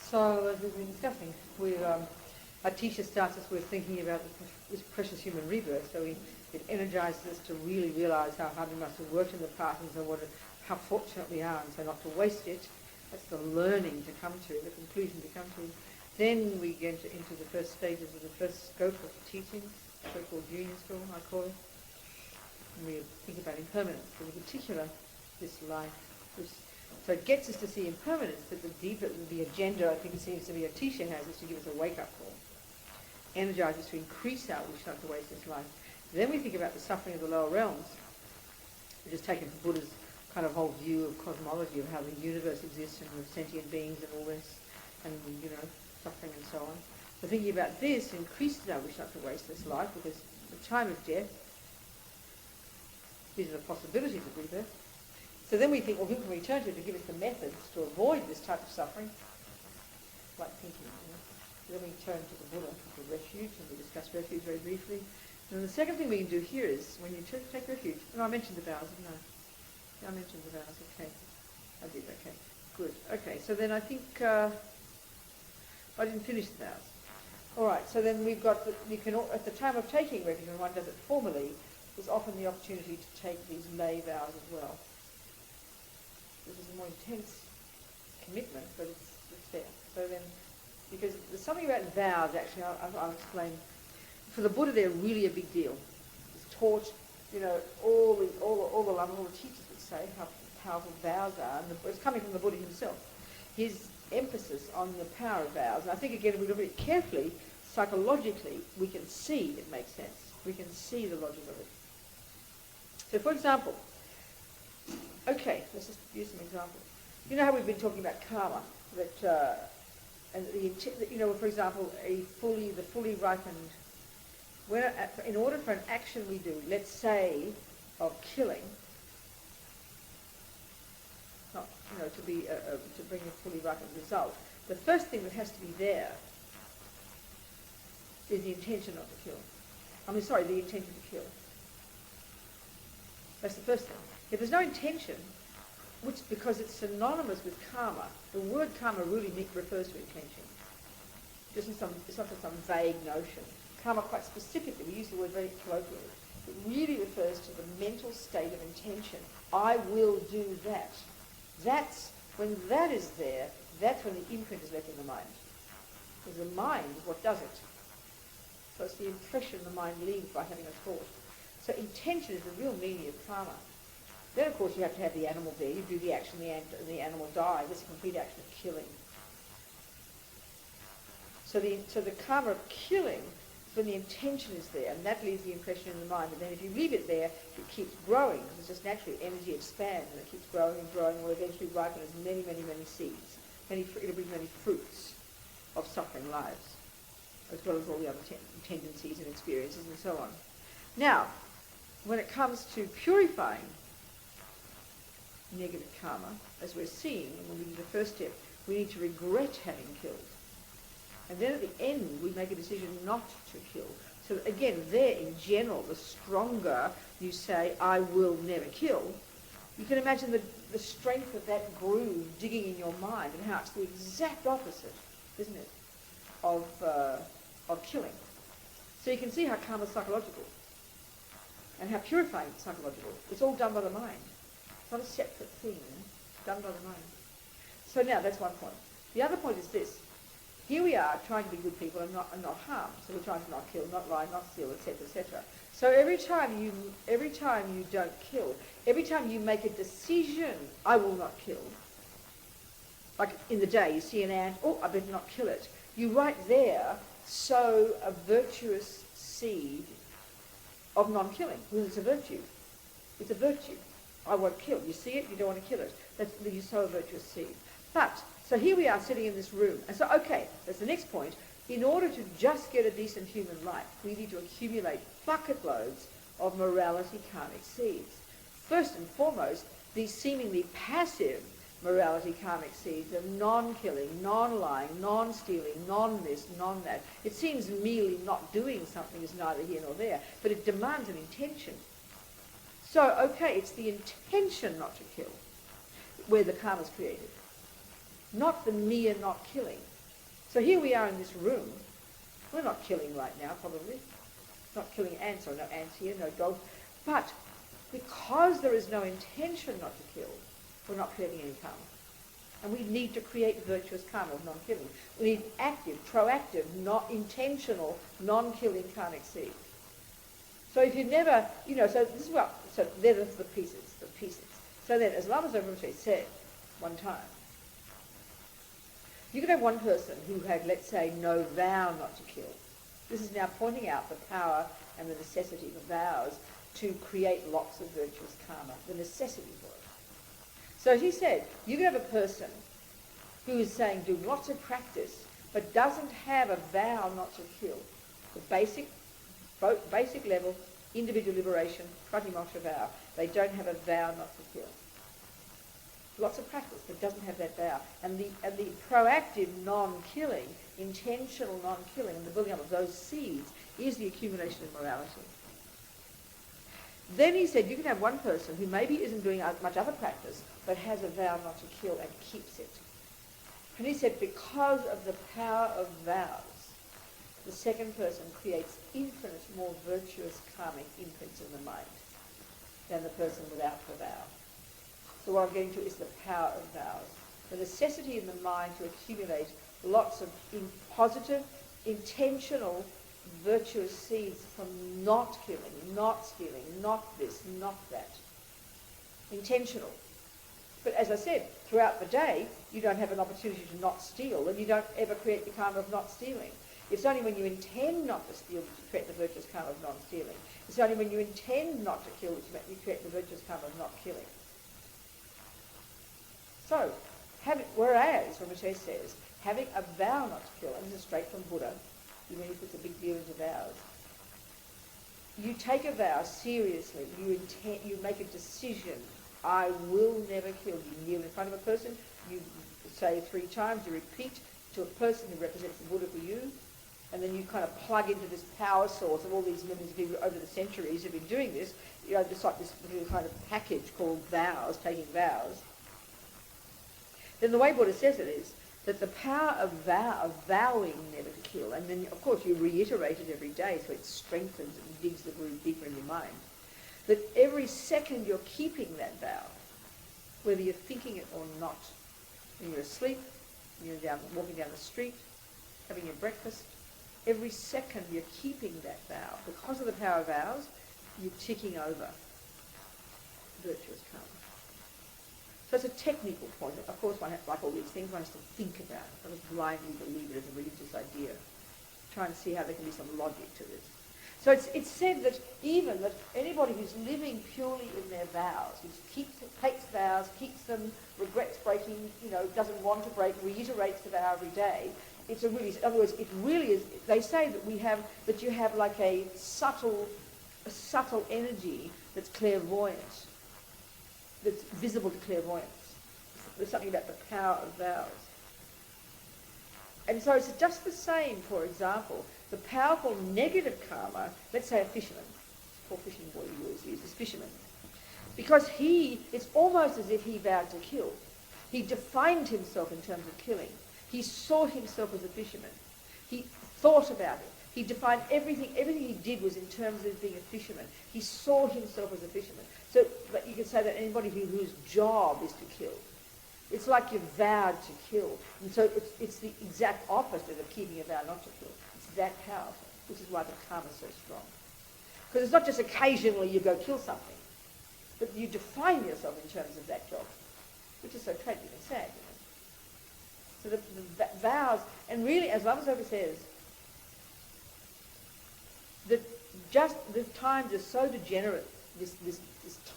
So, as we've been discussing, Atisha starts us with thinking about this precious human rebirth. So it energizes us to really realize how hard we must have worked in the past and so how fortunate we are, and so not to waste it. That's the learning to come to, the conclusion to come to. Then we get into the first stages of the first scope of the teaching, so-called junior school, I call it. And we think about impermanence, and in particular, this life. So it gets us to see impermanence, but the agenda I think it seems to be Atisha has is to give us a wake-up call. Energize us to increase our wish not to waste this life. Then we think about the suffering of the lower realms, which is taken from Buddha's kind of whole view of cosmology, of how the universe exists and with sentient beings and all this, and, suffering and so on. So thinking about this increases our wish not to waste this life, because the time of death is a possibility of rebirth. So then we think, well, who can we turn to give us the methods to avoid this type of suffering? Like thinking, So then we turn to the Buddha, the refuge, and we discuss refuge very briefly. And then the second thing we can do here is, when you take refuge, and I mentioned the vows, didn't I? Yeah, I mentioned the vows, okay. I did, okay. Good. Okay, so then I think, I didn't finish the vows. All right, so then we've got, at the time of taking refuge, when one does it formally, there's often the opportunity to take these lay vows as well. This is a more intense commitment, but it's there. So then, because there's something about vows, actually, I'll explain. For the Buddha, they're really a big deal. It's taught, all the lamas, all the teachers would say how powerful vows are, and it's coming from the Buddha himself. His emphasis on the power of vows, and I think, again, if we look at it carefully, psychologically, we can see it makes sense. We can see the logic of it. So, for example, okay, let's just use some examples. You know how we've been talking about karma, for example, the fully ripened. In order for an action we do, let's say, of killing, not to bring a fully ripened result, the first thing that has to be there is the intention not to kill. The intention to kill. That's the first thing. If there's no intention, because it's synonymous with karma, the word karma really refers to intention. It's not just some vague notion. Karma, quite specifically, we use the word very colloquially. It really refers to the mental state of intention. I will do that. When that is there, that's when the imprint is left in the mind. Because the mind is what does it. So it's the impression the mind leaves by having a thought. So intention is the real meaning of karma. Then, of course, you have to have the animal there. You do the action, the animal dies. It's a complete action of killing. So the karma of killing is when the intention is there, and that leaves the impression in the mind. And then if you leave it there, it keeps growing. It's just naturally energy expands, and it keeps growing and growing, and will eventually ripen as many, many, many seeds. It'll bring many fruits of suffering lives, as well as all the other tendencies and experiences and so on. Now, when it comes to purifying negative karma, as we're seeing, when we do the first step, we need to regret having killed. And then at the end, we make a decision not to kill. So again, there in general, the stronger you say, I will never kill, you can imagine the strength of that groove digging in your mind and how it's the exact opposite, isn't it, of killing. So you can see how karma is psychological and how purifying is psychological. It's all done by the mind. It's not a separate thing, it's done by the mind. So now, that's one point. The other point is this. Here we are trying to be good people and not harm. So we're trying to not kill, not lie, not steal, etc., etc. So every time you don't kill, every time you make a decision, I will not kill. Like in the day, you see an ant, oh, I better not kill it. You right there sow a virtuous seed of non-killing, because it's a virtue. It's a virtue. I won't kill. You see it, you don't want to kill it. You sow a virtuous seed. But, so here we are sitting in this room. And so, okay, that's the next point. In order to just get a decent human life, we need to accumulate bucket loads of morality karmic seeds. First and foremost, these seemingly passive morality karmic seeds of non-killing, non-lying, non-stealing, non-this, non-that. It seems merely not doing something is neither here nor there, but it demands an intention. So, okay, it's the intention not to kill where the karma is created, not the mere not killing. So here we are in this room. We're not killing right now, probably. Not killing ants, or no ants here, no dogs. But because there is no intention not to kill, we're not creating any karma. And we need to create virtuous karma of non-killing. We need active, proactive, not intentional, non-killing karmic seeds. So if you never, so this is what, so they're the pieces. So then, as Lama Zopa said one time, you could have one person who had, let's say, no vow not to kill. This is now pointing out the power and the necessity of vows to create lots of virtuous karma, the necessity for it. So he said, you can have a person who is saying do lots of practice, but doesn't have a vow not to kill. The basic level, individual liberation, pratimoksha vow. They don't have a vow not to kill. Lots of practice, but doesn't have that vow. And the proactive non-killing, intentional non-killing, and the building up of those seeds is the accumulation of morality. Then he said you can have one person who maybe isn't doing much other practice, but has a vow not to kill and keeps it. And he said because of the power of vows, the second person creates infinite more virtuous karmic imprints in the mind than the person without the vow. So what I'm getting to is the power of vows. The necessity in the mind to accumulate lots of positive, intentional, virtuous seeds from not killing, not stealing, not this, not that. Intentional. But as I said, throughout the day, you don't have an opportunity to not steal, and you don't ever create the karma of not stealing. It's only when you intend not to steal that you create the virtuous karma of non-stealing. It's only when you intend not to kill that you create the virtuous karma of not killing. So, whereas, Rinpoche says, having a vow not to kill, and this is straight from Buddha, even if it's a big deal into vows, you take a vow seriously, you make a decision, I will never kill. You kneel in front of a person, you say 3 times, you repeat to a person who represents the Buddha for you, and then you kind of plug into this power source of all these millions of people over the centuries who've been doing this, just like this little kind of package called vows, taking vows. Then the way Buddha says it is that the power of vowing never to kill, and then of course you reiterate it every day so it strengthens and digs the groove deeper in your mind, that every second you're keeping that vow, whether you're thinking it or not, when you're asleep, when you're walking down the street, having your breakfast, every second you're keeping that vow. Because of the power of vows, you're ticking over virtuous karma. So it's a technical point. Of course, one has, like all these things, one has to think about it. Not just blindly believe it as a religious idea. Try and see how there can be some logic to this. So it's said that even that anybody who's living purely in their vows, who takes vows, keeps them, regrets breaking, doesn't want to break, reiterates the vow every day, it's a really, in other words, it really is, they say that you have like a subtle energy that's clairvoyant, that's visible to clairvoyance. There's something about the power of vows. And so it's just the same, for example, the powerful negative karma, let's say a fisherman, poor fishing boy you always use, this fisherman, because it's almost as if he vowed to kill. He defined himself in terms of killing. He saw himself as a fisherman. He thought about it. He defined everything he did was in terms of being a fisherman. He saw himself as a fisherman. So but you can say that anybody whose job is to kill, it's like you've vowed to kill. And so it's the exact opposite of keeping a vow not to kill. It's that powerful, which is why the karma is so strong. Because it's not just occasionally you go kill something, but you define yourself in terms of that job, which is so tragic and sad. So the vows, and really, as Lama Zopa says, that just the times are so degenerate, this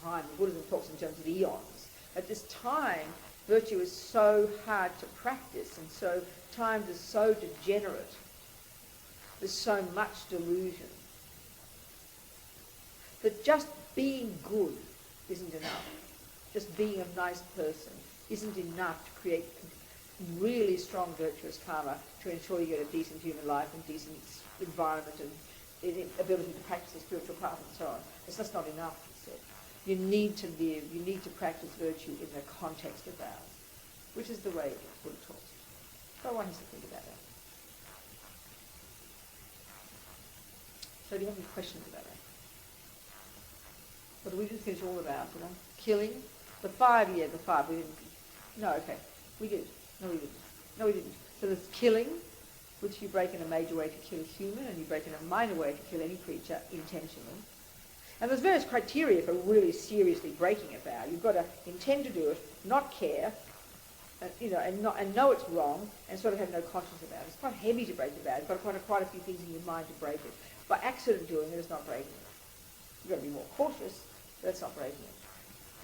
time, Buddhism talks in terms of eons, at this time, virtue is so hard to practice, and so times are so degenerate. There's so much delusion. That just being good isn't enough. Just being a nice person isn't enough to create really strong virtuous karma to ensure you get a decent human life and decent environment and ability to practice the spiritual path and so on. It's just not enough, he said. You need to live, you need to practice virtue in the context of vows, which is the way Buddha taught. So one has to think about that. So do you have any questions about that? Or do we just finish all the vows, you know? Killing. The 5, we didn't. No, okay. We did. No, we didn't. So there's killing, which you break in a major way to kill a human, and you break in a minor way to kill any creature intentionally. And there's various criteria for really seriously breaking a vow. You've got to intend to do it, not care, and know it's wrong, and sort of have no conscience about it. It's quite heavy to break a vow. You've got quite a few things in your mind to break it. By accident doing it, it's not breaking it. You've got to be more cautious, but that's not breaking it.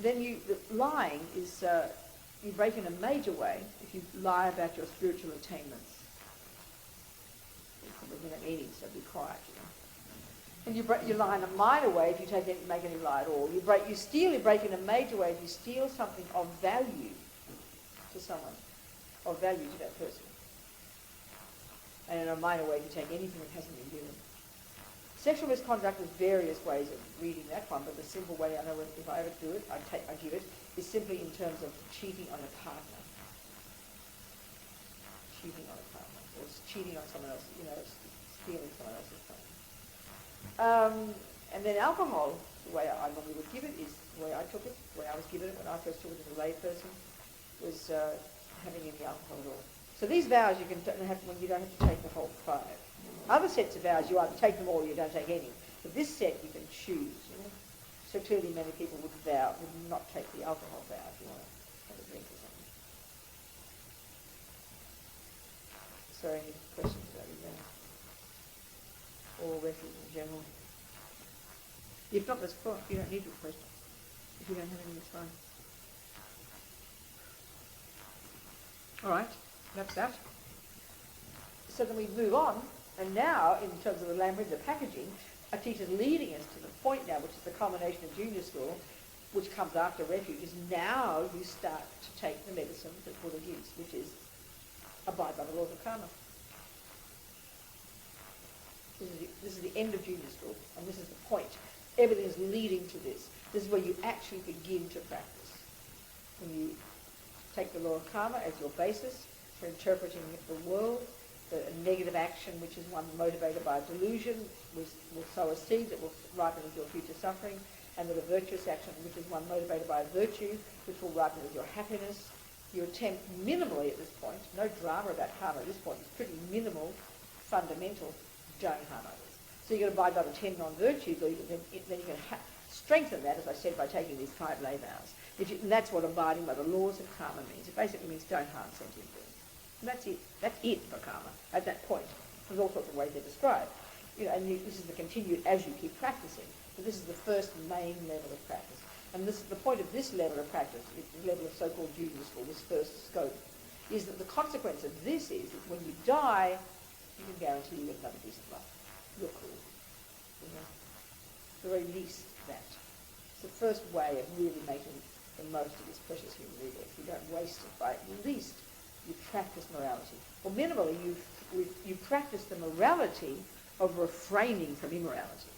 Then the lying is, you break in a major way if you lie about your spiritual attainments. We're going to eat, so be quiet, you know. And you lie in a minor way if you make any lie at all. You break in a major way if you steal something of value to someone, of value to that person. And in a minor way, if you take anything that hasn't been given. Sexual misconduct, there's various ways of reading that one, but the simple way I know if I ever do it, I give it, is simply in terms of cheating on a partner. Cheating on a partner. Or cheating on someone else, stealing someone else's partner. And then alcohol, the way I normally would give it is, the way I took it, the way I was given it when I first took it as a lay person, was having any alcohol at all. So these vows you can have when you don't have to take the whole 5. Other sets of vows, you either take them all or you don't take any. But this set you can choose. You know? So clearly many people would not take the alcohol vow if you want to have a drink or something. So any questions about your vow? Or refuge in general? If not, that's fine. You don't need to question. If you don't have any, it's fine. All right, that's that. So then we move on, and now, in terms of the language, the packaging, Atisha's leading us to the point now, which is the culmination of junior school, which comes after refuge, is now you start to take the medicine that Buddha gives, which is abide by the laws of karma. This is the end of junior school, and this is the point. Everything is leading to this. This is where you actually begin to practice. When you take the law of karma as your basis for interpreting the world, the negative action, which is one motivated by a delusion, will sow a seed that will ripen as your future suffering, and the virtuous action, which is one motivated by a virtue, which will ripen as your happiness. You attempt minimally at this point, no drama about karma at this point, it's pretty minimal, fundamental, don't harm others. So you're going to abide by the 10 non-virtues, or then you can strengthen that, as I said, by taking these 5 lay vows. And that's what abiding by the laws of karma means. It basically means don't harm sentient beings. And that's it. That's it for karma at that point. There's all sorts of ways they're described. This is the continued as you keep practicing. So this is the first main level of practice. And this is the point of this level of practice, the level of so-called junior school, this first scope, is that the consequence of this is that when you die, you can guarantee you get another decent life. You're cool. At the very least, that. It's the first way of really making the most of this precious human rebirth. You don't waste it by at least you practice morality. Or minimally, you practice the morality of refraining from immorality.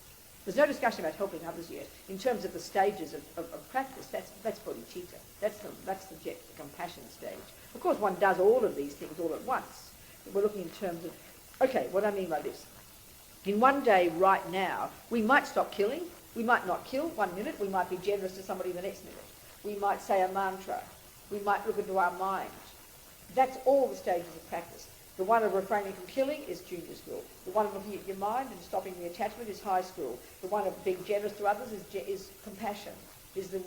There's no discussion about helping others yet. In terms of the stages of practice, that's bodhicitta. That's the compassion stage. Of course, one does all of these things all at once. But we're looking in terms of, okay, what I mean by this. In one day, right now, we might stop killing. We might not kill 1 minute. We might be generous to somebody the next minute. We might say a mantra. We might look into our mind. That's all the stages of practice. The one of refraining from killing is junior school. The one of looking at your mind and stopping the attachment is high school. The one of being generous to others is compassion, is the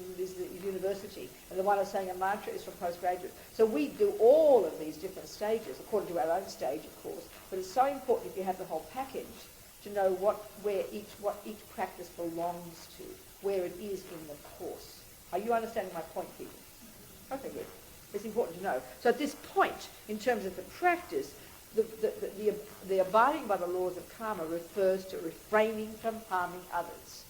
university. And the one of saying a mantra is from postgraduate. So we do all of these different stages according to our own stage, of course. But it's so important if you have the whole package to know what each practice belongs to, where it is in the course. Are you understanding my point, people? Okay, good. It's important to know. So at this point, in terms of the practice, the abiding by the laws of karma refers to refraining from harming others.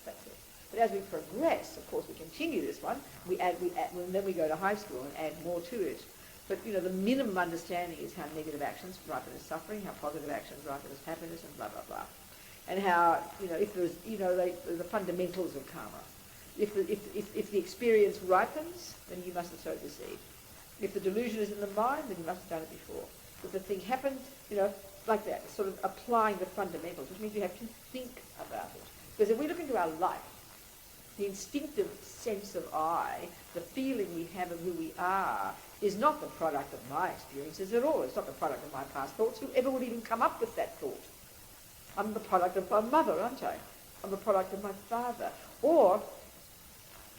That's it. But as we progress, of course, we continue this one. We add, and then we go to high school and add more to it. But the minimum understanding is how negative actions ripen as suffering, how positive actions ripen as happiness, and blah blah blah. And how if there's the fundamentals of karma. If the experience ripens, then you must have sowed the seed. If the delusion is in the mind, then you must have done it before. that the thing happened, like that, sort of applying the fundamentals, which means you have to think about it. Because if we look into our life, the instinctive sense of I, the feeling we have of who we are, is not the product of my experiences at all. It's not the product of my past thoughts. Whoever would even come up with that thought? I'm the product of my mother, aren't I? I'm the product of my father. Or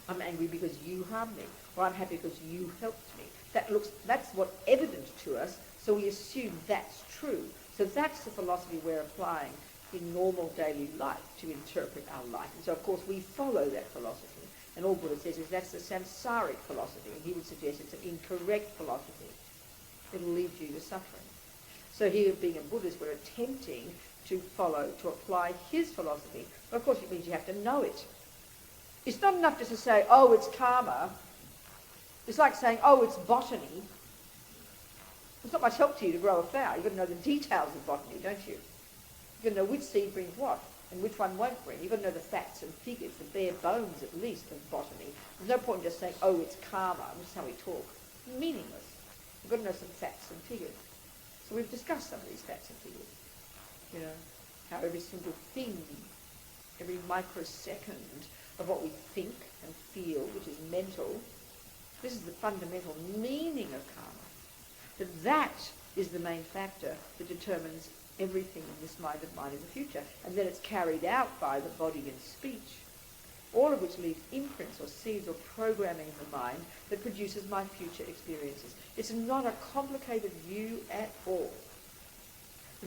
I'm angry because you harmed me. Or I'm happy because you helped me. That's what's evident to us, so we assume that's true. So that's the philosophy we're applying in normal daily life to interpret our life. And so, of course, we follow that philosophy. And all Buddha says is that's the samsaric philosophy. And he would suggest it's an incorrect philosophy. It'll lead you to suffering. So here, being a Buddhist, we're attempting to apply his philosophy. But of course, it means you have to know it. It's not enough just to say, oh, it's karma. It's like saying, oh, it's botany. It's not much help to you to grow a flower. You've got to know the details of botany, don't you? You've got to know which seed brings what and which one won't bring. You've got to know the facts and figures, the bare bones at least of botany. There's no point in just saying, oh, it's karma, which is how we talk. Meaningless. You've got to know some facts and figures. So we've discussed some of these facts and figures. How every single thing, every microsecond of what we think and feel, which is mental, this is the fundamental meaning of karma. That is the main factor that determines everything in this mind of mine in the future. And then it's carried out by the body and speech, all of which leaves imprints or seeds or programming in the mind that produces my future experiences. It's not a complicated view at all.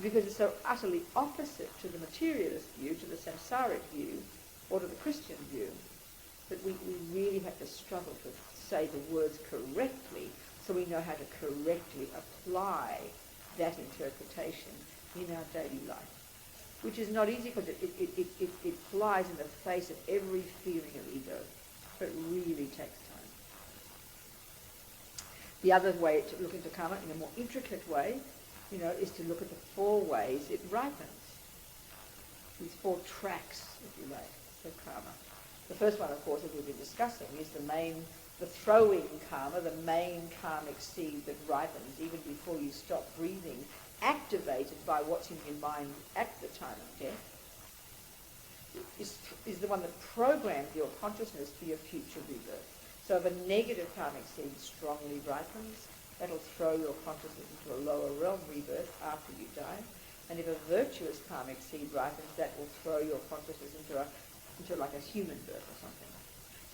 Because it's so utterly opposite to the materialist view, to the samsaric view, or to the Christian view, that we really have to struggle to say the words correctly so we know how to correctly apply that interpretation in our daily life, which is not easy because it flies in the face of every feeling of ego, but it really takes time. The other way to look into karma in a more intricate way, is to look at the 4 ways it ripens. These 4 tracks, if you like, of karma. The first one, of course, as we've been discussing, is the throwing karma, the main karmic seed that ripens even before you stop breathing, activated by what's in your mind at the time of death, is the one that programs your consciousness for your future rebirth. So if a negative karmic seed strongly ripens, that'll throw your consciousness into a lower realm rebirth after you die. And if a virtuous karmic seed ripens, that will throw your consciousness into like a human birth or something.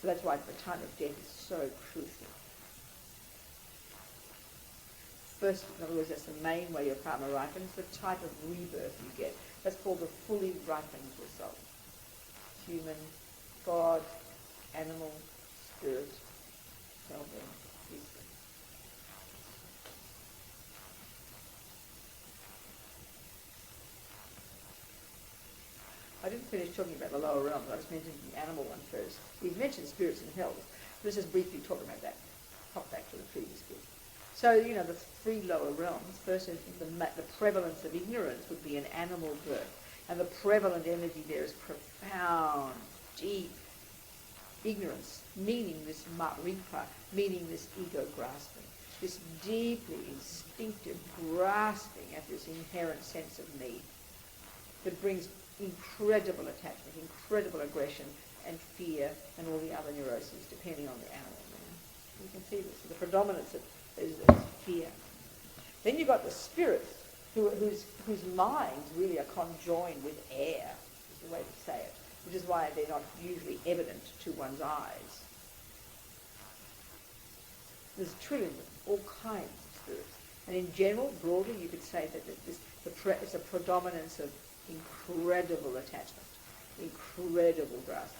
So that's why the time of death is so crucial. First, in other words, that's the main way your karma ripens, the type of rebirth you get. That's called the fully ripened result. Human, God, animal, spirit, well-being, peace. I didn't finish talking about the lower realms. I just mentioned the animal one first. We've mentioned spirits and hells. Let's just briefly talk about that. Hop back to the previous bit. So, the 3 lower realms. First, the prevalence of ignorance would be an animal birth. And the prevalent energy there is profound, deep ignorance, meaning this maripa, meaning this ego grasping. This deeply instinctive grasping at this inherent sense of me that brings incredible attachment, incredible aggression and fear and all the other neuroses depending on the animal. You can see this. The predominance is fear. Then you've got the spirits whose minds really are conjoined with air, is the way to say it, which is why they're not usually evident to one's eyes. There's trillions of all kinds of spirits. And in general, broadly, you could say that it's a predominance of incredible attachment, incredible grasping,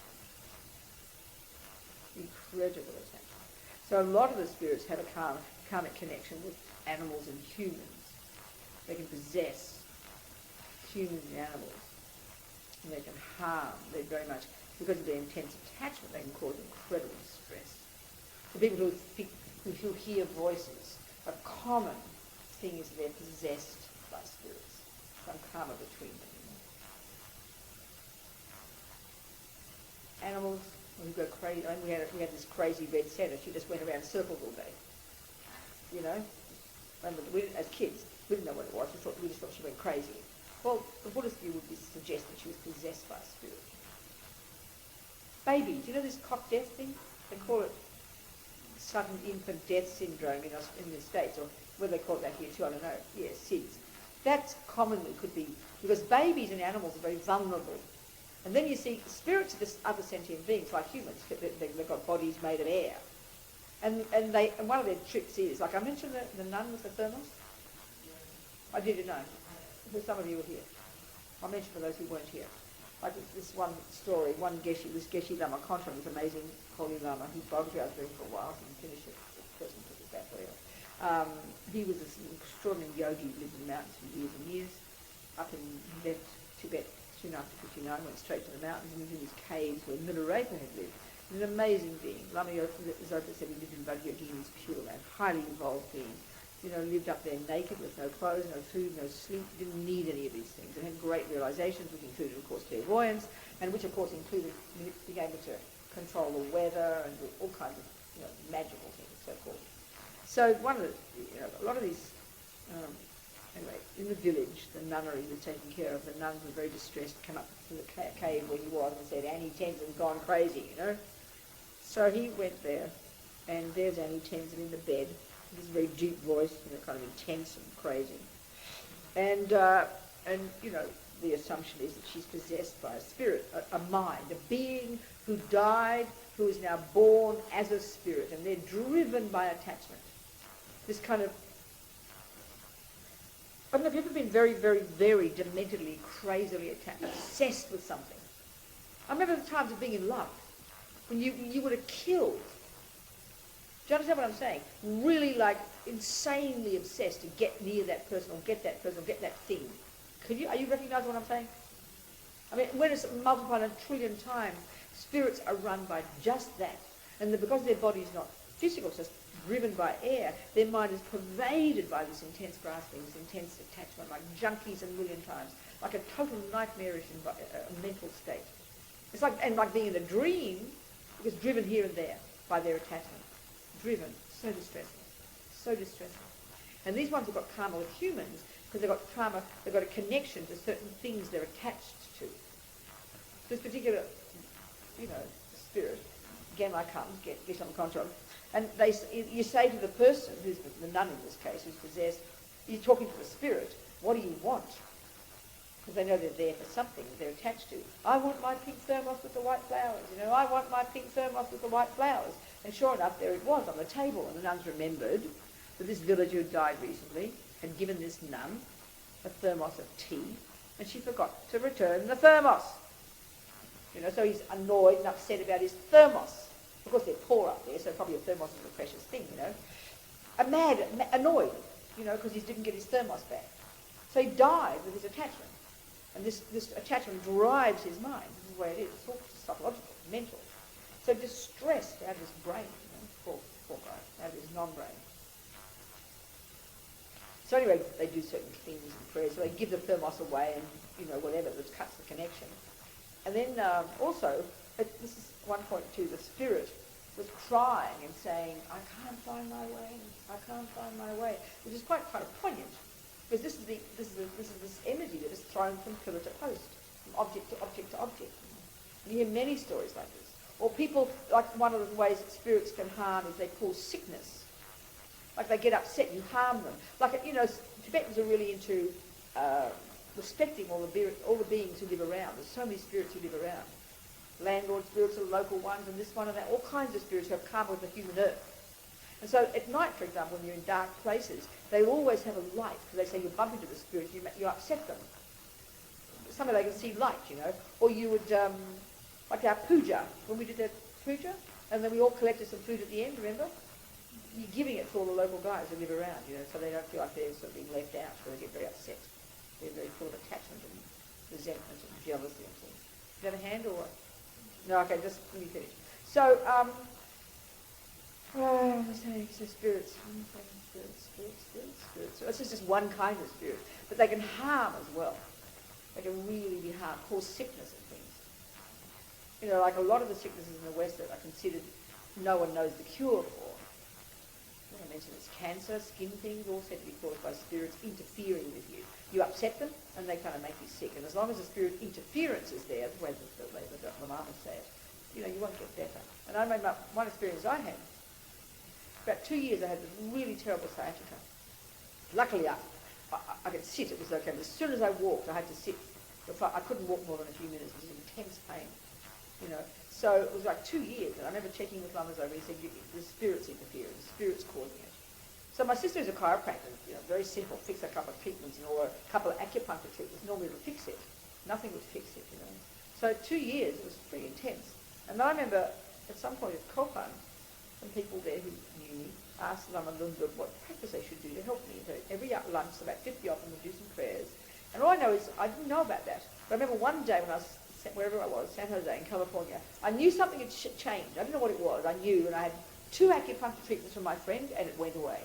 incredible attachment. So a lot of the spirits have a karmic connection with animals and humans. They can possess humans and animals, and they can harm. They very much, because of their intense attachment, they can cause incredible distress. The people who hear voices, a common thing is they're possessed by spirits, some karma between them. Animals who go crazy. I mean, we had this crazy red setter. She just went around in circles all day. As kids, we'd crazy. Well, the Buddhist view would suggest that she was possessed by a spirit. Baby, do you know this cot death thing? They call it sudden infant death syndrome in the States, or whether they call it that here too, I don't know. Yeah, SIDS. That commonly could be, because babies and animals are very vulnerable. And then you see spirits are just other sentient beings like humans. They've got bodies made of air. And one of their tricks is, like I mentioned the nun with the thermos. I didn't know. Some of you were here. I'll mention for those who weren't here. Like this one story, this Geshe Lama Contra, this amazing holy lama, he bogged around doing for a while, and finished it. The person took it back later. He was this extraordinary yogi who lived in the mountains for years and years. Up in left Tibet soon after 59, went straight to the mountains and lived in these caves where Milarepa had lived. An amazing being. Lama Zopa said he lived in Vajrasattva, he was pure man, highly evolved being. You know, lived up there naked with no clothes, no food, no sleep, didn't need any of these things, and had great realizations, which included, of course, clairvoyance, and which, of course, included being able to control the weather and do all kinds of, magical things, so-called. So one of the, a lot of these, anyway, in the village, the nunnery was taken care of. The nuns were very distressed, come up to the cave where he was and said, Annie Tenzin's gone crazy, So he went there, and there's Annie Tenzin in the bed, this very deep voice, kind of intense and crazy. And the assumption is that she's possessed by a spirit, a mind, a being who died, who is now born as a spirit, and they're driven by attachment. This kind of, I don't know, have you ever been very, very, very dementedly, crazily attached, obsessed with something? I remember the times of being in love, when you would have killed. Do you understand what I'm saying? Really, like, insanely obsessed to get near that person or get that person or get that thing. Are you recognizing what I'm saying? I mean, when it's multiplied a trillion times, spirits are run by just that. And because their body is not physical, it's just driven by air, their mind is pervaded by this intense grasping, this intense attachment, like junkies a million times, like a total nightmarish mental state. It's like being in a dream, because driven here and there by their attachment. Driven, so distressing. And these ones have got karma with humans because they've got karma, they've got a connection to certain things they're attached to. This particular, spirit, Genmai comes, gets on the control, and you say to the person, who's the nun in this case, who's possessed, you're talking to the spirit, what do you want? Because they know they're there for something that they're attached to. I want my pink thermos with the white flowers, I want my pink thermos with the white flowers. And sure enough, there it was on the table, and the nuns remembered that this villager who died recently had given this nun a thermos of tea, and she forgot to return the thermos. So he's annoyed and upset about his thermos. Of course, they're poor up there, so probably a thermos is a precious thing, Annoyed, because he didn't get his thermos back. So he died with his attachment. And this attachment drives his mind. This is the way it is. It's all psychological, mental. So distressed out of his brain, poor guy, out of his non-brain. So anyway, they do certain things and prayers. So they give the thermos away and, whatever, that cuts the connection. And then also, this is one point too, the spirit was crying and saying, I can't find my way, which is quite kind of poignant. Because this is this energy that is thrown from pillar to post, from object to object to object. And you hear many stories like this. Or people, like one of the ways that spirits can harm is they cause sickness. Like they get upset, you harm them. Like, Tibetans are really into respecting all the beings who live around. There's so many spirits who live around. Landlord spirits are local ones, and this one and that, all kinds of spirits who have karma with the human earth. And so at night, for example, when you're in dark places, they always have a light, because they say you bump into the spirits, you upset them. Somewhere they can see light, Or you would, like our puja, when we did that puja, and then we all collected some food at the end, remember? You're giving it to all the local guys who live around, so they don't feel like they're sort of being left out, so they get very upset. They're very full of attachment and resentment and jealousy and things. Do you have a hand or what? No, okay, just let me finish. So, so spirits. So this is just one kind of spirit, but they can harm as well. They can really be harm, cause sickness and things. Like a lot of the sicknesses in the West that are considered no one knows the cure for. I mentioned it's cancer, skin things, all said to be caused by spirits interfering with you. You upset them and they kind of make you sick. And as long as the spirit interference is there, the way the Lama say it, you won't get better. And I remember one experience I had. About 2 years I had this really terrible sciatica. Luckily I could sit, it was okay. But as soon as I walked, I had to sit. I couldn't walk more than a few minutes. It was intense pain, So it was like 2 years, and I remember checking with Lamas over. He said, the spirit's interfering, the spirit's causing it. So my sister is a chiropractor, very simple, fix a couple of treatments or a couple of acupuncture treatments. Normally it would fix it. Nothing would fix it, So 2 years, it was pretty intense. And then I remember at some point at Kopan, some people there who knew me asked Lama Lunda what practice they should do to help me. So every lunch, about 50 of them would do some prayers. And all I know is I didn't know about that. But I remember one day when I was, wherever I was, San Jose in California, I knew something had changed. I didn't know what it was. I knew, and I had 2 acupuncture treatments from my friend, and it went away.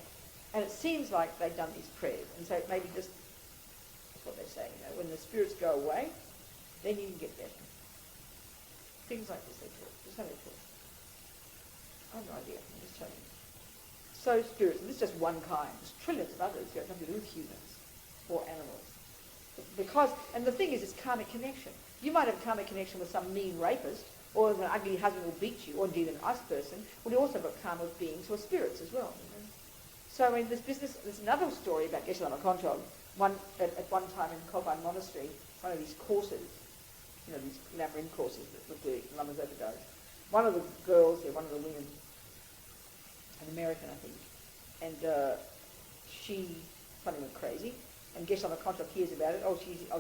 And it seems like they've done these prayers. And so maybe just, that's what they say, when the spirits go away, then you can get better. Things like this they talk. Just how they talk. I have no idea. I'm just telling you. So spirits, and this is just one kind. There's trillions of others who have nothing to do with humans or animals. Because, and the thing is, it's karmic connection. You might have a karmic connection with some mean rapist, or an ugly husband will beat you, or indeed an ice person. Well, you also have got karma with beings who are spirits as well. So in this business, there's another story about Geshe Lama Kontrol. At one time in Koban Monastery, one of these courses, these labyrinth courses that were doing Lamas overdose. One of the girls there, one of the women, an American, I think, and she suddenly went crazy. And Geshe Lama Kontrol hears about it.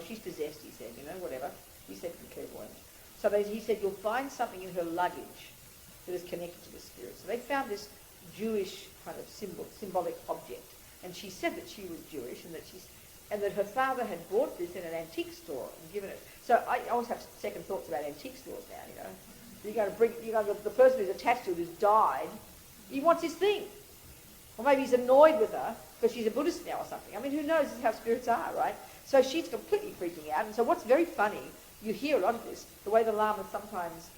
She's possessed, he said, whatever. He said to the clairvoyant. So he said, you'll find something in her luggage that is connected to the spirit. So they found this Jewish kind of symbolic object. And she said that she was Jewish and that her father had bought this in an antique store and given it. So I always have second thoughts about antique stores now, You're going to bring, the person who's attached to it who's died, he wants his thing. Or maybe he's annoyed with her because she's a Buddhist now or something. I mean, who knows? This is how spirits are, right? So she's completely freaking out. And so what's very funny, you hear a lot of this, the way the Lamas sometimes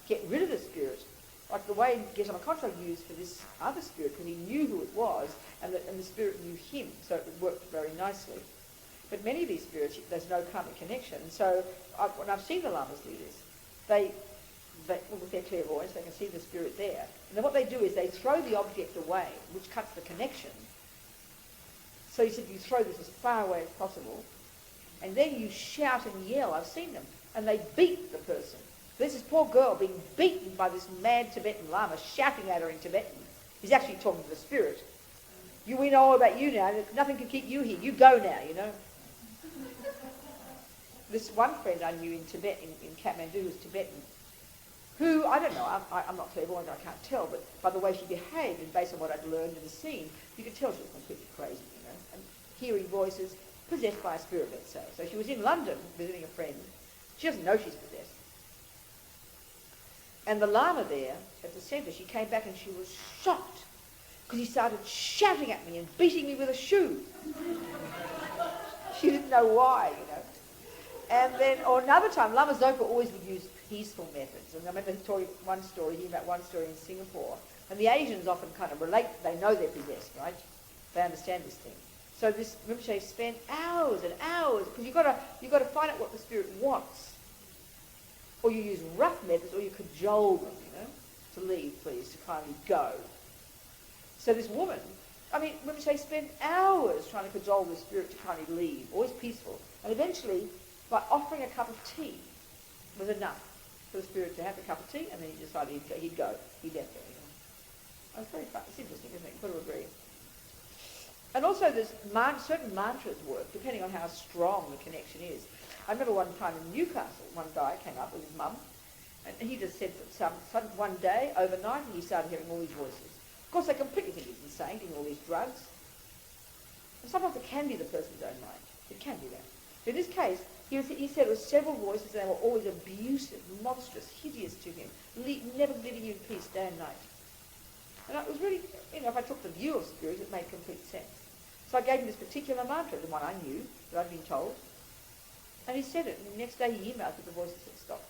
get rid of the spirit, like the way Geshe Lama Kontrol used for this other spirit, because he knew who it was, and the spirit knew him, so it worked very nicely. But many of these spirits, there's no karmic connection. So when I've seen the Lamas do this, with their clairvoyance, they can see the spirit there. And then what they do is they throw the object away, which cuts the connection. So he said, you throw this as far away as possible, and then you shout and yell. I've seen them. And they beat the person. There's this poor girl being beaten by this mad Tibetan Lama, shouting at her in Tibetan. He's actually talking to the spirit. We know all about you now. Nothing can keep you here. You go now, This one friend I knew in Tibet, in Kathmandu, was Tibetan, who, I don't know, I'm not clairvoyant, I can't tell, but by the way she behaved and based on what I'd learned and seen, you could tell she was completely crazy, and hearing voices, possessed by a spirit, let's say. So she was in London visiting a friend. She doesn't know she's possessed. And the Lama there at the centre, she came back and she was shocked because he started shouting at me and beating me with a shoe. She didn't know why, And then, or another time, Lama Zopa always would use peaceful methods. And I remember hearing one story in Singapore. And the Asians often kind of relate, they know they're possessed, right? They understand this thing. So this Rinpoche spent hours and hours, because you've got to find out what the spirit wants. Or you use rough methods, or you cajole them, to leave, please, to kindly go. So this woman, Rinpoche spent hours trying to cajole the spirit to kindly leave, always peaceful. And eventually, by offering a cup of tea was enough for the spirit to have a cup of tea, and then he decided he'd go. He left her. It's very fun. It's interesting, isn't it? You've got to agree. And also there's certain mantras work, depending on how strong the connection is. I remember one time in Newcastle, one guy came up with his mum, and he just said that one day, overnight, he started hearing all these voices. Of course, they completely think he's insane, doing all these drugs. And sometimes it can be the person's own mind. It can be that. But in this case, he said it was several voices, and they were always abusive, monstrous, hideous to him, never leaving you in peace day and night. And it was really, if I took the view of spirit, it made complete sense. So I gave him this particular mantra, the one I knew, that I'd been told. And he said it, and the next day he emailed that the voices had stopped.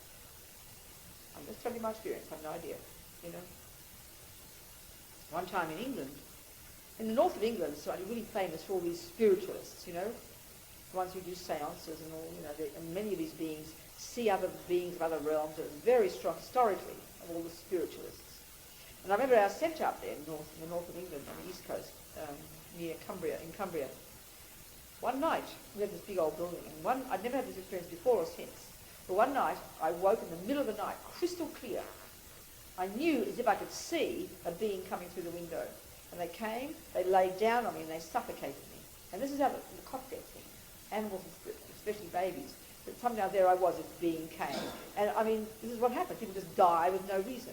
I'm just telling you my experience, I have no idea, One time in England, in the north of England, it's really famous for all these spiritualists, the ones who do seances and all, and many of these beings see other beings of other realms. It was very strong historically of all the spiritualists. And I remember our centre up there in the north of England on the east coast, near Cumbria, in Cumbria. One night, we had this big old building, and I'd never had this experience before or since, but one night I woke in the middle of the night, crystal clear. I knew as if I could see a being coming through the window. And they came, they laid down on me and they suffocated me. And this is how the cot death thing, animals and especially babies. But somehow there I was, this being came. And this is what happened. People just die with no reason.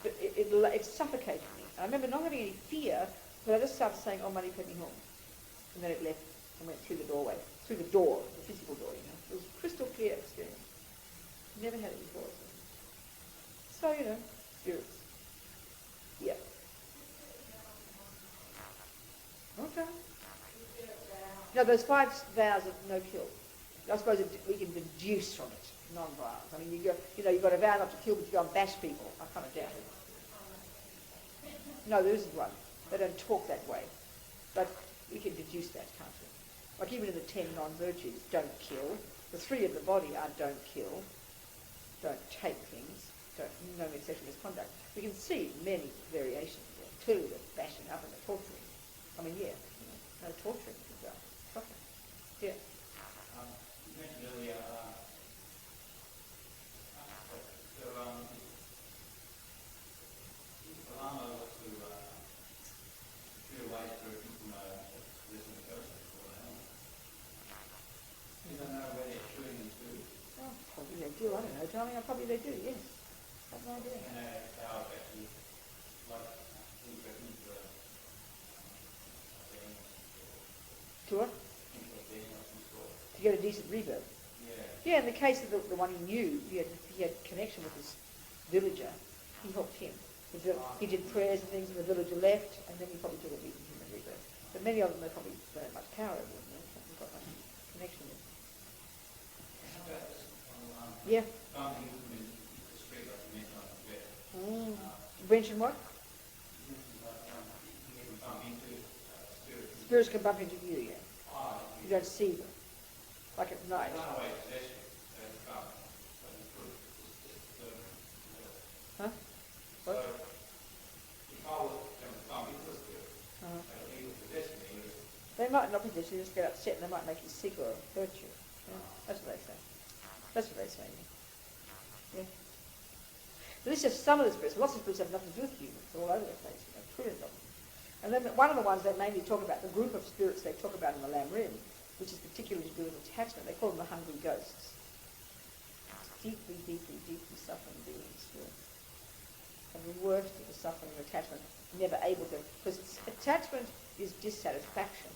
But it suffocated me. And I remember not having any fear, but I just started saying, "Oh, money, put me home." And then it left and went through the doorway, through the door, the physical door, It was a crystal clear experience. Never had it before. So, spirits. Yeah. Okay. No, there's 5 vows of no kill. I suppose we can deduce from it non-violence. You've got a vow not to kill, but you go and bash people. I kind of doubt it. No, there isn't one. They don't talk that way. But we can deduce that, can't we? Like even in the 10 non-virtues, don't kill. The 3 of the body are don't kill, don't take things, no sexual misconduct. We can see many variations there. Clearly they're bashing up and they're torturing. No torturing. Yeah. You mentioned earlier, if the Lama was to clear away spirits from a listening person or an animal, you don't know where they're chewing them to. Oh, probably they do. I don't know, darling. Probably they do, yes. I have no idea. And how actually, like, to what? To get a decent reverb. Yeah, in the case of the one he knew, he had connection with this villager. He helped him. He did prayers and things, and the villager left, and then he probably took a decent human reverb. But many of them, they probably don't have much power over them. They've got much connection with. Yeah. Mention what? Spirits can bump into you, yeah. You don't see them. Like at night. Huh? What? They might not possess you, just get upset and they might make you sick or hurt you. Yeah. That's what they say. That's what they say. Yeah. But this is just some of the spirits. Lots of spirits have nothing to do with humans. They're all over the place. Trillions of them. And then one of the ones they mainly talk about, the group of spirits they talk about in the Lam Rim, which is particularly to do with attachment, they call them the hungry ghosts. Deeply, deeply, deeply suffering beings who have the worst of the suffering of attachment, never able to, because attachment is dissatisfaction.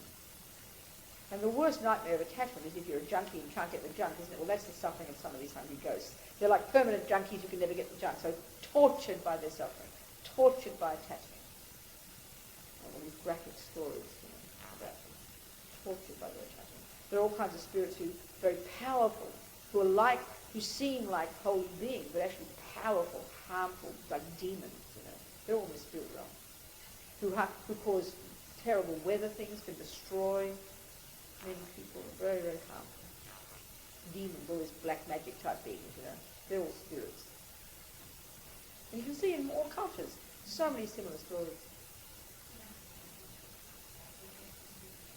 And the worst nightmare of attachment is if you're a junkie and can't get the junk, isn't it? Well, that's the suffering of some of these hungry ghosts. They're like permanent junkies who can never get the junk, so tortured by their suffering, tortured by attachment. All these graphic stories about them, tortured by their attachment. There are all kinds of spirits who are very powerful, who seem like holy beings, but actually powerful, harmful, like demons, They're all in the spirit realm. Who cause terrible weather things, can destroy many people, very, very harmful. Demons, all these black magic type beings, They're all spirits. And you can see in all cultures so many similar stories.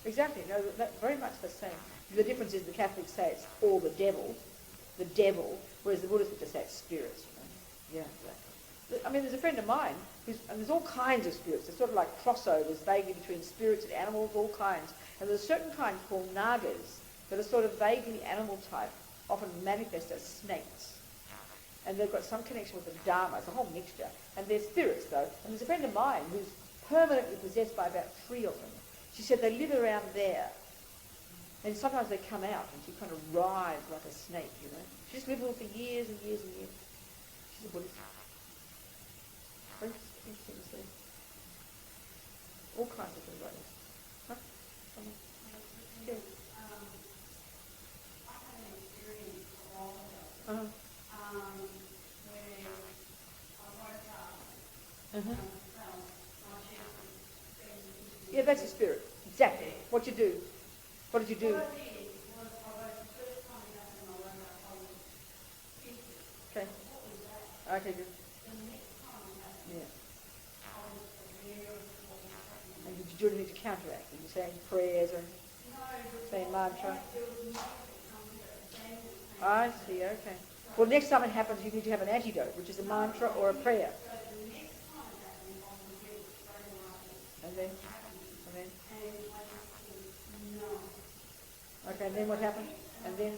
Exactly, very much the same. The difference is the Catholics say it's all the devil, whereas the Buddhists would just say it's spirits. Yeah, exactly. There's a friend of mine, and there's all kinds of spirits. There's sort of like crossovers vaguely between spirits and animals, all kinds. And there's a certain kind called nagas that are sort of vaguely animal type, often manifest as snakes. And they've got some connection with the Dharma. It's a whole mixture. And they're spirits, though. And there's a friend of mine who's permanently possessed by about 3 of them. She said they live around there. And sometimes they come out and she kind of writhes like a snake, She just lived with them for years and years and years. She's a Buddhist. Very interesting to see. All kinds of things like this. Huh? Yeah. I had an experience a while ago Uh-huh. where I woke up Uh-huh. and felt that's the spirit. Exactly. What you do. What did you do? What I did was I wrote the first time it happened, I wrote out all the pieces. Okay. What was that? Okay, good. The next time it happened, Yeah. I was aware of what was happening. And did you do anything to counteract? Did you say any prayers or say a mantra? There was no comfort. Then it came. I see, okay. Well, next time it happens, you need to have an antidote, which is a mantra or a prayer. So the next time it happened, I was aware straight away. And then? And I just said, no. Okay, and then what happened? And then?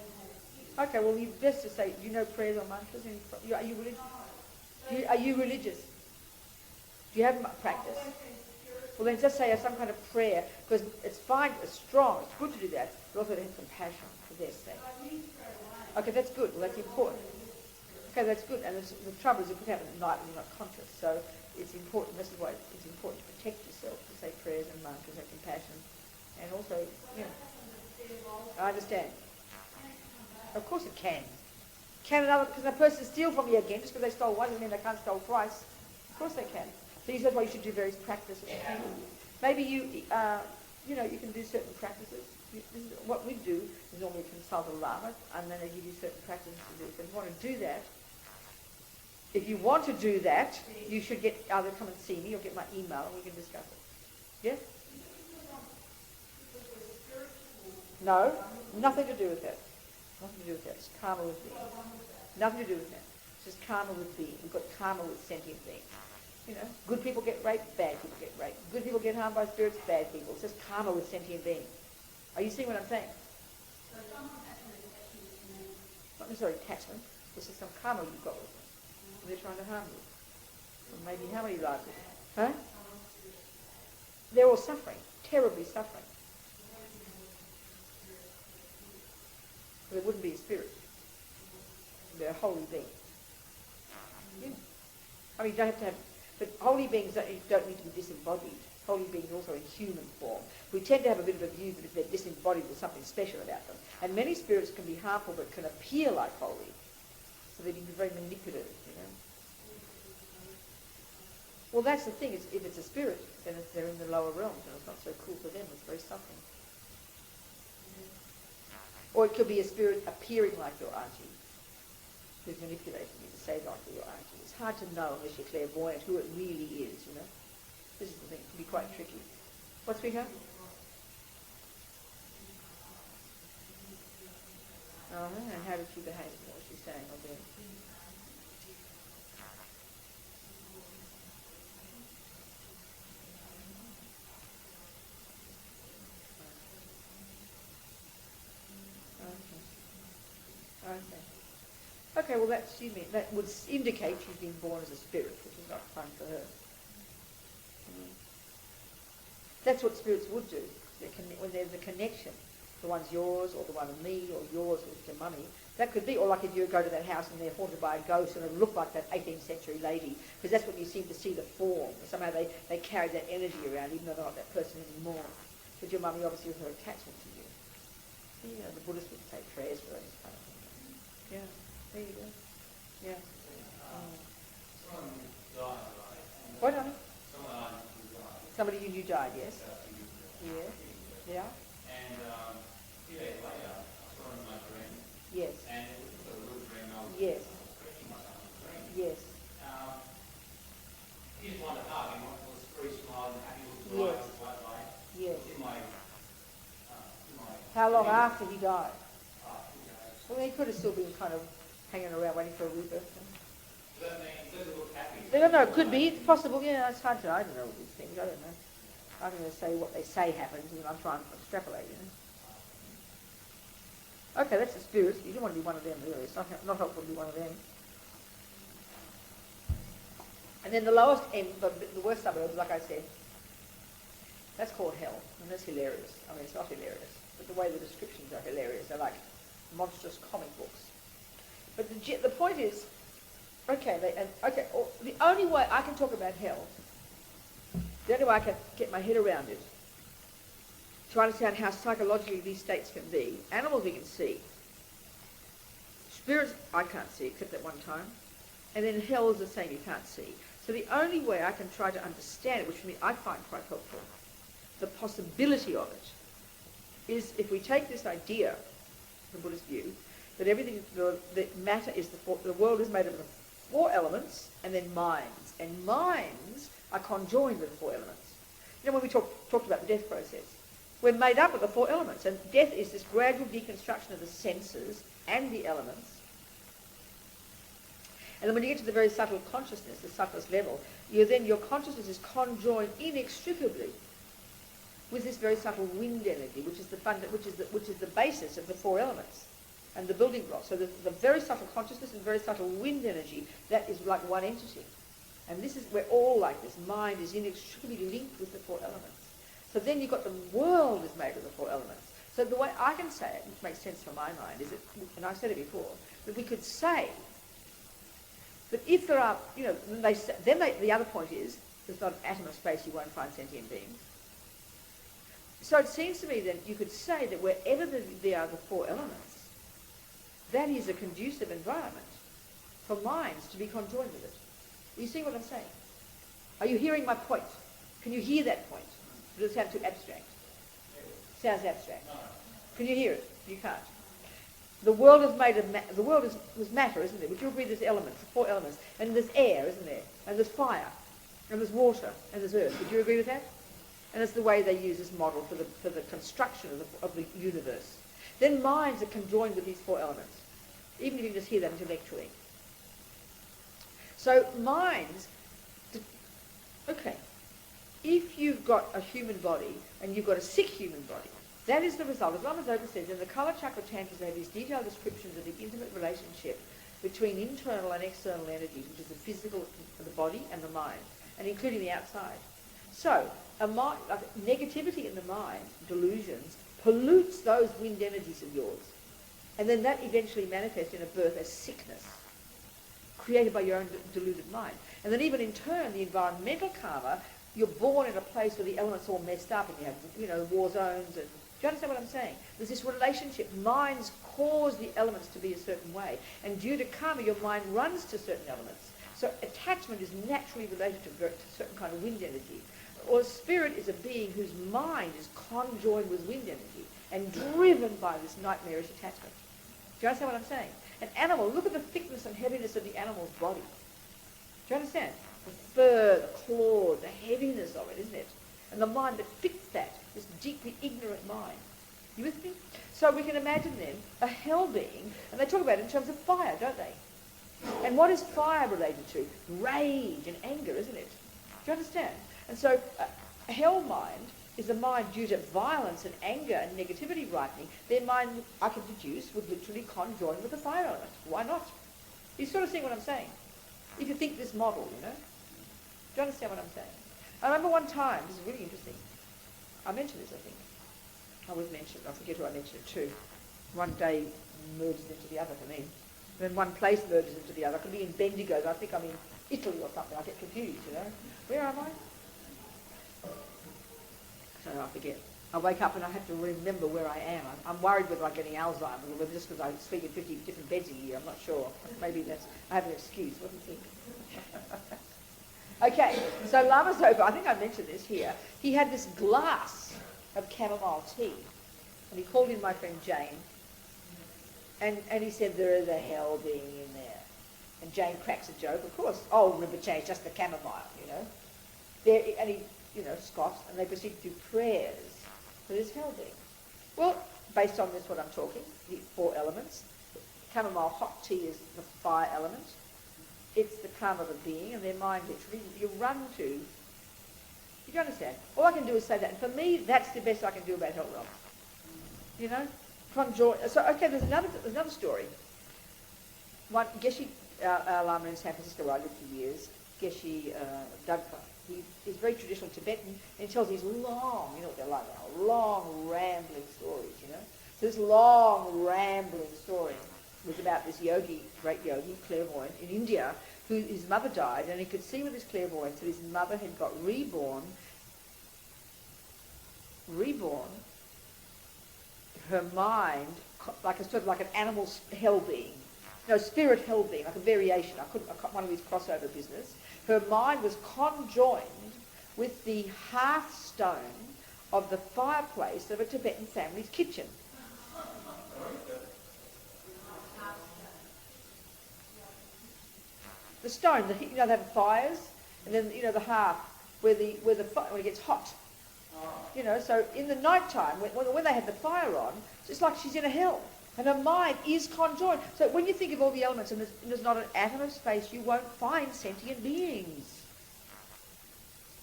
Okay, well, you best to say, do you know prayers or mantras? Are you religious? Are you religious? Do you have practice? Well, then just say some kind of prayer, because it's fine, it's strong, it's good to do that, but also to have compassion for their sake. Okay, that's good. Well, that's important. Okay, that's good. And the trouble is, it could happen at night when you're not conscious. So it's important. This is why it's important to protect yourself, to say prayers and mantras, have compassion, and also, you know. I understand. Of course it can. Can another, because a person steal from you again just because they stole once and then they can't steal twice? Of course they can. So that's why you should do various practices. Maybe you can do certain practices. What we do is normally consult a lama, and then they give you certain practices to do. So if you want to do that, you should either come and see me or get my email and we can discuss it. Yes? No, nothing to do with that. Nothing to do with that. It's karma with being. Nothing to do with that. It's just karma with being. We've got karma with sentient beings. You know, good people get raped, bad people get raped. Good people get harmed by spirits, bad people. It's just karma with sentient beings. Are you seeing what I'm saying? So someone has an attachment to me. Not necessarily attachment. This is some karma you've got with them. And they're trying to harm you. And maybe how many lives? Huh? They're all suffering. Terribly suffering. But it wouldn't be a spirit. They're a holy being. Yeah. I mean, you don't have to have... But holy beings don't need to be disembodied. Holy beings also in human form. We tend to have a bit of a view that if they're disembodied, there's something special about them. And many spirits can be harmful but can appear like holy. So they can be very manipulative, you know. Well, that's the thing. If it's a spirit, then they're in the lower realms and it's not so cool for them. It's very suffering. Or it could be a spirit appearing like your auntie, who's manipulating you to say like your auntie. It's hard to know unless you're clairvoyant who it really is, you know. This is the thing. It can be quite tricky. What, sweetheart? And how did she behave? What was she saying or doing? Okay, well that would indicate she's been born as a spirit, which is not fun for her. That's what spirits would do. When there's a connection, the one's yours or the one of me or yours with your mummy, that could be, or like if you go to that house and they're haunted by a ghost and it looked like that 18th century lady, because that's what you seem to see, the form. Somehow they carry that energy around even though they're not that person anymore. But your mummy obviously with her attachment to you. You know, the Buddhists would say prayers for those kind of things. Yeah. There you go. Yeah. Someone died, right? What, honey? Someone who died. Somebody you knew died, yes? Yeah. Yeah. And a few days later, I saw him in my dream. Yes. And it was just a real dream. I was Yes. stretching myself in the dream. Yes. He just wanted to hug. He was very smiling, happy with the Yes. white light. Yes. In my How long after he died? 2 days. Well, he could have still been kind of hanging around waiting for a rebirth. Does that mean he doesn't look happy? I don't know, it could be. It's possible, yeah, it's hard to know. I don't know these things, I don't know. I'm going to say what they say happens and I'm trying to extrapolate, you know. Okay, that's the spirits. You don't want to be one of them, really. It's not helpful to be one of them. And then the lowest end, the worst suburb, like I said, that's called hell. And that's hilarious. I mean, it's not hilarious. But the way the descriptions are hilarious. They're like monstrous comic books. But the point is, the only way I can talk about hell, the only way I can get my head around it, to understand how psychologically these states can be, animals we can see, spirits I can't see except at one time, and then hell is the same, you can't see. So the only way I can try to understand it, which for me I find quite helpful, the possibility of it is, if we take this idea, the Buddhist view, that everything, the matter is the world is made of the four elements and then minds. And minds are conjoined with the four elements. You know, when we talked about the death process, we're made up of the four elements, and death is this gradual deconstruction of the senses and the elements. And then when you get to the very subtle consciousness, the subtlest level, your consciousness is conjoined inextricably with this very subtle wind energy, which is the basis of the four elements and the building blocks. So the very subtle consciousness and very subtle wind energy, that is like one entity. And we're all like this. Mind is inextricably linked with the four elements. So then you've got the world is made of the four elements. So the way I can say it, which makes sense for my mind, is that, and I said it before, that we could say that if there are, the other point is, there's not an atom of space you won't find sentient beings. So it seems to me that you could say that wherever there are the four elements, that is a conducive environment for minds to be conjoined with it. Are you seeing what I'm saying? Are you hearing my point? Can you hear that point? Does it sound too abstract? Sounds abstract. Can you hear it? You can't. The world is made of the world was matter, isn't it? Would you agree there's elements, the four elements, and there's air, isn't there? And there's fire, and there's water, and there's earth. Would you agree with that? And it's the way they use this model for the construction of the universe. Then minds are conjoined with these four elements, even if you just hear that intellectually. So minds, okay, if you've got a human body and you've got a sick human body, that is the result. As Lama Zopa says, in the Kala Chakra Tantras, they have these detailed descriptions of the intimate relationship between internal and external energies, which is the physical of the body and the mind, and including the outside. So, negativity in the mind, delusions, pollutes those wind energies of yours. And then that eventually manifests in a birth as sickness, created by your own deluded mind. And then even in turn, the environmental karma, you're born in a place where the elements are all messed up and you have, war zones. And do you understand what I'm saying? There's this relationship. Minds cause the elements to be a certain way. And due to karma, your mind runs to certain elements. So attachment is naturally related to a certain kind of wind energy. Or spirit is a being whose mind is conjoined with wind energy and driven by this nightmarish attachment. Do you understand what I'm saying? An animal, look at the thickness and heaviness of the animal's body. Do you understand? The fur, the claws, the heaviness of it, isn't it? And the mind that fits that, this deeply ignorant mind. You with me? So we can imagine then a hell being, and they talk about it in terms of fire, don't they? And what is fire related to? Rage and anger, isn't it? Do you understand? And so a hell mind is a mind due to violence and anger and negativity ripening. Their mind, I can deduce, would literally conjoin with the fire element. Why not? You sort of see what I'm saying? If you think this model, Do you understand what I'm saying? I remember one time, this is really interesting. I mentioned this, I think. I was mentioned, I forget who I mentioned it to. One day merges into the other for me. Then one place merges into the other. I could be in Bendigo, I think I'm in Italy or something. I get confused, Where am I? So I forget. I wake up and I have to remember where I am. I'm worried whether I'm getting Alzheimer's or just because I sleep in 50 different beds a year. I'm not sure. Maybe I have an excuse. What do you think? Okay, so Lama Zopa, I think I mentioned this here. He had this glass of chamomile tea, and he called in my friend Jane, and he said, there is a hell being in there. And Jane cracks a joke, of course. Oh, Rinpoche, it's just the chamomile, And he, scoffs, and they proceed to do prayers for this hell being. Well, based on this, what I'm talking, the four elements. Chamomile hot tea is the fire element. It's the karma of a being, and their mind literally, you run to. You understand? All I can do is say that. And for me, that's the best I can do about hell realms. Conjoin. So, okay, there's another story. One, Geshe Lama in San Francisco, where I lived for years, Geshe Dagpa. He's very traditional Tibetan, and he tells these long, what they're like now, long, rambling stories, So this long, rambling story was about this yogi, great yogi, clairvoyant, in India, his mother died, and he could see with his clairvoyance that his mother had got reborn, her mind, like an animal hell being. Spirit hell being, like a variation. I cut one of these crossover business. Her mind was conjoined with the hearthstone of the fireplace of a Tibetan family's kitchen. The stone, they have fires, and then the hearth where when it gets hot. So in the night time, when they had the fire on, it's just like she's in a hell. And her mind is conjoined. So when you think of all the elements and there's not an atom of space, you won't find sentient beings.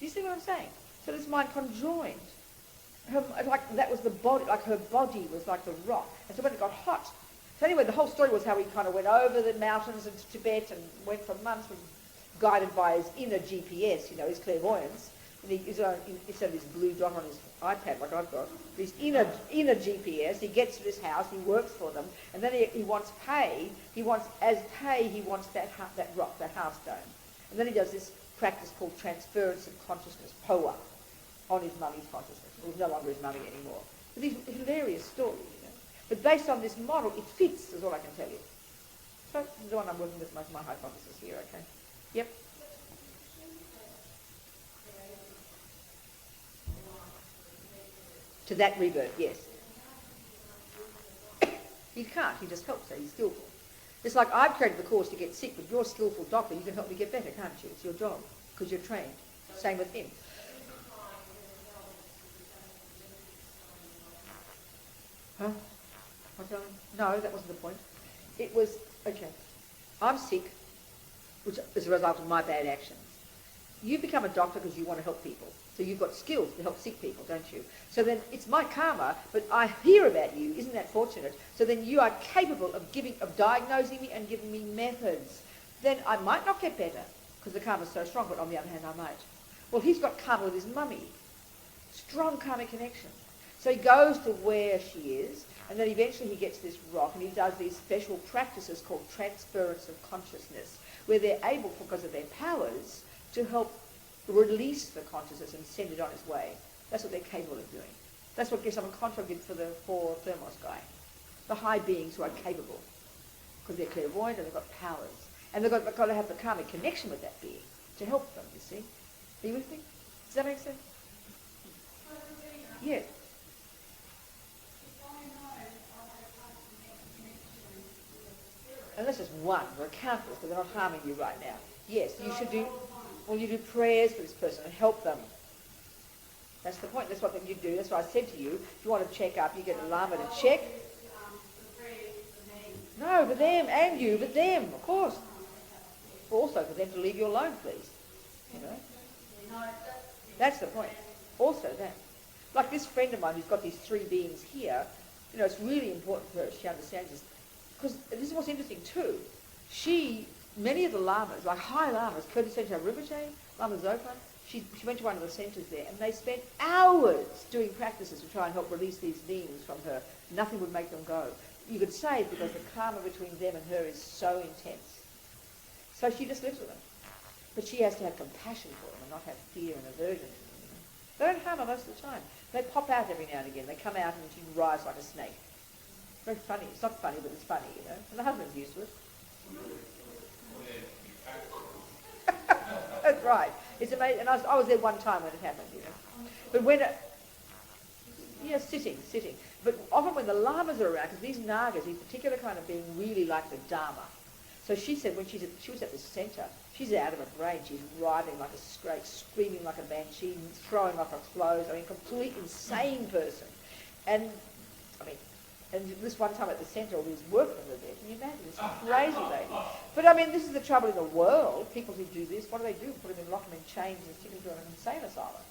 Do you see what I'm saying? So this mind conjoined. That was the body, like her body was like the rock. And so when it got hot, so anyway, the whole story was how he kind of went over the mountains into Tibet and went for months, was guided by his inner GPS, his clairvoyance. And instead of his blue dot on his iPad like I've got, his inner GPS, he gets to this house, he works for them, and then he wants pay. He wants that rock, that house stone. And then he does this practice called transference of consciousness, POA, on his mummy's consciousness. It was no longer his mummy anymore. But these hilarious stories, But based on this model, it fits, is all I can tell you. So this is the one I'm working with, my hypothesis here, okay? Yep. To that rebirth, yes. He can't, he just helps her, he's skillful. It's like I've created the course to get sick, but you're a skillful doctor, you can help me get better, can't you? It's your job, because you're trained. Same with him. Huh? No, that wasn't the point. It was, okay, I'm sick, which is a result of my bad actions. You become a doctor because you want to help people. So you've got skills to help sick people, don't you? So then it's my karma, but I hear about you. Isn't that fortunate? So then you are capable of diagnosing me and giving me methods. Then I might not get better because the karma's so strong, but on the other hand, I might. Well, he's got karma with his mummy. Strong karmic connection. So he goes to where she is, and then eventually he gets this rock, and he does these special practices called transference of consciousness, where they're able, because of their powers, to help release the consciousness and send it on its way. That's what they're capable of doing. That's what Geshe Contra did for the 4 Thermos guy. The high beings who are capable, because they're clairvoyant and they've got powers. And they've got to have the karmic connection with that being to help them, you see. Are you with me? Does that make sense? Yeah. Unless it's one, there are countless, but they're not harming you right now. Yes, you should do, well, you do prayers for this person and help them. That's the point. That's what you do. That's what I said to you. If you want to check up, you get a lama to check. No, for them and you, but them, of course. Also for them to leave you alone, please. That's the point. Also that. Like this friend of mine who's got these 3 beings here, it's really important for her. She understands this. Because this is what's interesting too. Many of the lamas, like high lamas, Kurti Center Rinpoche, Lama Zopan, she went to one of the centres there, and they spent hours doing practices to try and help release these beings from her. Nothing would make them go. You could say because the karma between them and her is so intense. So she just lives with them. But she has to have compassion for them and not have fear and aversion to them. They don't harm her most of the time. They pop out every now and again. They come out and she writhes like a snake. Very funny. It's not funny, but it's funny, And the husband's used to it. That's right. It's amazing. And I was there one time when it happened, But when sitting. But often when the lamas are around, because these nagas, these particular kind of being, really like the Dharma. So she said when she was at the centre, she's out of her brain. She's writhing like a snake, screaming like a banshee, throwing off her clothes. Complete insane person. And this one time at the centre, all these workmen were there. Can you imagine? This crazy lady. But this is the trouble in the world. People who do this, what do? Put them in, lock them in chains and stick them to an insane asylum.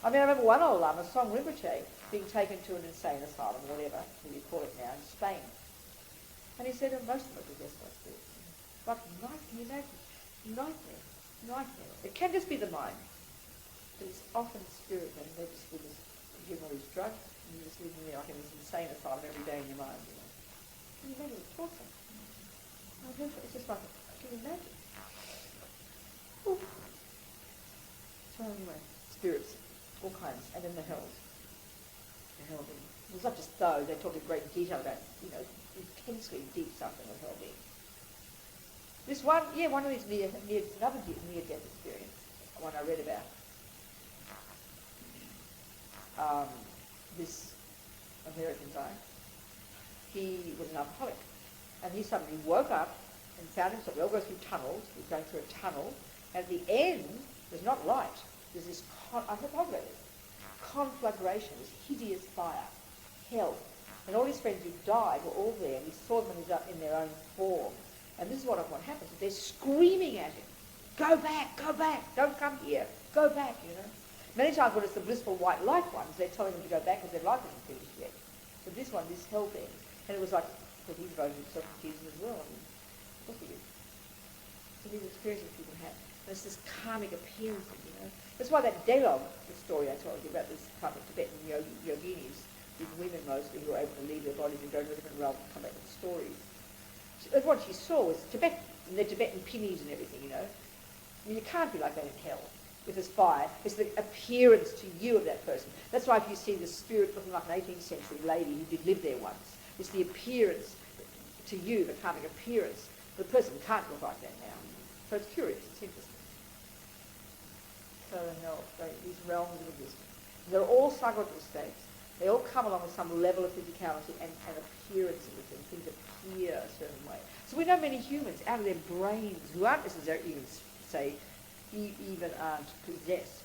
I remember one old lama, Song Rinpoche, being taken to an insane asylum, whatever you call it now, in Spain. And he said, most of them are possessed by spirits. But can you imagine? Nightmare. It can just be the mind. But it's often spirit, and they just give all these drugs. And you just live in there like in this insane asylum every day in your mind, Can you imagine? It's torture. It's just like, can you imagine? Ooh. So anyway, spirits, all kinds, and then the hells. The hell being. It's not just those, they talk in great detail about, intensely deep suffering of hell being. This one, one of these near-death experience, one I read about. this American guy, he was an alcoholic. And he suddenly woke up and found himself, we all go through tunnels, he was going through a tunnel, and at the end, there's not light, there's this, conflagration, this hideous fire, hell. And all his friends who died were all there, and he saw them in their own form. And this is what happens, they're screaming at him, go back, don't come here, go back, you know. Many times when it's the blissful white light ones, they're telling them to go back because their life isn't finished yet. But this one, this hell thing, and it was like, because he devoted himself to Jesus as well. I mean, of course he did. So these experiences people have. And it's this karmic appearance, you know. That's why that Delog, the story I told you about this type of Tibetan yoginis, these women mostly who are able to leave their bodies and go to a different realm and come back with stories. So what she saw was Tibetan, and they're Tibetan pinnies and everything, you know. I mean, you can't be like that in hell. With this fire, it's the appearance to you of that person. That's why if you see the spirit looking like an 18th century lady who did live there once, it's the appearance to you, the karmic appearance. The person can't look like that now. So it's curious, it's interesting. So hell, these realms of existence. They're all psychological states. They all come along with some level of physicality and appearance of the thing. Things appear a certain way. So we know many humans out of their brains who aren't necessarily even aren't possessed,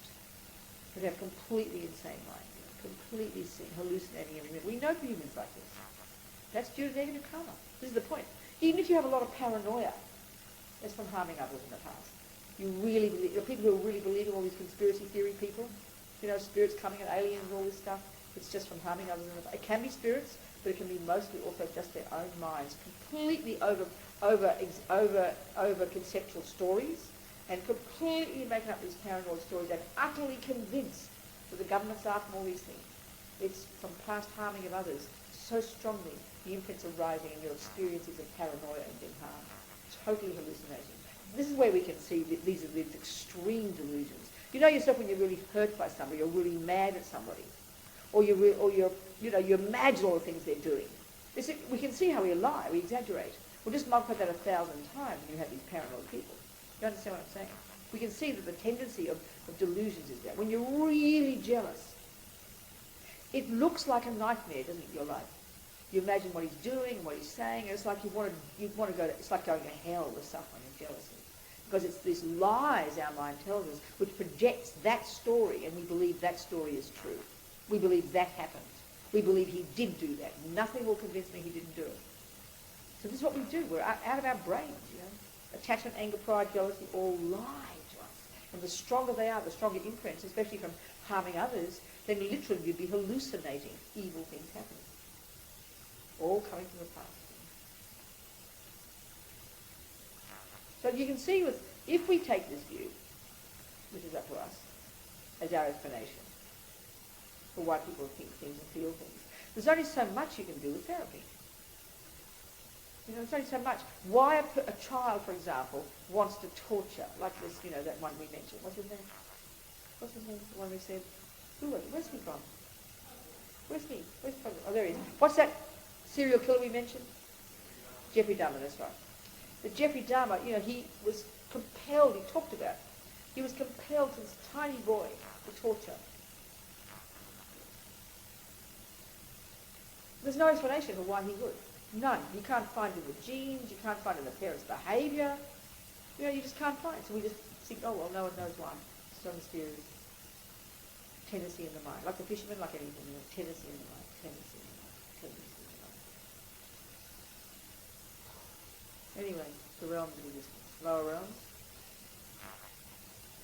but have completely insane minds, completely hallucinating everything. We know humans like this. That's due to negative karma. This is the point. Even if you have a lot of paranoia, that's from harming others in the past. You really believe, people who are really believing all these conspiracy theory people, you know, spirits coming and aliens and all this stuff, it's just from harming others in the past. It can be spirits, but it can be mostly also just their own minds, completely over conceptual stories, and completely making up these paranoid stories and utterly convinced that the government's after all these things. It's from past harming of others so strongly, the imprints are rising and your experiences of paranoia and being harmed. Totally hallucinating. This is where we can see that these are these extreme delusions. You know yourself when you're really hurt by somebody, or really mad at somebody, or you imagine all the things they're doing. We can see how we lie, we exaggerate. We'll just multiply that 1,000 times when you have these paranoid people. You understand what I'm saying? We can see that the tendency of delusions is there. When you're really jealous, it looks like a nightmare, doesn't it, your life? You imagine what he's doing and what he's saying, and it's like you want to go to, it's like going to hell with suffering and jealousy. Because it's these lies our mind tells us, which projects that story, and we believe that story is true. We believe that happened. We believe he did do that. Nothing will convince me he didn't do it. So this is what we do. We're out of our brains, you know. Attachment, anger, pride, jealousy all lie to us. And the stronger they are, the stronger imprints, especially from harming others, then literally you'd be hallucinating evil things happening. All coming from the past. So you can see if we take this view, which is up to us, as our explanation for why people think things and feel things, there's only so much you can do with therapy. You know, there's only so much. Why a child, for example, wants to torture, like this, you know, that one we mentioned. What's his name? What's his name? The one we said, who was it? Where's he from? Where's he? Oh, there he is. What's that serial killer we mentioned? Jeffrey Dahmer, that's right. The Jeffrey Dahmer, you know, he was compelled, he talked about, he was compelled since a tiny boy to torture. There's no explanation for why he would. None. You can't find it in the genes, you can't find it in the parents' behaviour. You know, you just can't find it. So we just think, oh, well, no one knows why. It's so mysterious. Tendency in the mind. Like the fisherman, like anything, you know, tendency in the mind, tendency in the mind, tendency in the mind. Anyway, the realms of existence. Lower realms.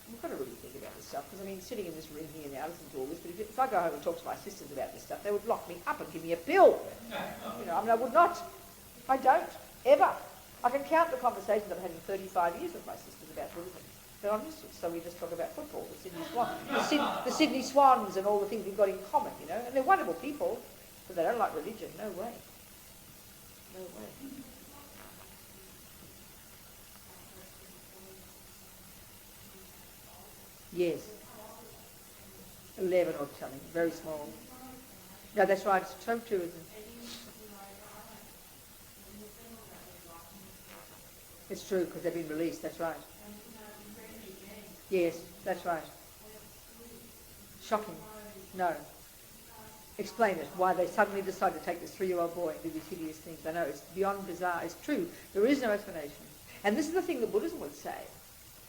We've got to really think about this stuff, because, I mean, sitting in this room here now, listening to all this, but if I go home and talk to my sisters about this stuff, they would lock me up and give me a bill. You know, I mean, I would not. I don't, ever. I can count the conversations I've had in 35 years with my sisters about Buddhism. They're on this, so we just talk about football, the Sydney Swans, the Sydney Swans and all the things we've got in common, you know, and they're wonderful people, but they don't like religion. No way. No way. Yes. 11 or something, very small. No, that's right, it's true too, isn't it? It's true, because they've been released, that's right. Yes, that's right. Shocking. No. Explain it, why they suddenly decided to take this 3-year-old boy and do these hideous things. I know, it's beyond bizarre. It's true. There is no explanation. And this is the thing that Buddhism would say,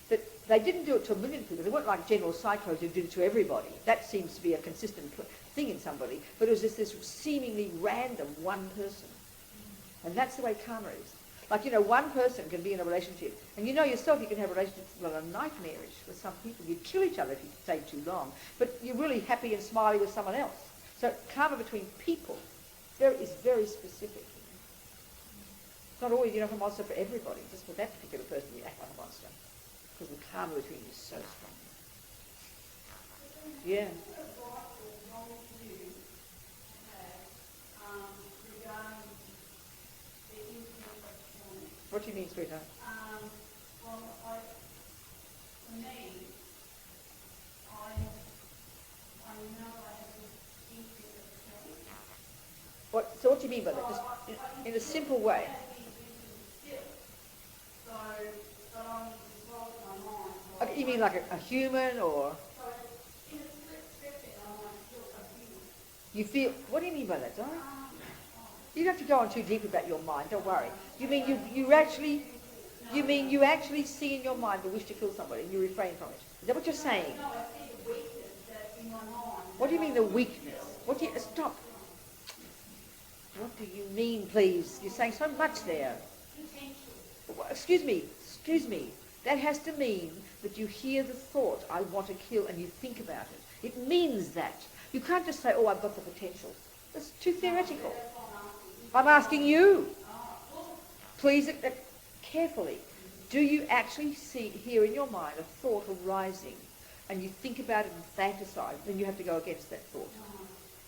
that they didn't do it to a million people. They weren't like general psychos who did it to everybody. That seems to be a consistent thing in somebody. But it was just this seemingly random one person. And that's the way karma is. Like, you know, one person can be in a relationship. And you know yourself, you can have relationships that are nightmarish with some people. You kill each other if you stay too long. But you're really happy and smiley with someone else. So karma between people is very specific. It's not always, a monster for everybody. Just for that particular person, you act like a monster. Because the karma between you is so strong. Yeah. What do you mean, sweetheart? For me, I know I have this instinct of killing. So what do you mean by that? Just in a simple way. Okay, you mean like a human or? In a split second, I might feel a human. You feel, what do you mean by that, Dora? You don't have to go on too deep about your mind, don't worry. You mean you actually see in your mind the wish to kill somebody and you refrain from it. Is that what you're saying? No, I see the weakness that in my mind. What do you mean the weakness? Stop. What do you mean, please? You're saying so much there. Excuse me. That has to mean that you hear the thought, I want to kill, and you think about it. It means that. You can't just say, oh, I've got the potential. That's too theoretical. I'm asking you. Please, carefully. Do you actually hear in your mind a thought arising, and you think about it and fantasize, then you have to go against that thought?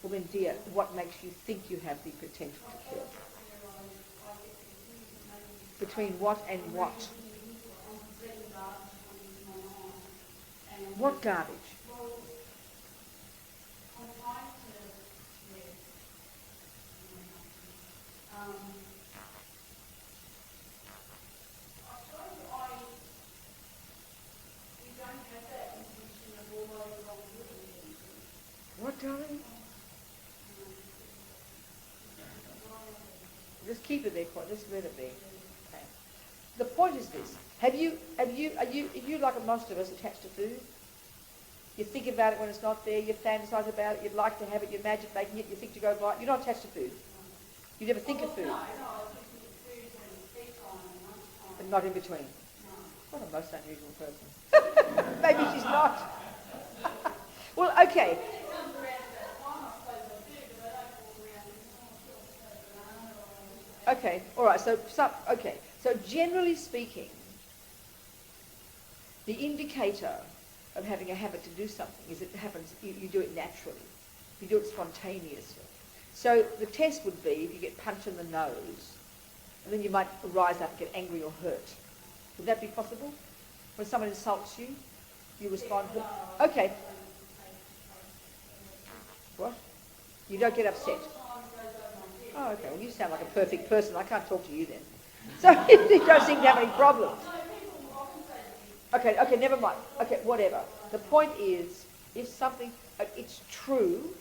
Well then, dear, what makes you think you have the potential to kill? Between what and what? What garbage? What, darling? Just keep it there, just let it be. Okay. The point is this: are you like most of us attached to food? You think about it when it's not there. You fantasize about it. You'd like to have it. You imagine making it. You think to go buy it. You're not attached to food. You never think of food. But not in between. What a most unusual person. Maybe she's not. Well, okay. Okay, all right. So generally speaking, the indicator of having a habit to do something is it happens. You do it naturally. You do it spontaneously. So the test would be if you get punched in the nose, and then you might rise up and get angry or hurt. Would that be possible? When someone insults you, you respond. Okay. What? You don't get upset. Oh, okay. Well, you sound like a perfect person. I can't talk to you then. So you don't seem to have any problems. Okay, never mind. Okay, whatever. The point is, if something, it's true,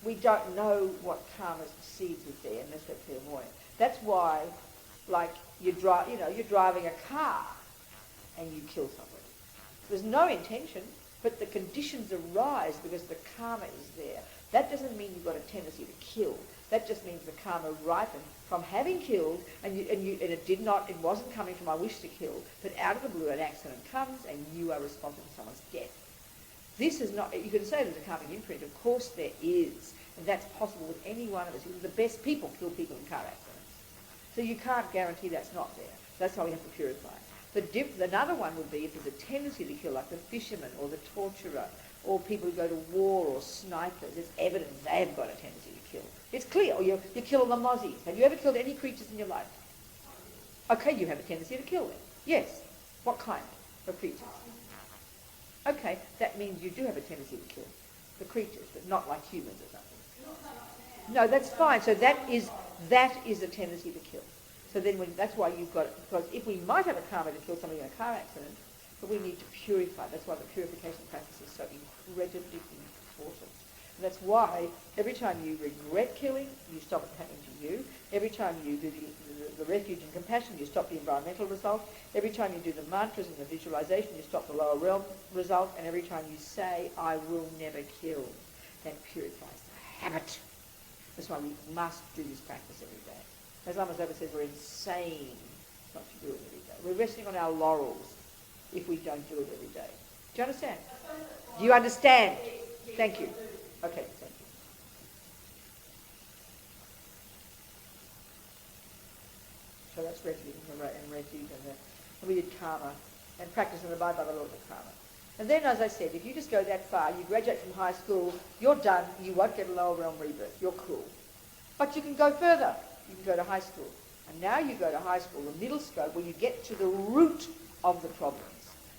we don't know what karma's seeds is there unless we're clairvoyant. That's why, like, you're driving a car and you kill somebody. There's no intention, but the conditions arise because the karma is there. That doesn't mean you've got a tendency to kill. That just means the karma ripened from having killed, and it wasn't coming from my wish to kill, but out of the blue an accident comes and you are responsible for someone's death. This is not, you can say there's a karmic imprint, of course there is, and that's possible with any one of us. The best people kill people in car accidents. So you can't guarantee that's not there. That's why we have to purify. Another one would be if there's a tendency to kill, like the fisherman or the torturer, or people who go to war, or snipers. There's evidence they've got a tendency to kill. It's clear. Or you kill the mozzies. Have you ever killed any creatures in your life? Okay, you have a tendency to kill them. Yes. What kind of creatures? Okay, that means you do have a tendency to kill the creatures, but not like humans or something. No, that's fine. So that is a tendency to kill. So then that's why you've got it. Because if we might have a karma to kill somebody in a car accident, but we need to purify. That's why the purification practice is so incredibly important. And that's why every time you regret killing, you stop it happening to you. Every time you do the refuge and compassion, you stop the environmental result. Every time you do the mantras and the visualization, you stop the lower realm result. And every time you say, I will never kill, that purifies the habit. That's why we must do this practice every day. As Lama Zopa says, we're insane not to do it every day. We're resting on our laurels if we don't do it every day. Do you understand? Do you understand? Thank you. Okay, thank you. So that's refuge and refuge, and we did karma and practice and abide by the laws of karma. And then, as I said, if you just go that far, you graduate from high school, you're done, you won't get a lower realm rebirth, you're cool. But you can go further. You can go to high school. And now you go to high school, the middle scope, where you get to the root of the problems.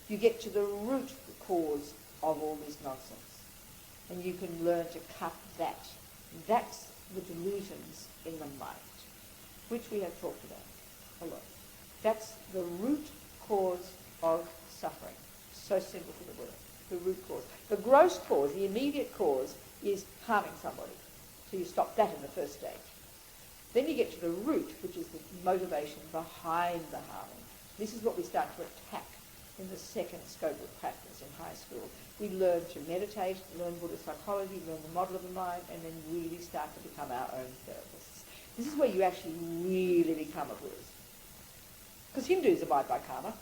You get to the root cause of all this nonsense. And you can learn to cut that. That's the delusions in the mind, which we have talked about a lot. That's the root cause of suffering. So simple for the Buddha. The root cause. The gross cause, the immediate cause, is harming somebody. So you stop that in the first stage. Then you get to the root, which is the motivation behind the harming. This is what we start to attack in the second scope of practice in high school. We learn to meditate, learn Buddhist psychology, learn the model of the mind, and then really start to become our own therapists. This is where you actually really become a Buddhist. Because Hindus abide by karma,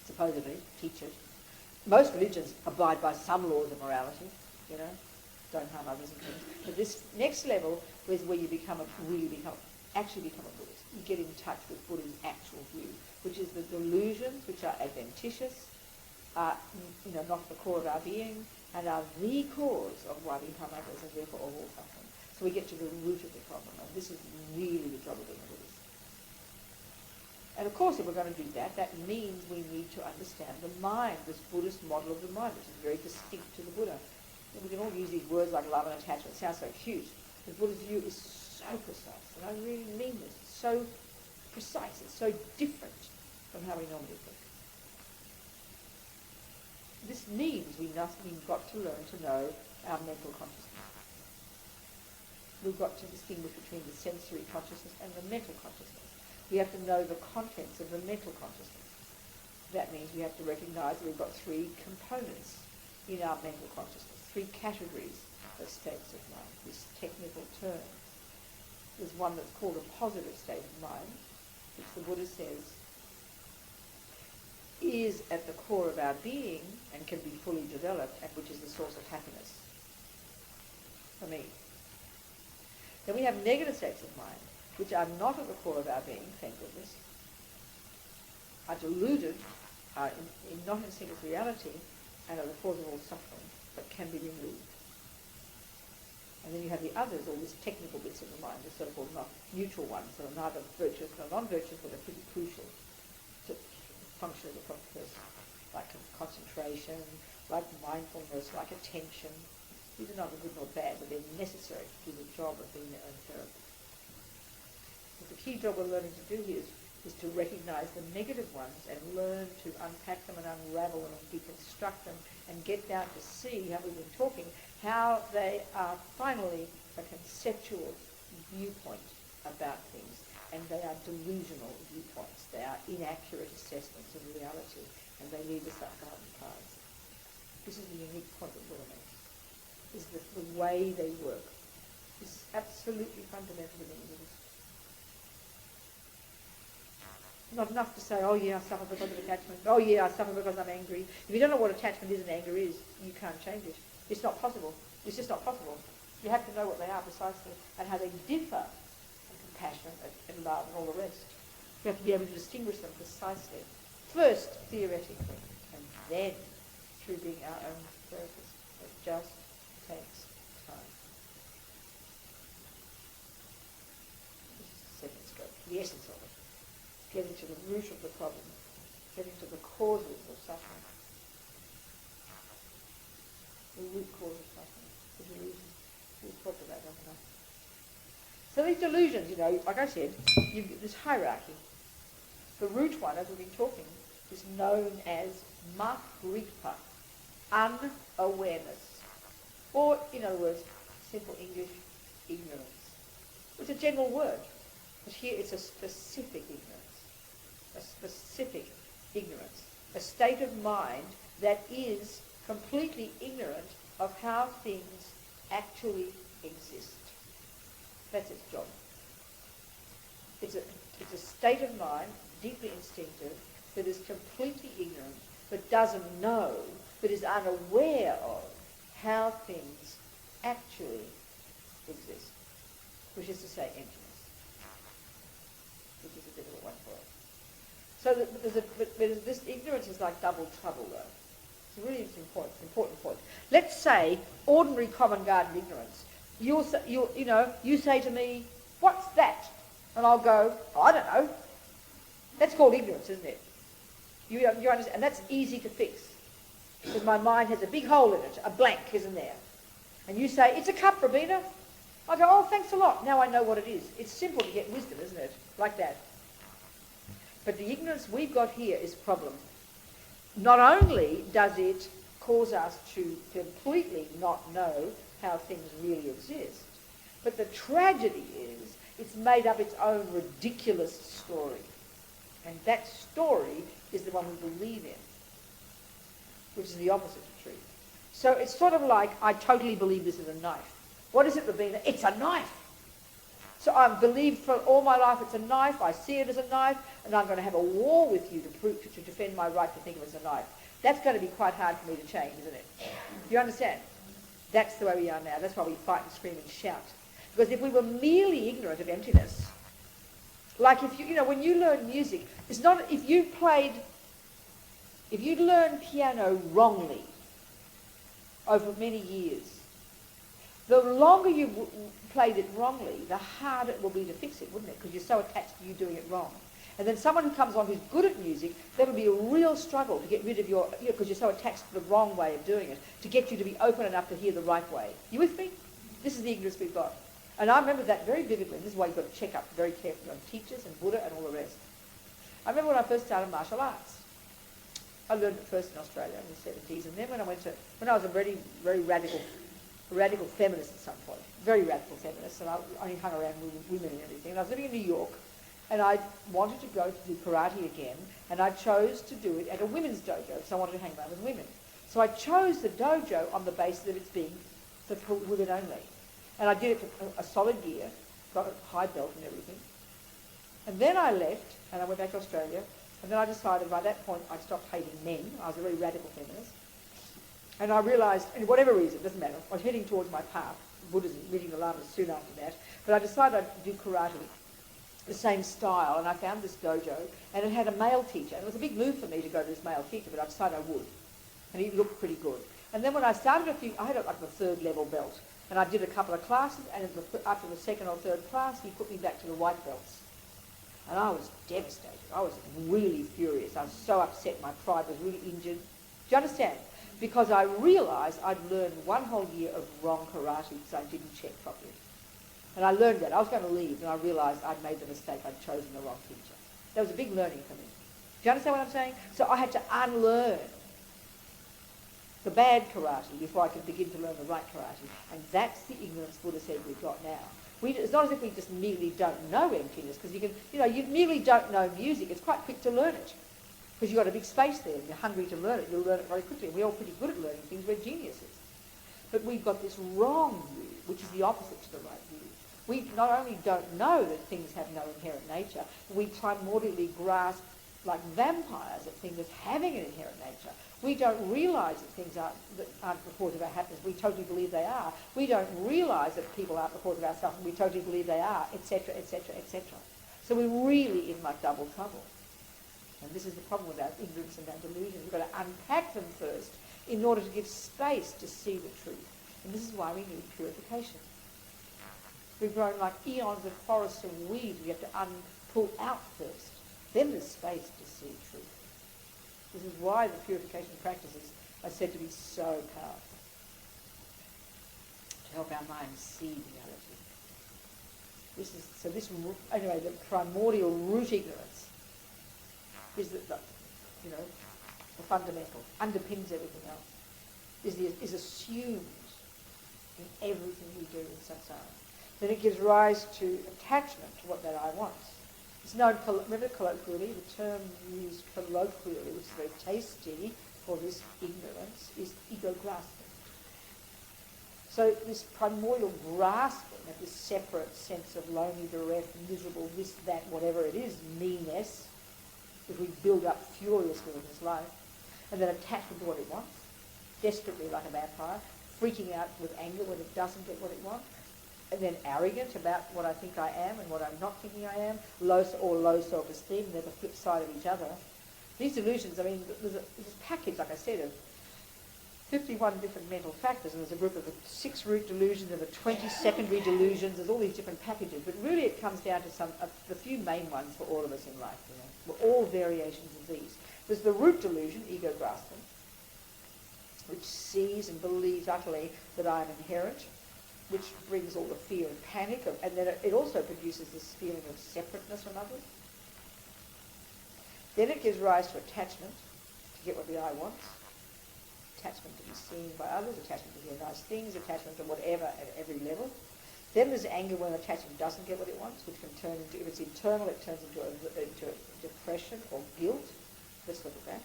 supposedly, teach it. Most religions abide by some laws of morality, you know, don't harm others and things. But this next level is where you actually become a Buddhist. You get in touch with Buddha's actual view, which is the delusions which are adventitious, are not the core of our being, and are the cause of why we harm others and therefore of all suffering. So we get to the root of the problem, and this is really the job of being a Buddhist. And of course, if we're going to do that, that means we need to understand the mind, this Buddhist model of the mind, which is very distinct to the Buddha. And we can all use these words like love and attachment. It sounds so cute. The Buddha's view is so precise, and I really mean this. It's so precise. It's so different from how we normally think. This means we've got to learn to know our mental consciousness. We've got to distinguish between the sensory consciousness and the mental consciousness. We have to know the contents of the mental consciousness. That means we have to recognize that we've got three components in our mental consciousness, three categories of states of mind, this technical term. There's one that's called a positive state of mind, which the Buddha says is at the core of our being and can be fully developed, and which is the source of happiness for me. Then we have negative states of mind, which are not at the core of our being, thank goodness, are deluded, are not in sync with reality, and are the cause of all suffering, but can be removed. And then you have the others, all these technical bits of the mind, the so-called neutral ones, that are neither virtuous nor non-virtuous, but are pretty crucial to function as a proper person, like concentration, like mindfulness, like attention. These are neither good nor bad, but they're necessary to do the job of being their own therapist. But the key job we're learning to do here is to recognize the negative ones and learn to unpack them and unravel them and deconstruct them and get down to see, how we've been talking, how they are finally a conceptual viewpoint about things, and they are delusional viewpoints. They are inaccurate assessments of reality, and they lead us up garden paths. This is the unique point that Buddha makes. This is the way they work. This is absolutely fundamental to being Buddhist. Not enough to say, oh yeah, I suffer because of attachment. Oh yeah, I suffer because I'm angry. If you don't know what attachment is and anger is, you can't change it. It's not possible. It's just not possible. You have to know what they are precisely and how they differ from compassion and love and all the rest. You have to be able to distinguish them precisely. First, theoretically, and then through being our own therapist. It just takes time. This is the second scope, the essence of it. Getting to the root of the problem, getting to the causes of suffering. The root cause of suffering, the delusion. We've talked about that enough. So these delusions, like I said, you've got this hierarchy. The root one, as we've been talking, is known as mahrikpa, unawareness, Or, in other words, simple English, ignorance. It's a general word, but here it's a specific ignorance. A specific ignorance. A state of mind that is completely ignorant of how things actually exist. That's its job. It's a state of mind, deeply instinctive, that is completely ignorant, that doesn't know, that is unaware of how things actually exist, which is to say emptiness, which is a difficult one for us. So this ignorance is like double trouble, though. It's a really important point. Let's say ordinary common garden ignorance. You say to me, "What's that?" And I'll go, "I don't know." That's called ignorance, isn't it? You understand? And that's easy to fix. Because my mind has a big hole in it, a blank, isn't there? And you say, "It's a cup, Robina." I go, "Oh, thanks a lot. Now I know what it is." It's simple to get wisdom, isn't it? Like that. But the ignorance we've got here is a problem. Not only does it cause us to completely not know how things really exist, but the tragedy is it's made up its own ridiculous story. And that story is the one we believe in, which is the opposite of truth. So it's sort of like, I totally believe this is a knife. What is it, Robina? It's a knife. So I've believed for all my life it's a knife, I see it as a knife, and I'm going to have a war with you to defend my right to think of it as a knife. That's going to be quite hard for me to change, isn't it? Do you understand? That's the way we are now. That's why we fight and scream and shout. Because if we were merely ignorant of emptiness, like if when you learn music, it's not, if you learn piano wrongly over many years, the longer you played it wrongly, the harder it will be to fix it, wouldn't it? Because you're so attached to you doing it wrong. And then someone who comes on who's good at music, there will be a real struggle to get rid of because you're so attached to the wrong way of doing it, to get you to be open enough to hear the right way. You with me? This is the ignorance we've got. And I remember that very vividly. This is why you've got to check up very carefully on teachers and Buddha and all the rest. I remember when I first started martial arts. I learned it first in Australia in the 70s, and then when I was a very, very radical feminist at some point, very radical feminist, and I only hung around with women and everything, and I was living in New York, and I wanted to go to do karate again, and I chose to do it at a women's dojo, because I wanted to hang around with women. So I chose the dojo on the basis of its being for women only. And I did it for a solid year, got a high belt and everything. And then I left, and I went back to Australia, and then I decided by that point I stopped hating men. I was a very radical feminist. And I realised, and whatever reason, it doesn't matter, I was heading towards my path, Buddhism, meeting the Lamas soon after that, but I decided I'd do karate, the same style, and I found this dojo, and it had a male teacher. And it was a big move for me to go to this male teacher, but I decided I would. And he looked pretty good. And then when I started I had like the third level belt, and I did a couple of classes, and after the second or third class, he put me back to the white belts. And I was devastated. I was really furious. I was so upset. My pride was really injured. Do you understand? Because I realised I'd learned one whole year of wrong karate because I didn't check properly. And I learned that. I was going to leave, and I realised I'd made the mistake. I'd chosen the wrong teacher. That was a big learning for me. Do you understand what I'm saying? So I had to unlearn the bad karate before I could begin to learn the right karate. And that's the ignorance Buddha said we've got now. It's not as if we just merely don't know emptiness, because you merely don't know music. It's quite quick to learn it, because you've got a big space there, and you're hungry to learn it. You'll learn it very quickly. And we're all pretty good at learning things. We're geniuses. But we've got this wrong view, which is the opposite to the right view. We not only don't know that things have no inherent nature, but we primordially grasp like vampires at things as having an inherent nature. We don't realise that things aren't the cause of our happiness. We totally believe they are. We don't realise that people aren't the cause of our suffering. We totally believe they are, etc., etc., etc. So we're really in like double trouble. And this is the problem with our ignorance and our delusions. We've got to unpack them first in order to give space to see the truth. And this is why we need purification. We've grown like eons of forests and weeds we have to pull out first. Then there's space to see truth. This is why the purification practices are said to be so powerful. To help our minds see reality. Anyway, the primordial root ignorance is the fundamental, underpins everything else, is assumed in everything we do in samsara. Then it gives rise to attachment to what that I wants. It's known, remember colloquially, the term used colloquially, which is very tasty for this ignorance, is ego grasping. So this primordial grasping of this separate sense of lonely, bereft, miserable, this, that, whatever it is, me-ness, that we build up furiously in this life, and then attachment to what it wants, desperately like a vampire, freaking out with anger when it doesn't get what it wants, and then arrogant about what I think I am and what I'm not thinking I am, low self-esteem, they're the flip side of each other. These delusions, I mean, there's a package, like I said, of 51 different mental factors, and there's a group of 6 root delusions and the 20 secondary delusions. There's all these different packages, but really it comes down to the few main ones for all of us in life. We're all variations of these. There's the root delusion, ego grasping, which sees and believes utterly that I am inherent, which brings all the fear and panic, and then it also produces this feeling of separateness from others. Then it gives rise to attachment, to get what the I wants. Attachment to be seen by others, attachment to hear nice things, attachment to whatever at every level. Then there's anger when attachment doesn't get what it wants, which can turn into, if it's internal, it turns into a depression or guilt. Let's look at that.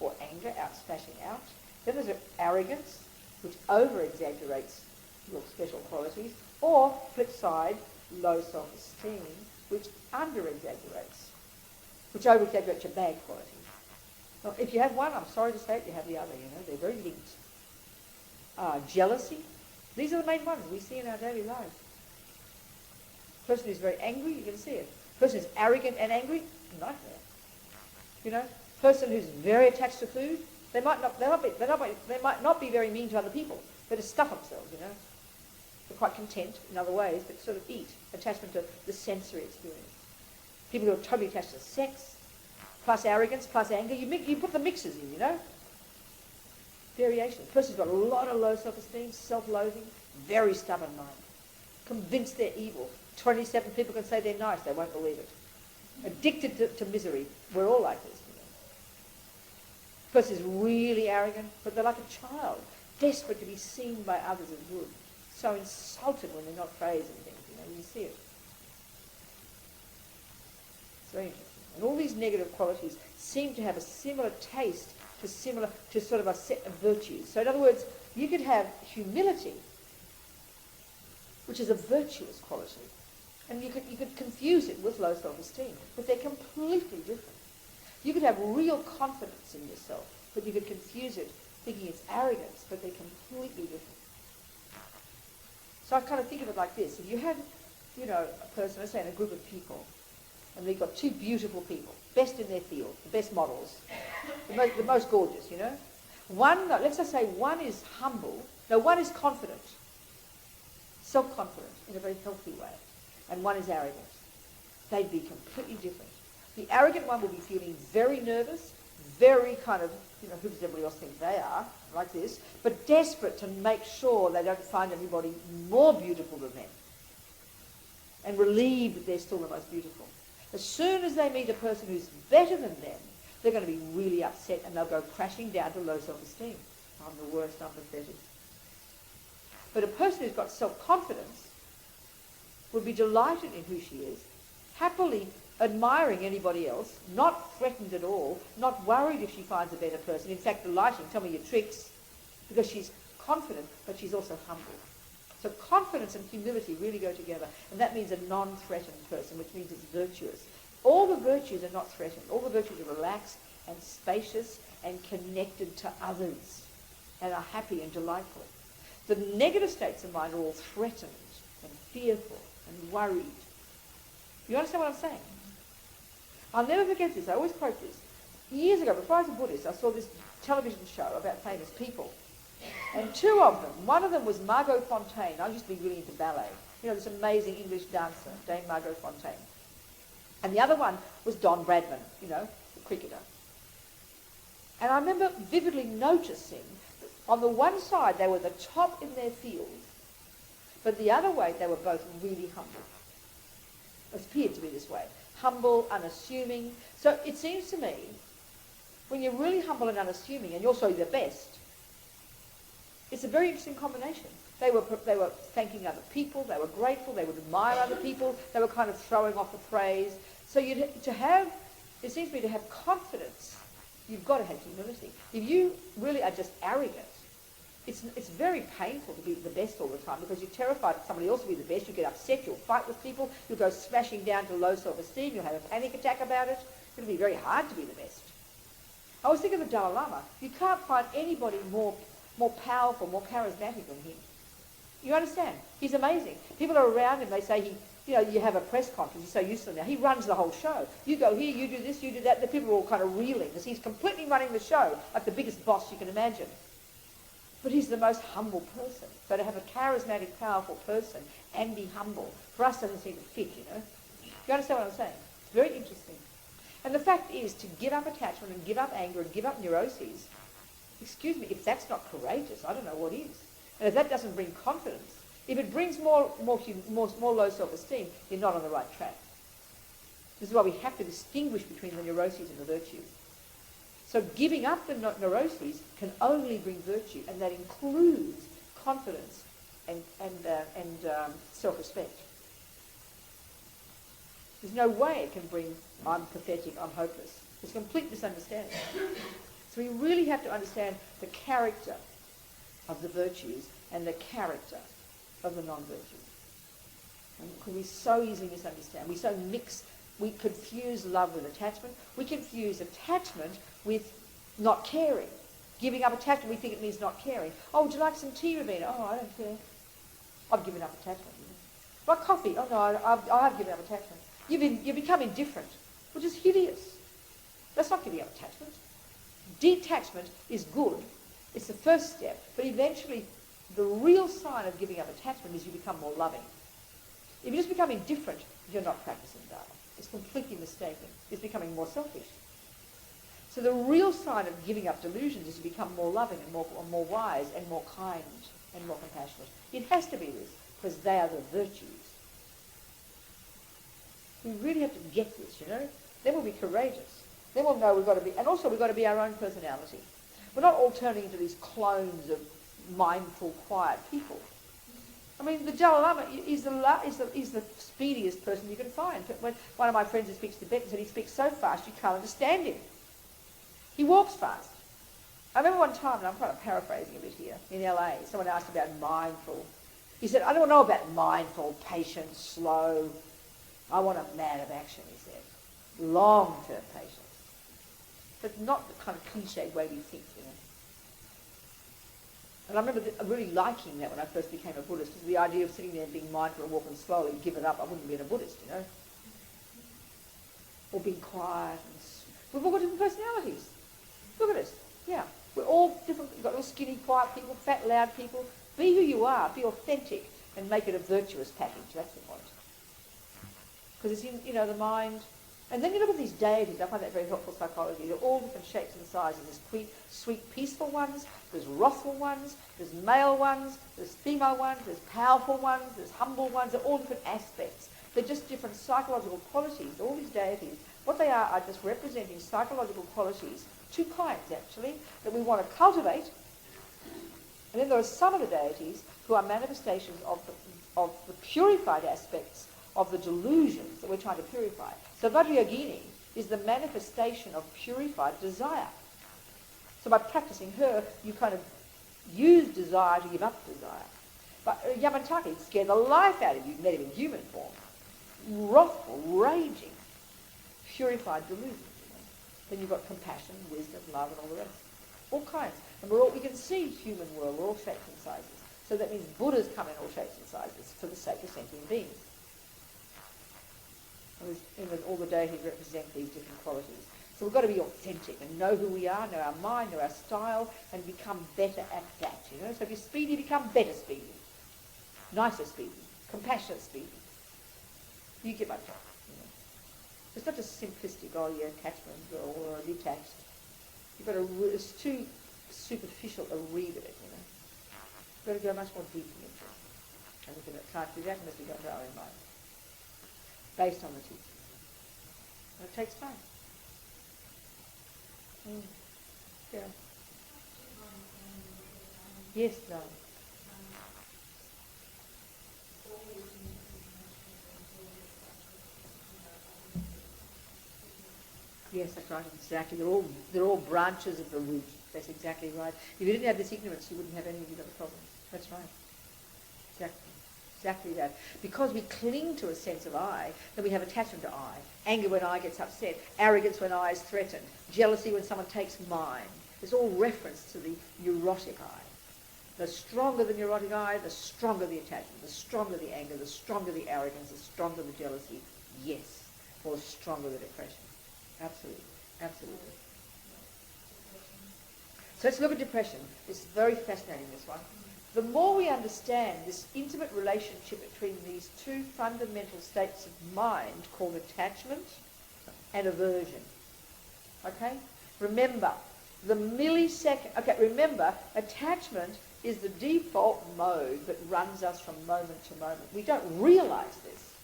Or anger, smashing out. Then there's arrogance, which over-exaggerates your special qualities. Or, flip side, low self-esteem, which under-exaggerates, which over-exaggerates your bad qualities. Well, if you have one, I'm sorry to say it, you have the other, they're very linked. Jealousy, these are the main ones we see in our daily lives. Person who's very angry, you can see it. Person who's arrogant and angry, nightmare. Person who's very attached to food, they might not be very mean to other people, but to stuff themselves, They're quite content in other ways, but sort of eat. Attachment to the sensory experience. People who are totally attached to sex, plus arrogance, plus anger, you put the mixes in, Variations. Person's got a lot of low self-esteem, self-loathing, very stubborn mind. Convinced they're evil. 27 people can say they're nice, they won't believe it. Addicted to misery. We're all like this. Person's really arrogant, but they're like a child, desperate to be seen by others as good. So insulted when they're not praised and things, you see it. It's very interesting. And all these negative qualities seem to have a similar taste to sort of a set of virtues. So in other words, you could have humility, which is a virtuous quality, and you could confuse it with low self-esteem, but they're completely different. You could have real confidence in yourself, but you could confuse it thinking it's arrogance, but they're completely different. So I kind of think of it like this. If you had, a person, let's say in a group of people, and they've got 2 beautiful people, best in their field, the best models, the most gorgeous, One, let's just say one is humble, one is confident, self-confident in a very healthy way, and one is arrogant. They'd be completely different. The arrogant one will be feeling very nervous, very kind of, who does everybody else think they are, like this, but desperate to make sure they don't find anybody more beautiful than them, and relieved that they're still the most beautiful. As soon as they meet a person who's better than them, they're going to be really upset and they'll go crashing down to low self-esteem. I'm the worst, I'm pathetic. But a person who's got self-confidence would be delighted in who she is, happily admiring anybody else, not threatened at all, not worried if she finds a better person, in fact delighting, tell me your tricks, because she's confident, but she's also humble. So confidence and humility really go together, and that means a non-threatened person, which means it's virtuous. All the virtues are not threatened. All the virtues are relaxed and spacious and connected to others and are happy and delightful. The negative states of mind are all threatened and fearful and worried. You understand what I'm saying? I'll never forget this. I always quote this. Years ago, before I was a Buddhist, I saw this television show about famous people. And 2 of them, one of them was Margot Fonteyn. I used to be really into ballet. This amazing English dancer, Dame Margot Fonteyn. And the other one was Don Bradman, the cricketer. And I remember vividly noticing that on the one side they were the top in their field, but the other way they were both really humble. It appeared to be this way. Humble, unassuming. So it seems to me, when you're really humble and unassuming, and you're also the best, it's a very interesting combination. They were thanking other people, they were grateful, they would admire other people, they were kind of throwing off the praise. So it seems to me to have confidence, you've got to have humility. If you really are just arrogant, it's very painful to be the best all the time because you're terrified that somebody else will be the best. You get upset, you'll fight with people, you'll go smashing down to low self-esteem, you'll have a panic attack about it. It'll be very hard to be the best. I was thinking of the Dalai Lama. You can't find anybody more powerful, more charismatic than him. You understand? He's amazing. People are around him, they say you have a press conference, he's so used to it now. He runs the whole show. You go here, you do this, you do that. The people are all kind of reeling because he's completely running the show like the biggest boss you can imagine. But he's the most humble person. So to have a charismatic, powerful person and be humble, for us doesn't seem to fit, you know. You understand what I'm saying? It's very interesting. And the fact is, to give up attachment and give up anger and give up neuroses, excuse me, if that's not courageous, I don't know what is. And if that doesn't bring confidence, if it brings more low self-esteem, you're not on the right track. This is why we have to distinguish between the neuroses and the virtues. So giving up the neuroses can only bring virtue, and that includes confidence and self-respect. There's no way it can bring, I'm pathetic, I'm hopeless. It's a complete misunderstanding. So we really have to understand the character of the virtues and the character of the non-virtues. And we so easily misunderstand. We so mix, we confuse love with attachment. We confuse attachment with not caring. Giving up attachment, we think it means not caring. Oh, would you like some tea, Robina? Oh, I don't care. I've given up attachment. Like coffee? Oh, no, I've given up attachment. You become indifferent, which is hideous. That's not giving up attachment. Detachment is good. It's the first step. But eventually, the real sign of giving up attachment is you become more loving. If you just become indifferent, you're not practicing Dharma. It's completely mistaken. It's becoming more selfish. So the real sign of giving up delusions is to become more loving and more wise and more kind and more compassionate. It has to be this, because they are the virtues. We really have to get this, you know. Then we'll be courageous. Then we'll know we've got to be, and also we've got to be our own personality. We're not all turning into these clones of mindful, quiet people. I mean, the Dalai Lama is the speediest person you can find. When one of my friends who speaks Tibetan said he speaks so fast you can't understand him. He walks fast. I remember one time, and I'm kind of paraphrasing a bit here, in LA, someone asked about mindful. He said, I don't know about mindful, patient, slow. I want a man of action, he said. Long-term patience. But not the kind of cliched way we think, you know. And I remember really liking that when I first became a Buddhist, because the idea of sitting there and being mindful and walking slowly, give it up, I wouldn't be a Buddhist, you know. Or being quiet. We've all got different personalities. Look at us. Yeah. We're all different. You've got little skinny, quiet people, fat, loud people. Be who you are. Be authentic and make it a virtuous package. That's the point. Because it's in, you know, the mind. And then you look at these deities. I find that very helpful psychology. They're all different shapes and sizes. There's sweet, peaceful ones. There's wrathful ones. There's male ones. There's female ones. There's powerful ones. There's humble ones. They're all different aspects. They're just different psychological qualities. All these deities, what they are just representing psychological qualities, two kinds actually, that we want to cultivate. And then there are some of the deities who are manifestations of the purified aspects of the delusions that we're trying to purify. So Vajrayogini is the manifestation of purified desire. So by practicing her, you kind of use desire to give up desire. But Yamantaki scared the life out of you, met him in human form. Wrathful, raging, purified delusions. You know. Then you've got compassion, wisdom, love, and all the rest. All kinds. And we can see human world, we're all shapes and sizes. So that means Buddhas come in all shapes and sizes for the sake of sentient beings. And all the deities represent these different qualities. So we've got to be authentic and know who we are, know our mind, know our style, and become better at that, you know. So if you're speedy, become better speedy. Nicer speedy. Compassionate speedy. You get my point, you know. It's not just simplistic, oh yeah, attachment or detached. You've got to, it's too superficial to read it, you know. You've got to go much more deeply into it. And we can't do that unless we go to our own mind. Based on the teaching. And it takes time. Yeah. Yes, no. Yes, that's right, exactly. They're all branches of the root. That's exactly right. If you didn't have this ignorance, you wouldn't have any of these other problems. That's right. Exactly that. Because we cling to a sense of I, then we have attachment to I. Anger when I gets upset. Arrogance when I is threatened. Jealousy when someone takes mine. It's all reference to the neurotic I. The stronger the neurotic I, the stronger the attachment, the stronger the anger, the stronger the arrogance, the stronger the jealousy. Yes. Or the stronger the depression. Absolutely. Absolutely. So let's look at depression. It's very fascinating, this one. The more we understand this intimate relationship between these two fundamental states of mind called attachment and aversion. Okay? Remember, remember, attachment is the default mode that runs us from moment to moment. We don't realize this.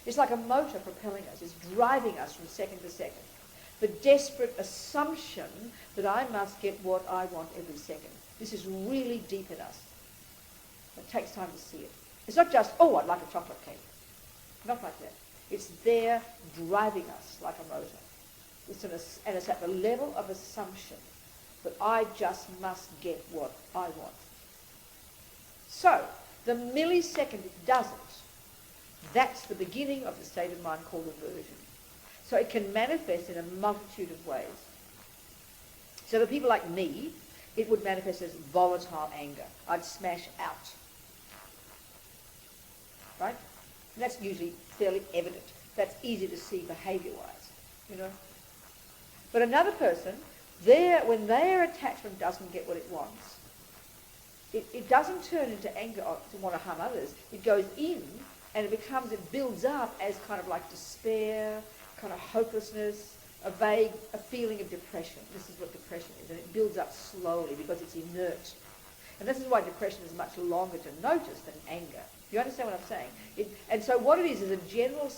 It's like a motor propelling us. It's driving us from second to second. The desperate assumption that I must get what I want every second. This is really deep in us. It takes time to see it. It's not just, oh, I'd like a chocolate cake. Not like that. It's there driving us like a motor. And it's at the level of assumption that I just must get what I want. So, the millisecond it doesn't, that's the beginning of the state of mind called aversion. So it can manifest in a multitude of ways. So for people like me, it would manifest as volatile anger. I'd smash out. Right? And that's usually fairly evident. That's easy to see behaviour-wise, you know. But another person, when their attachment doesn't get what it wants, it doesn't turn into anger to want to harm others. It goes in and it builds up as kind of like despair, kind of hopelessness, a feeling of depression. This is what depression is. And it builds up slowly because it's inert. And this is why depression is much longer to notice than anger. You understand what I'm saying? And so what it is a general,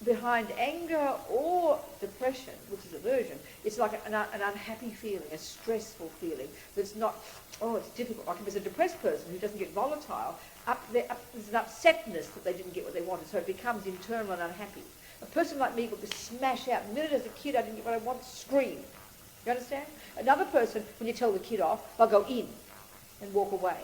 behind anger or depression, which is aversion, it's like an unhappy feeling, a stressful feeling that's not, it's difficult. Like if there's a depressed person who doesn't get volatile, there's an upsetness that they didn't get what they wanted, so it becomes internal and unhappy. A person like me would just smash out. The minute as a kid I didn't get what I want, scream. You understand? Another person, when you tell the kid off, they'll go in and walk away.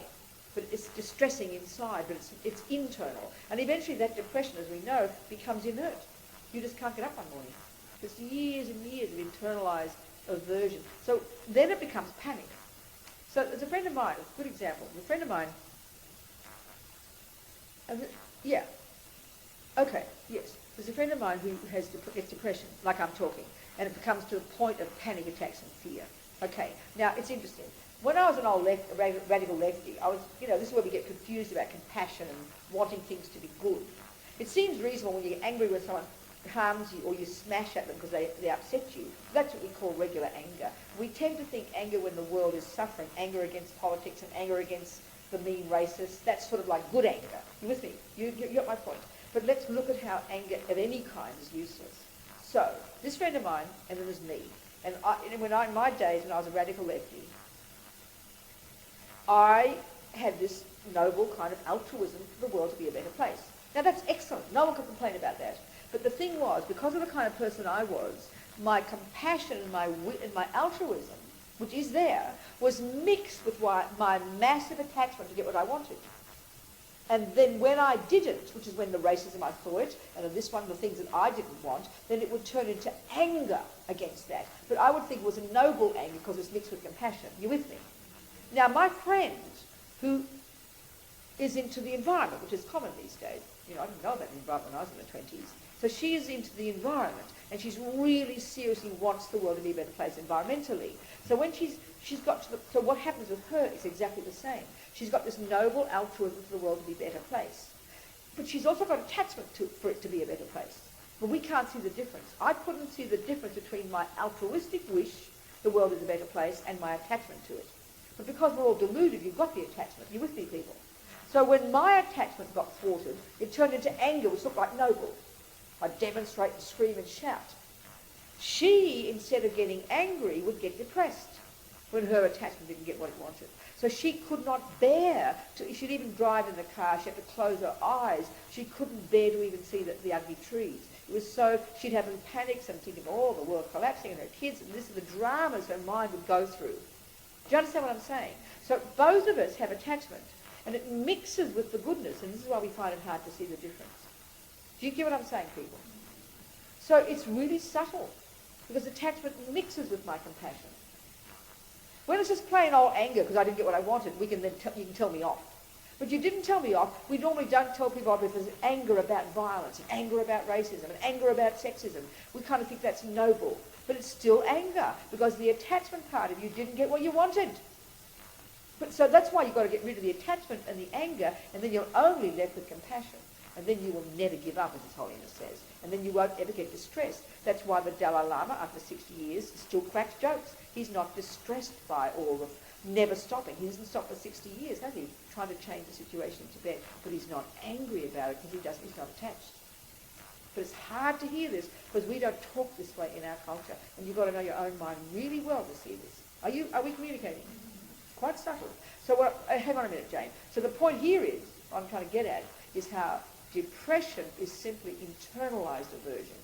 But it's distressing inside, but it's internal. And eventually that depression, as we know, becomes inert. You just can't get up one morning. There's years and years of internalized aversion. So then it becomes panic. So there's a friend of mine, a good example. A friend of mine, there's a friend of mine who gets depression, like I'm talking, and it becomes to a point of panic attacks and fear. Okay, now it's interesting. When I was an old radical lefty, this is where we get confused about compassion and wanting things to be good. It seems reasonable when you get angry when someone harms you or you smash at them because they upset you. That's what we call regular anger. We tend to think anger when the world is suffering, anger against politics and anger against the mean racists. That's sort of like good anger. You with me? You got my point. But let's look at how anger of any kind is useless. So, this friend of mine, and it was me, and in my days when I was a radical lefty, I had this noble kind of altruism for the world to be a better place. Now that's excellent. No one can complain about that. But the thing was, because of the kind of person I was, my compassion and my altruism, which is there, was mixed with my massive attachment to get what I wanted. And then when I didn't, which is when the racism I saw it, and this one of the things that I didn't want, then it would turn into anger against that. But I would think it was a noble anger because it's mixed with compassion. You with me? Now my friend, who is into the environment, which is common these days, I didn't know about the environment when I was in the 20s, so she is into the environment, and she's really seriously wants the world to be a better place environmentally. So when she's got to so what happens with her is exactly the same. She's got this noble altruism for the world to be a better place. But she's also got attachment for it to be a better place. But we can't see the difference. I couldn't see the difference between my altruistic wish the world is a better place and my attachment to it. But because we're all deluded, you've got the attachment. You're with me, people. So when my attachment got thwarted, it turned into anger, which looked like noble. I'd demonstrate and scream and shout. She, instead of getting angry, would get depressed when her attachment didn't get what it wanted. So she could not bear to, she'd even drive in the car, she had to close her eyes. She couldn't bear to even see the ugly trees. It was so, she'd have panics and thinking, oh, the world collapsing and her kids, and this is the dramas her mind would go through. Do you understand what I'm saying? So both of us have attachment, and it mixes with the goodness, and this is why we find it hard to see the difference. Do you get what I'm saying, people? So it's really subtle, because attachment mixes with my compassion. When it's just plain old anger because I didn't get what I wanted, you can tell me off. But you didn't tell me off. We normally don't tell people off if there's anger about violence, and anger about racism, and anger about sexism. We kind of think that's noble. But it's still anger, because the attachment part of you didn't get what you wanted. But so that's why you've got to get rid of the attachment and the anger, and then you're only left with compassion. And then you will never give up, as His Holiness says. And then you won't ever get distressed. That's why the Dalai Lama, after 60 years, still cracks jokes. He's not distressed by all of never stopping. He hasn't stopped for 60 years, has he? Trying to change the situation in Tibet. But he's not angry about it because he's not attached. But it's hard to hear this because we don't talk this way in our culture. And you've got to know your own mind really well to see this. Are we communicating? Quite subtle. So hang on a minute, Jane. So the point here is, what I'm trying to get at, is how depression is simply internalized aversion.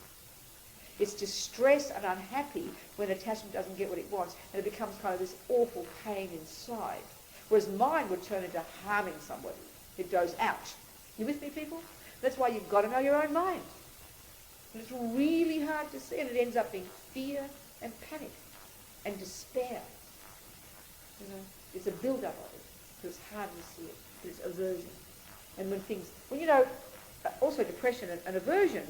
It's distress and unhappy when attachment doesn't get what it wants, and it becomes kind of this awful pain inside. Whereas mine would turn into harming somebody. It goes, ouch. You with me, people? That's why you've got to know your own mind. And it's really hard to see, and it ends up being fear and panic and despair. You know, it's a build-up of it, so it's hard to see it. But it's aversion. And when you know, also depression and aversion,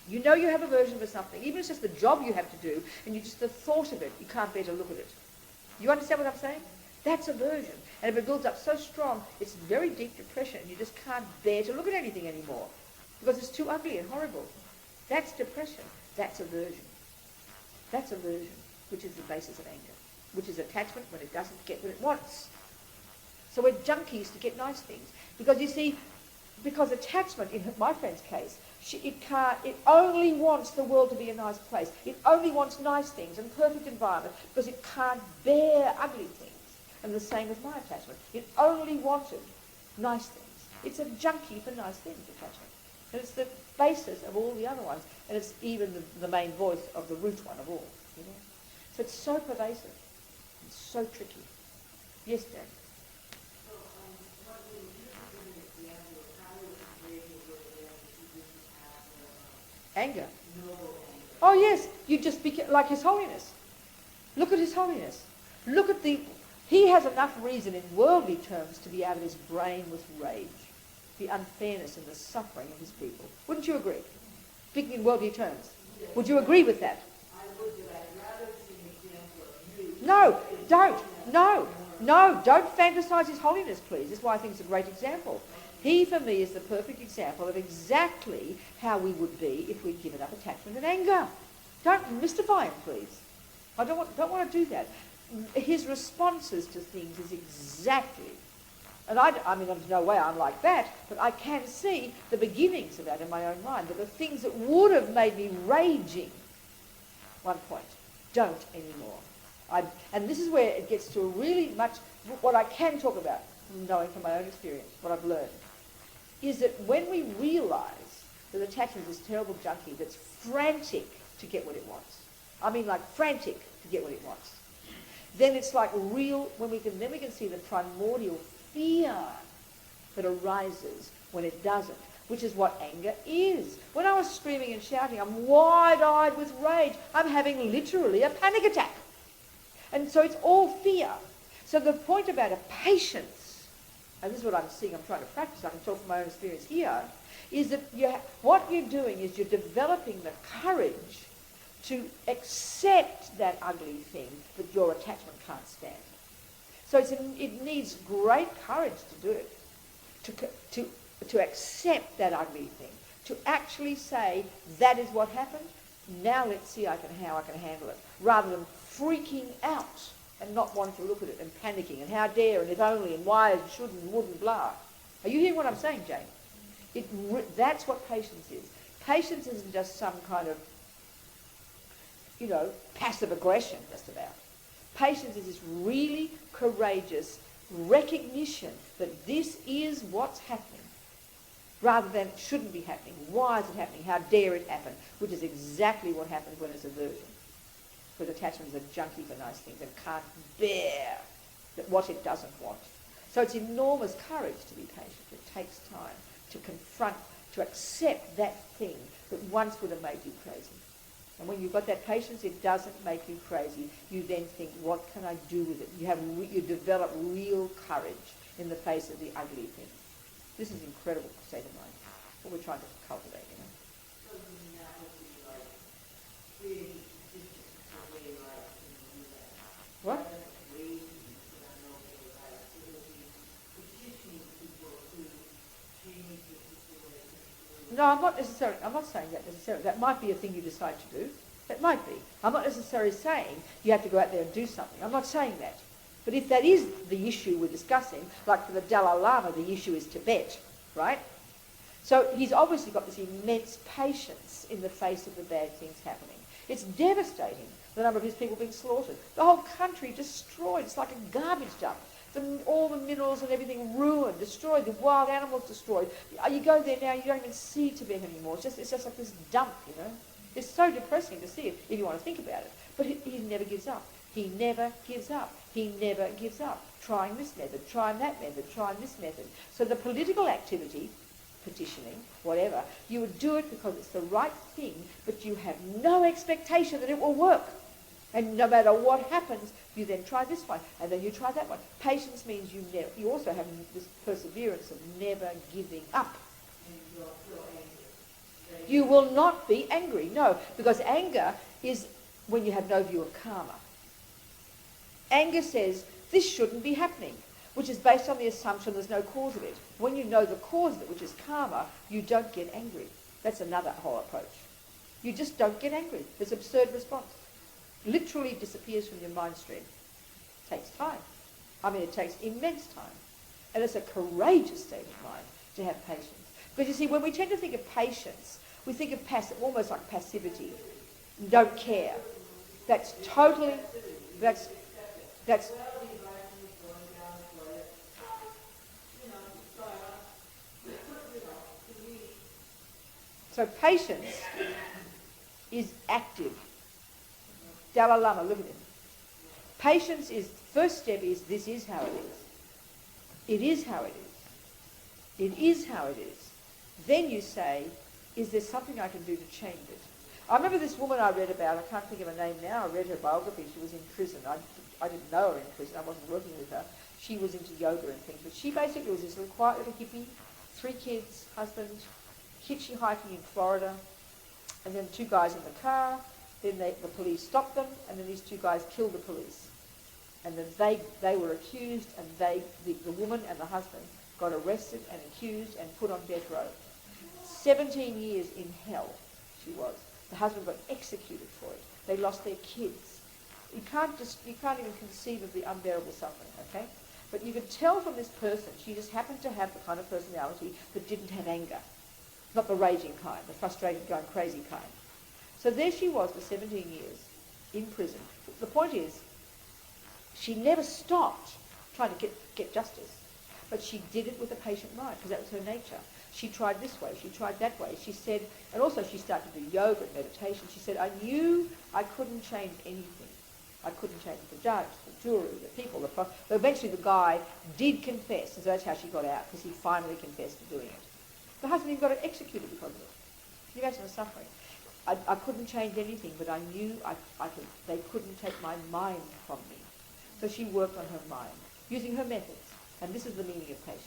you know you have aversion for something, even if it's just the job you have to do, and you just the thought of it, you can't bear to look at it. You understand what I'm saying? That's aversion. And if it builds up so strong, it's very deep depression, and you just can't bear to look at anything anymore, because it's too ugly and horrible. That's depression. That's aversion. That's aversion, which is the basis of anger, which is attachment when it doesn't get what it wants. So we're junkies to get nice things. Because you see, because attachment, in my friend's case, it only wants the world to be a nice place. It only wants nice things and perfect environment because it can't bear ugly things. And the same with my attachment. It only wanted nice things. It's a junkie for nice things, attachment. And it's the basis of all the other ones. And it's even the main voice of the root one of all. You know? So it's so pervasive. It's so tricky. Yes, Dan? Anger. Oh yes, you just become like His Holiness. Look at His Holiness. Look at he has enough reason in worldly terms to be out of his brain with rage. The unfairness and the suffering of his people. Wouldn't you agree? Speaking in worldly terms. Yes. Would you agree with that? I would, but I'd rather see an example of you. No, don't. No, don't fantasize His Holiness, please. That's why I think it's a great example. He, for me, is the perfect example of exactly how we would be if we'd given up attachment and anger. Don't mystify him, please. I don't want to do that. His responses to things is exactly, and I mean, there's no way I'm like that, but I can see the beginnings of that in my own mind, that the things that would have made me raging one point don't anymore. And this is where it gets to a really much, what I can talk about, knowing from my own experience, what I've learned, is that when we realise that attachment is this terrible junkie that's frantic to get what it wants, I mean like frantic to get what it wants, then it's like real, then we can see the primordial fear that arises when it doesn't, which is what anger is. When I was screaming and shouting, I'm wide-eyed with rage. I'm having literally a panic attack. And so it's all fear. So the point about a patience, and this is what I'm seeing, I'm trying to practice, I can talk from my own experience here, is that what you're doing is you're developing the courage to accept that ugly thing that your attachment can't stand. So it needs great courage to do it, to accept that ugly thing, to actually say, that is what happened, now let's see how I can handle it, rather than freaking out and not wanting to look at it and panicking and how dare and if only and why and should and would and blah. Are you hearing what I'm saying, Jane? That's what patience is. Patience isn't just some kind of, passive aggression just about. Patience is this really courageous recognition that this is what's happening, rather than it shouldn't be happening. Why is it happening? How dare it happen? Which is exactly what happens when it's aversion. Because attachment is a junkie for nice things and can't bear what it doesn't want. So it's enormous courage to be patient. It takes time to confront, to accept that thing that once would have made you crazy. And when you've got that patience, it doesn't make you crazy. You then think, what can I do with it? You develop real courage in the face of the ugly thing. This is an incredible state of mind, what we're trying to cultivate, you know. So then that would be like creating conditions for way life in the U.S. What? Ways that I know way life. So it would be petitioning people to change the situation. No, I'm not saying that necessarily. That might be a thing you decide to do. That might be. I'm not necessarily saying you have to go out there and do something. I'm not saying that. But if that is the issue we're discussing, like for the Dalai Lama, the issue is Tibet, right? So he's obviously got this immense patience in the face of the bad things happening. It's devastating, the number of his people being slaughtered. The whole country destroyed. It's like a garbage dump. All the minerals and everything ruined, destroyed, the wild animals destroyed. You go there now, you don't even see Tibet anymore. It's just like this dump, you know. It's so depressing to see it, if you want to think about it. But he never gives up. He never gives up. He never gives up. Trying this method, trying that method, trying this method. So the political activity, petitioning, whatever, you would do it because it's the right thing, but you have no expectation that it will work. And no matter what happens, you then try this one, and then you try that one. Patience means you also have this perseverance of never giving up. And you're still angry. You will not be angry, no, because anger is when you have no view of karma. Anger says, this shouldn't be happening, which is based on the assumption there's no cause of it. When you know the cause of it, which is karma, you don't get angry. That's another whole approach. You just don't get angry. It's an absurd response. Literally disappears from your mind stream. It takes time. I mean, it takes immense time. And it's a courageous state of mind to have patience. Because you see, when we tend to think of patience, we think of almost like passivity. You don't care. That's totally, that's so patience is active. Dalai Lama, look at him. Patience is, first step is, this is how it is. It is how it is. It is how it is. Then you say, is there something I can do to change it? I remember this woman I read about, I can't think of her name now, I read her biography, she was in prison. I didn't know her in prison, I wasn't working with her. She was into yoga and things, but she basically was this little quiet little hippie, 3 kids, husband, hitchhiking in Florida, and then 2 guys in the car. Then the police stopped them, and then these 2 guys killed the police. And then they were accused, and the woman and the husband got arrested and accused and put on death row. 17 years in hell she was. The husband got executed for it. They lost their kids. You can't even conceive of the unbearable suffering, okay? But you could tell from this person, she just happened to have the kind of personality that didn't have anger. Not the raging kind, the frustrated, going crazy kind. So there she was for 17 years in prison. The point is, she never stopped trying to get justice. But she did it with a patient mind, because that was her nature. She tried this way, she tried that way. She said, and also she started to do yoga and meditation. She said, I knew I couldn't change anything. I couldn't change the judge, the jury, the people, but eventually the guy did confess, and so that's how she got out, because he finally confessed to doing it. The husband even got executed because of it. Can you imagine the suffering? I couldn't change anything, but I knew they couldn't take my mind from me. So she worked on her mind, using her methods. And this is the meaning of patience.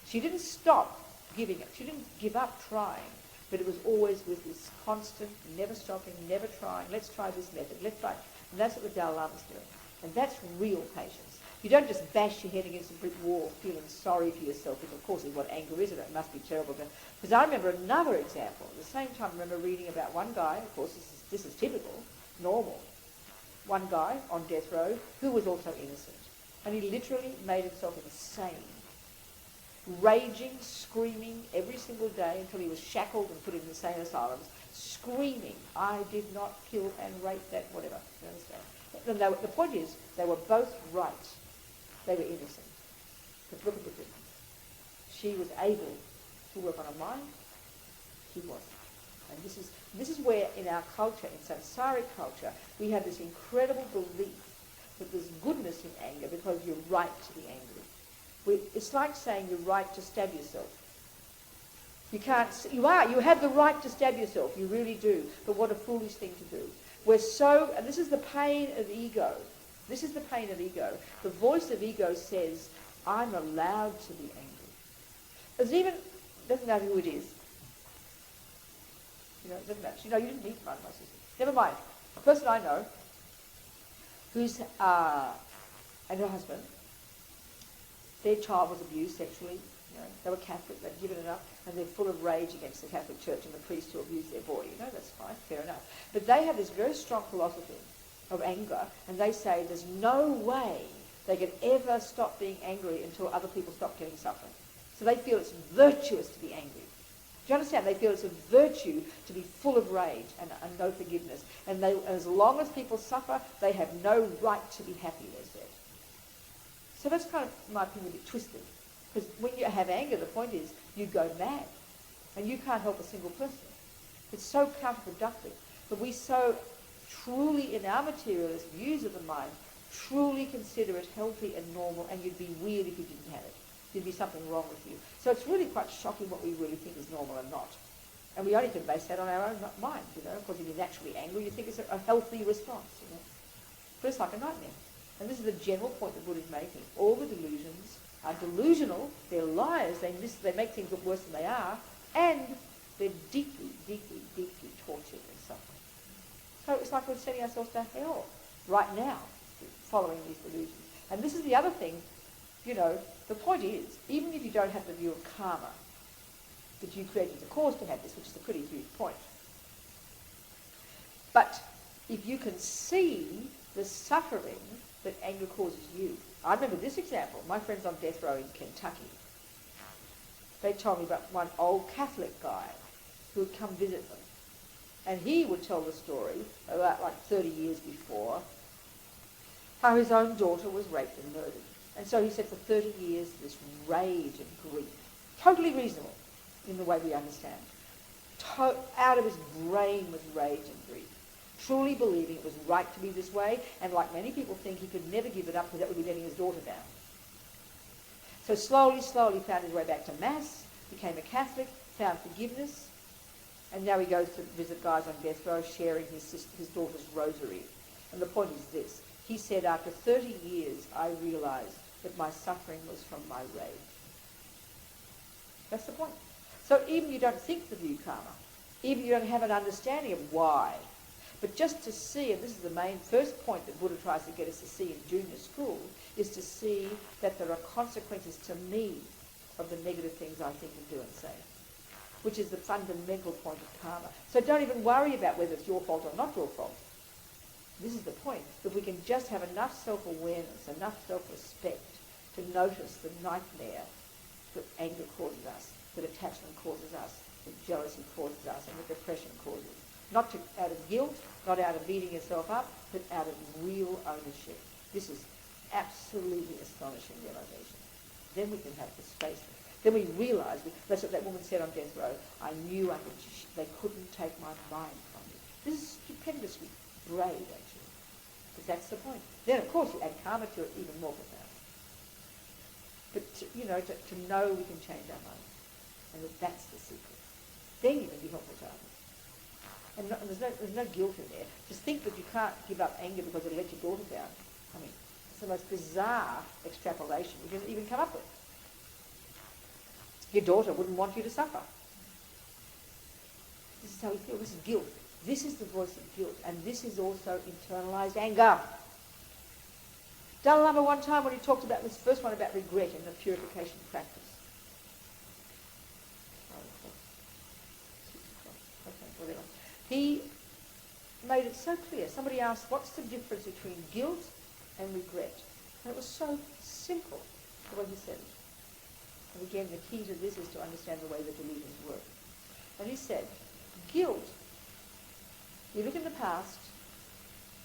She didn't stop giving it. She didn't give up trying, but it was always with this constant, never stopping, never trying. Let's try this method. Let's try. And that's what the Dalai Lama's doing. And that's real patience. You don't just bash your head against a brick wall feeling sorry for yourself, because of course is what anger is, and it must be terrible. Because I remember another example. At the same time, I remember reading about one guy, of course this is typical, normal, one guy on death row who was also innocent. And he literally made himself insane, raging, screaming every single day until he was shackled and put in insane asylums, screaming, I did not kill and rape that, whatever. You understand? And the point is, they were both right. They were innocent. But look at the difference. She was able to work on her mind. He wasn't. And this is where in our culture, in samsaric culture, we have this incredible belief that there's goodness in anger because you're right to be angry. It's like saying you're right to stab yourself. You have the right to stab yourself, you really do, but what a foolish thing to do. And this is the pain of ego. This is the pain of ego. The voice of ego says, I'm allowed to be angry. Doesn't matter who it is. It doesn't matter. You didn't meet my sister. Never mind. A person I know who's, and her husband, their child was abused sexually. They were Catholic, they'd given it up, and they're full of rage against the Catholic Church and the priest who abused their boy. That's fine, fair enough. But they have this very strong philosophy of anger, and they say there's no way they can ever stop being angry until other people stop getting suffering. So they feel it's virtuous to be angry. Do you understand? They feel it's a virtue to be full of rage and no forgiveness. And as long as people suffer, they have no right to be happy, they said. So that's kind of, in my opinion, a bit twisted. Because when you have anger, the point is you go mad. And you can't help a single person. It's so counterproductive. But we so truly, in our materialist views of the mind, truly consider it healthy and normal, and you'd be weird if you didn't have it. There'd be something wrong with you. So it's really quite shocking what we really think is normal and not. And we only can base that on our own mind, Of course, if you're naturally angry, you think it's a healthy response, But it's like a nightmare. And this is the general point that Buddha is making. All the delusions are delusional, they're liars, they make things look worse than they are, and they're deeply, deeply, deeply tortured and suffering. So it's like we're setting ourselves to hell right now, following these delusions. And this is the other thing, the point is, even if you don't have the view of karma, that you created the cause to have this, which is a pretty huge point. But if you can see the suffering that anger causes you. I remember this example. My friends on death row in Kentucky, they told me about one old Catholic guy who would come visit them. And he would tell the story about 30 years before, how his own daughter was raped and murdered. And so he said for 30 years, this rage and grief, totally reasonable in the way we understand. Out of his brain was rage and grief. Truly believing it was right to be this way, and like many people think, he could never give it up because that would be letting his daughter down. So slowly, slowly found his way back to Mass, became a Catholic, found forgiveness, and now he goes to visit guys on death row sharing his daughter's rosary. And the point is this. He said, after 30 years, I realized that my suffering was from my rage. That's the point. So even you don't think the view karma, even you don't have an understanding of why, but just to see, and this is the main first point that Buddha tries to get us to see in junior school, is to see that there are consequences to me of the negative things I think and do and say, which is the fundamental point of karma. So don't even worry about whether it's your fault or not your fault. This is the point. If we can just have enough self-awareness, enough self-respect to notice the nightmare that anger causes us, that attachment causes us, that jealousy causes us, and that depression causes. Not out of guilt, not out of beating yourself up, but out of real ownership. This is absolutely astonishing realization. Then we can have the space. Then we realize, that's what that woman said on death row, I knew they couldn't take my mind from me. This is stupendously brave, actually. Because that's the point. Then, of course, you add karma to it, even more profound. But, to know we can change our mind. And that's the secret. Then you can be helpful to others. And there's no guilt in there. Just think that you can't give up anger because it'll let your daughter down. I mean, it's the most bizarre extrapolation we can even come up with. Your daughter wouldn't want you to suffer. This is how we feel. This is guilt. This is the voice of guilt. And this is also internalized anger. Dalai Lama one time when he talked about this first one about regret and the purification practice. Whatever. He made it so clear. Somebody asked, what's the difference between guilt and regret? And it was so simple, the way he said it. And again, the key to this is to understand the way the delusions work. And he said, guilt, you look in the past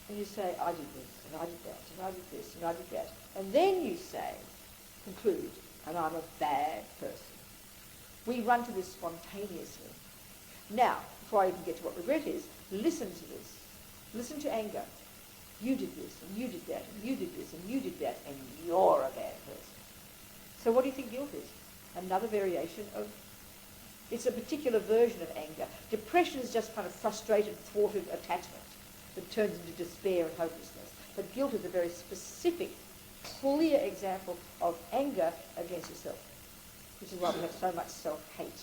and you say, I did this, and I did that, and I did this, and I did that. And then you say, conclude, and I'm a bad person. We run to this spontaneously. Now, before I even get to what regret is, listen to this. Listen to anger. You did this, and you did that, and you did this, and you did that, and you're a bad person. So what do you think guilt is? Another variation of, it's a particular version of anger. Depression is just kind of frustrated, thwarted attachment that turns into despair and hopelessness. But guilt is a very specific, clear example of anger against yourself, which is why we have so much self-hate.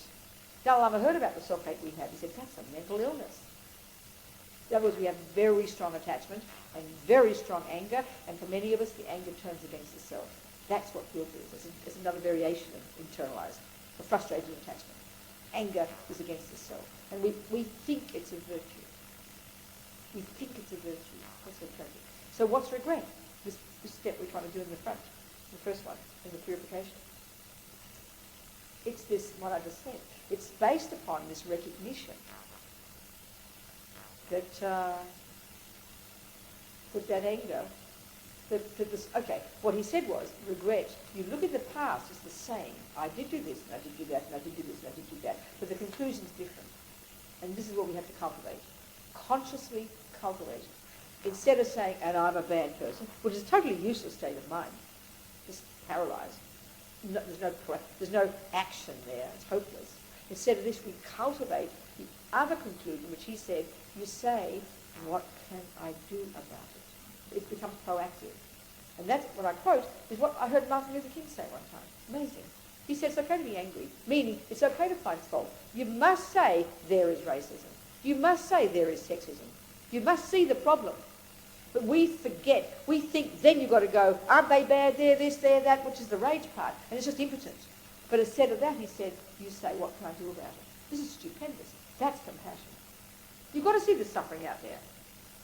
Dalai Lama heard about the self-hate we have. He said, that's a mental illness. In other words, we have very strong attachment and very strong anger, and for many of us, the anger turns against the self. That's what guilt is. It's another variation of internalized, a frustrated attachment. Anger is against the self. And we think it's a virtue. We think it's a virtue. That's so tragic. So what's regret? This step we're trying to do in the front, the first one, in the purification. It's this, what I just said. It's based upon this recognition that that anger, that this, okay, what he said was, regret, you look at the past, it's the same. I did do this, and I did do that, and I did do this, and I did do that. But the conclusion's different. And this is what we have to cultivate. Consciously cultivate. Instead of saying, and I'm a bad person, which is a totally useless state of mind, just paralyzed. No, there's no action there. It's hopeless. Instead of this, we cultivate the other conclusion, which he said, you say, what can I do about it? It becomes proactive. And that's what I quote, is what I heard Martin Luther King say one time. Amazing. He said, it's okay to be angry, meaning it's okay to find fault. You must say there is racism. You must say there is sexism. You must see the problem. But we forget. We think then you've got to go, aren't they bad, they're this, they're that, which is the rage part. And it's just impotent. But instead of that, he said, you say, what can I do about it? This is stupendous. That's compassion. You've got to see the suffering out there.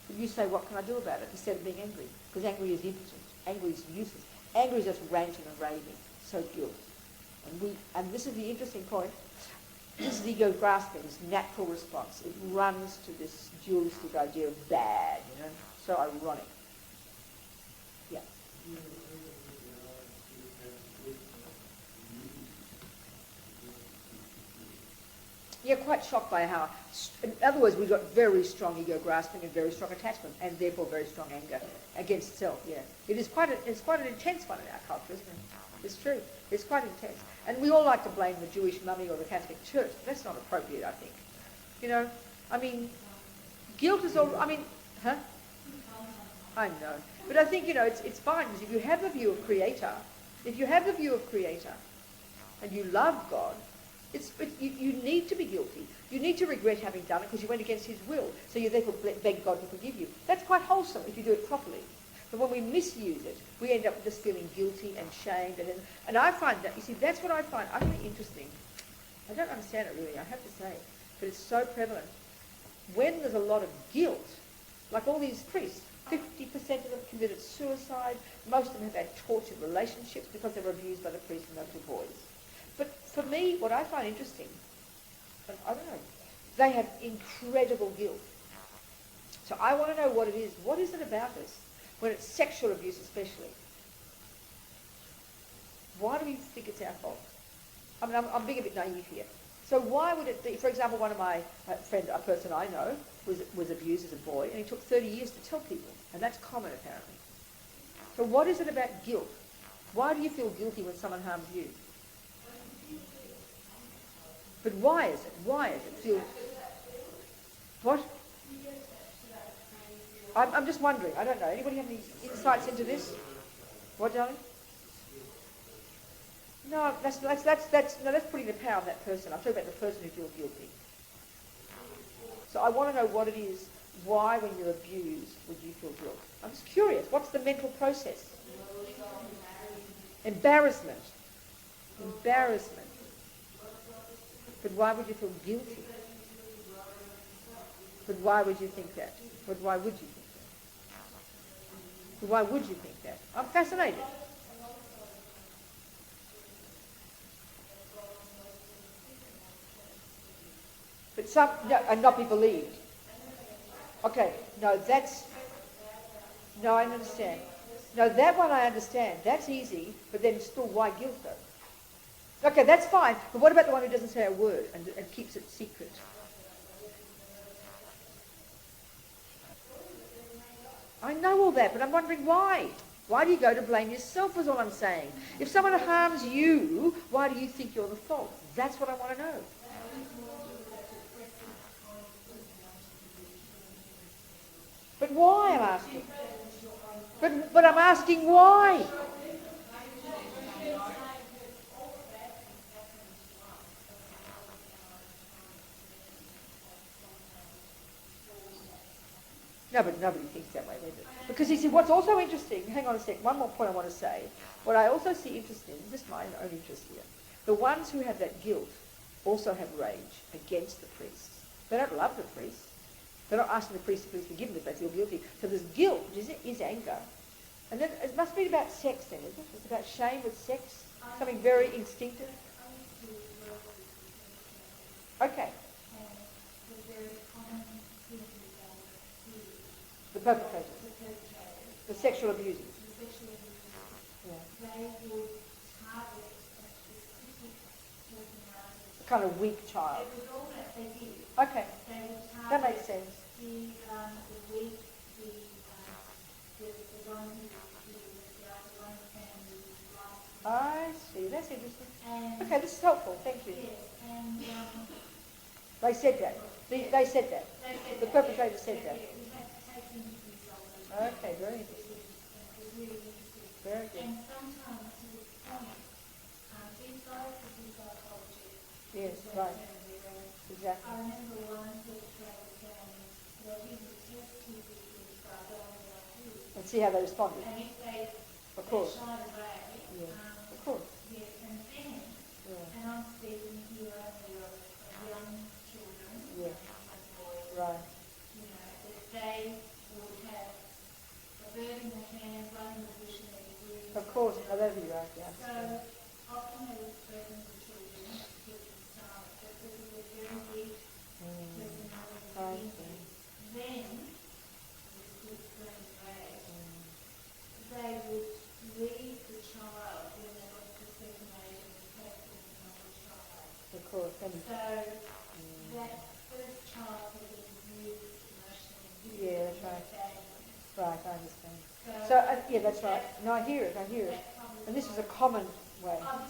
But you say, what can I do about it? Instead of being angry. Because angry is impotent. Angry is useless. Angry is just ranting and raving. So guilt. And this is the interesting point. This is ego grasping, this natural response. It runs to this dualistic idea of bad, you know. So ironic. Yeah. Yeah, quite shocked by how, in other words, we've got very strong ego grasping and very strong attachment, and therefore very strong anger against self. Yeah, it's quite an intense one in our culture, isn't it? It's true. It's quite intense, and we all like to blame the Jewish mummy or the Catholic Church. But that's not appropriate, I think. You know, I mean, guilt is all. I mean, huh? I know, but I think it's fine because if you have the view of Creator, and you love God. You need to be guilty. You need to regret having done it because you went against his will. So you therefore beg God to forgive you. That's quite wholesome if you do it properly. But when we misuse it, we end up just feeling guilty and shamed. And I find that, you see, that's what I find utterly interesting. I don't understand it really, I have to say. But it's so prevalent. When there's a lot of guilt, like all these priests, 50% of them committed suicide. Most of them have had tortured relationships because they were abused by the priests and those little boys. But for me, what I find interesting, I don't know, they have incredible guilt. So I want to know what it is. What is it about us, when it's sexual abuse especially? Why do we think it's our fault? I mean, I'm being a bit naive here. So why would it be, for example, one of my friends, a person I know, was abused as a boy, and he took 30 years to tell people. And that's common, apparently. So what is it about guilt? Why do you feel guilty when someone harms you? But why is it? Why is it? What? I'm just wondering. I don't know. Anybody have any insights into this? What, darling? No, that's putting the power on that person. I'm talking about the person who feels guilty. So I want to know what it is. Why, when you're abused, would you feel guilt? I'm just curious. What's the mental process? Embarrassment. Embarrassment. But why would you feel guilty? But why would you think that? But why would you think that? But why would you think that? I'm fascinated. But some, no, and not be believed. Okay, no, I understand. No, that one I understand. That's easy, but then still, why guilt though? Okay, that's fine. But what about the one who doesn't say a word and keeps it secret? I know all that, but I'm wondering why. Why do you go to blame yourself is all I'm saying. If someone harms you, why do you think you're the fault? That's what I want to know. But why, I'm asking. But I'm asking why. No, but nobody thinks that way, does it? Because you see, what's also interesting, hang on a sec, one more point I want to say. What I also see interesting, this is my own interest here, the ones who have that guilt also have rage against the priests. They don't love the priests. They're not asking the priest to please forgive them if they feel guilty. So there's guilt, which is anger. And then it must be about sex then, isn't it? It's about shame with sex, something very instinctive. Okay. The perpetrators. The sexual abusers. Yeah. A kind of weak child. Okay. That makes sense. I see. That's interesting. Okay, this is helpful. Thank you. They said that. They said that. The perpetrator said that. Okay, very interesting. Very good. And sometimes to this point, inside the psychology. Yes, right. Exactly. I remember one perpetrator saying that he would test two victims by going like this. And see how they responded. And if they Of course. shied away, Of course. yes, and then, and I'm speaking here only of young children, Yeah. young boys, Right. you know, that they would have a bird in the hand, running the bush and everything. Of course. No, that'd be right. Yeah. So often they would threaten the children to keep them silent, but because of their very weak personality, then, this could explain the way, they would leave the child when they got to a certain age and take them to another child. Of course. So that first child had been abused emotionally. Yeah, that's right. Right, I understand. So, yeah, that's right. No, I hear it. And this is a common way. oh,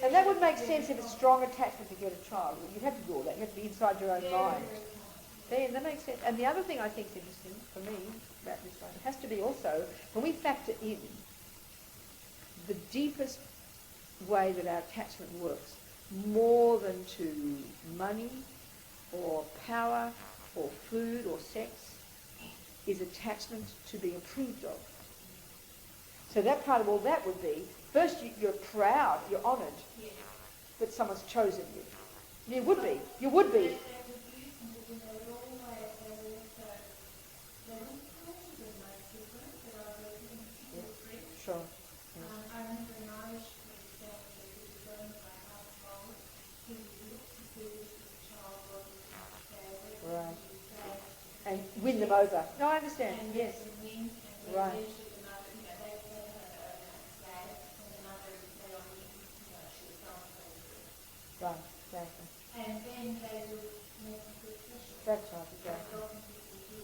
And that would make sense if it's strong attachment to get a child. You'd have to do all that. You have to be inside your own mind. That makes sense. And the other thing I think is interesting for me about this one, it has to be also, when we factor in the deepest way that our attachment works, more than to money or power or food or sex, is attachment to be approved of. So that part of all that would be, first you're proud, you're honoured that someone's chosen you. You would be. You would be. Sure. I remember an Irish priest saying that he was going to my household, he would look to see if the child wasn't misbehaving. Right. And win them over. No, I understand. And Yes. and win, and Right. eventually the mother, you know, they had her dad, and the mother would say, oh, you know, she was so Right. Exactly. and then they would make a good pressure. That's right. Exactly. That's often people do.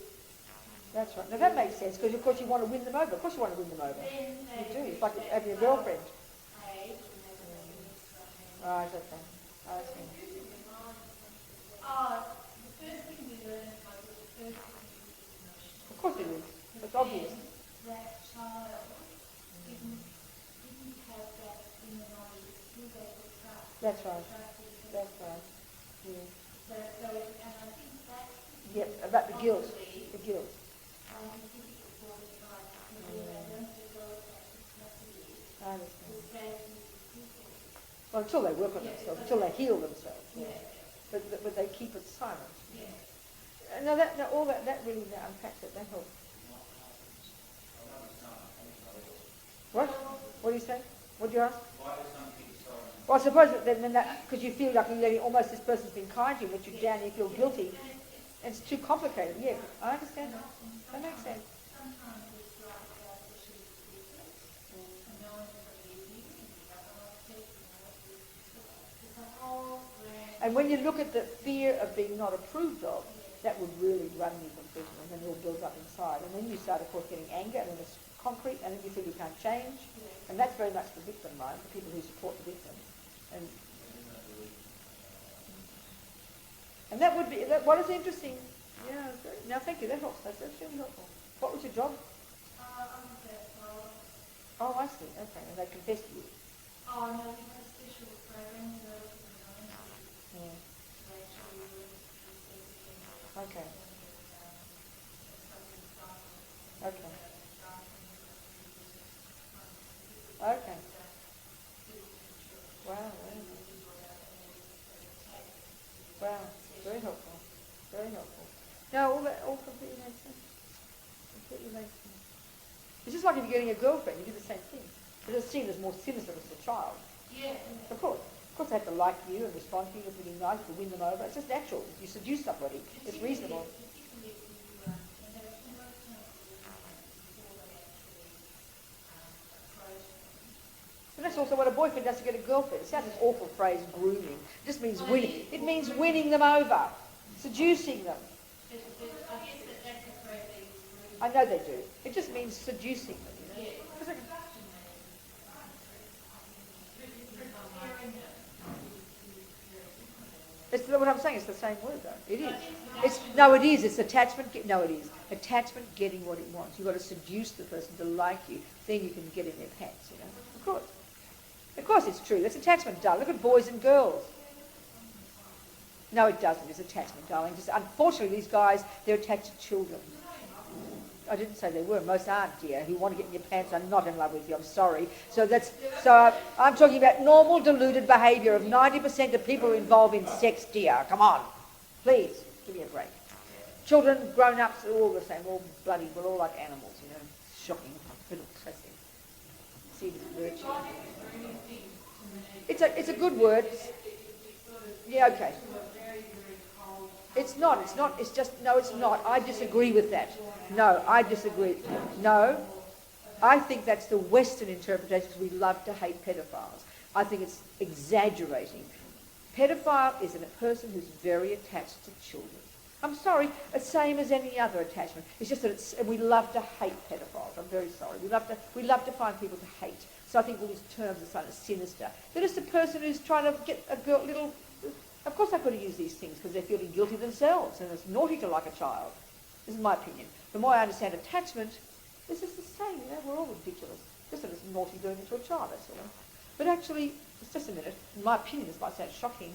That's right. Now that makes sense because of course you want to win them over. Of course you want to win them over. Then You they do. It's reach like that having a girlfriend. age, and they would have a mixed up. Right. Okay. I see. Oh, the first thing we learn was that the first thing is emotional. Of course it is. It's obvious. That child didn't have that inner knowledge of who they could trust. That's right. Trust each other. That's right. Yeah. So, and I think that's Yep. About the guilt. probably The guilt. difficult for the child because they don't develop that capacity I understand. to say to people. Well, until they work on themselves, until they heal themselves. Yeah. Yeah. But they keep it silent. Yeah. No, all that really unpacks it. That helps. What? What do you say? What do you ask? Why do some people so Well, I suppose that then because you feel like almost this person's been kind to you, but you're down, you feel guilty. And it's too complicated. Yeah, I understand that. That makes sense. Sometimes it's like the shoes and no one's going to use you, and the other one's taking And when you look at the fear of being not approved of, that would really run you from prison, and then it all builds up inside. And then you start, of course, getting anger, and then it's concrete, and then you feel you can't change. And that's very much the victim mind, the people who support the victim. And that would be, what is interesting, yeah, now thank you, that helps, that's really helpful. What was your job? Oh, I see, okay, and they confessed to you. Oh, no, we had a special program where Yeah. Okay. Okay. Okay. Wow, wow, very helpful, very helpful. No, all completely makes sense. Completely makes sense. It's just like if you're getting a girlfriend, you do the same thing. But it's seen as more sinister as a child. Yeah. Of course. Of course they have to like you and respond to you and be nice to win them over. It's just natural. If you seduce somebody, it's reasonable. But that's also what a boyfriend does to get a girlfriend. It sounds an awful phrase, grooming. It just means winning. It means winning them over, seducing them. I know they do. It just means seducing them. You know? It's what I'm saying. It's the same word, though. It is. It is. It's attachment. No, it is. Attachment getting what it wants. You've got to seduce the person to like you. Then you can get in their pants, you know. Of course. Of course it's true. That's attachment, darling. Look at boys and girls. No, it doesn't. It's attachment, darling. Just, unfortunately, these guys, they're attached to children. I didn't say they were. Most aren't, dear. Who want to get in your pants are not in love with you. I'm sorry. So I'm talking about normal deluded behaviour of 90% of people involved in sex, dear. Come on. Please, give me a break. Children, grown-ups, are all the same. All bloody, we're all like animals, you know. Shocking. Little depressing. See this virtue. It's a good word. Yeah, okay. It's not. It's just, no, it's not. I disagree with that. No, I disagree. No, I think that's the Western interpretation because we love to hate pedophiles. I think it's exaggerating. Pedophile is a person who's very attached to children. I'm sorry, the same as any other attachment. It's just that we love to hate pedophiles. I'm very sorry. We love to find people to hate. So I think all these terms are sort of sinister. They're just a person who's trying to get a girl, little... Of course I've got to use these things because they're feeling guilty themselves and it's naughty to like a child. This is my opinion. The more I understand attachment, this is the same, you know, we're all ridiculous. Just that it's naughty doing it to a child, that's all. But actually, it's just a minute, in my opinion, this might sound shocking,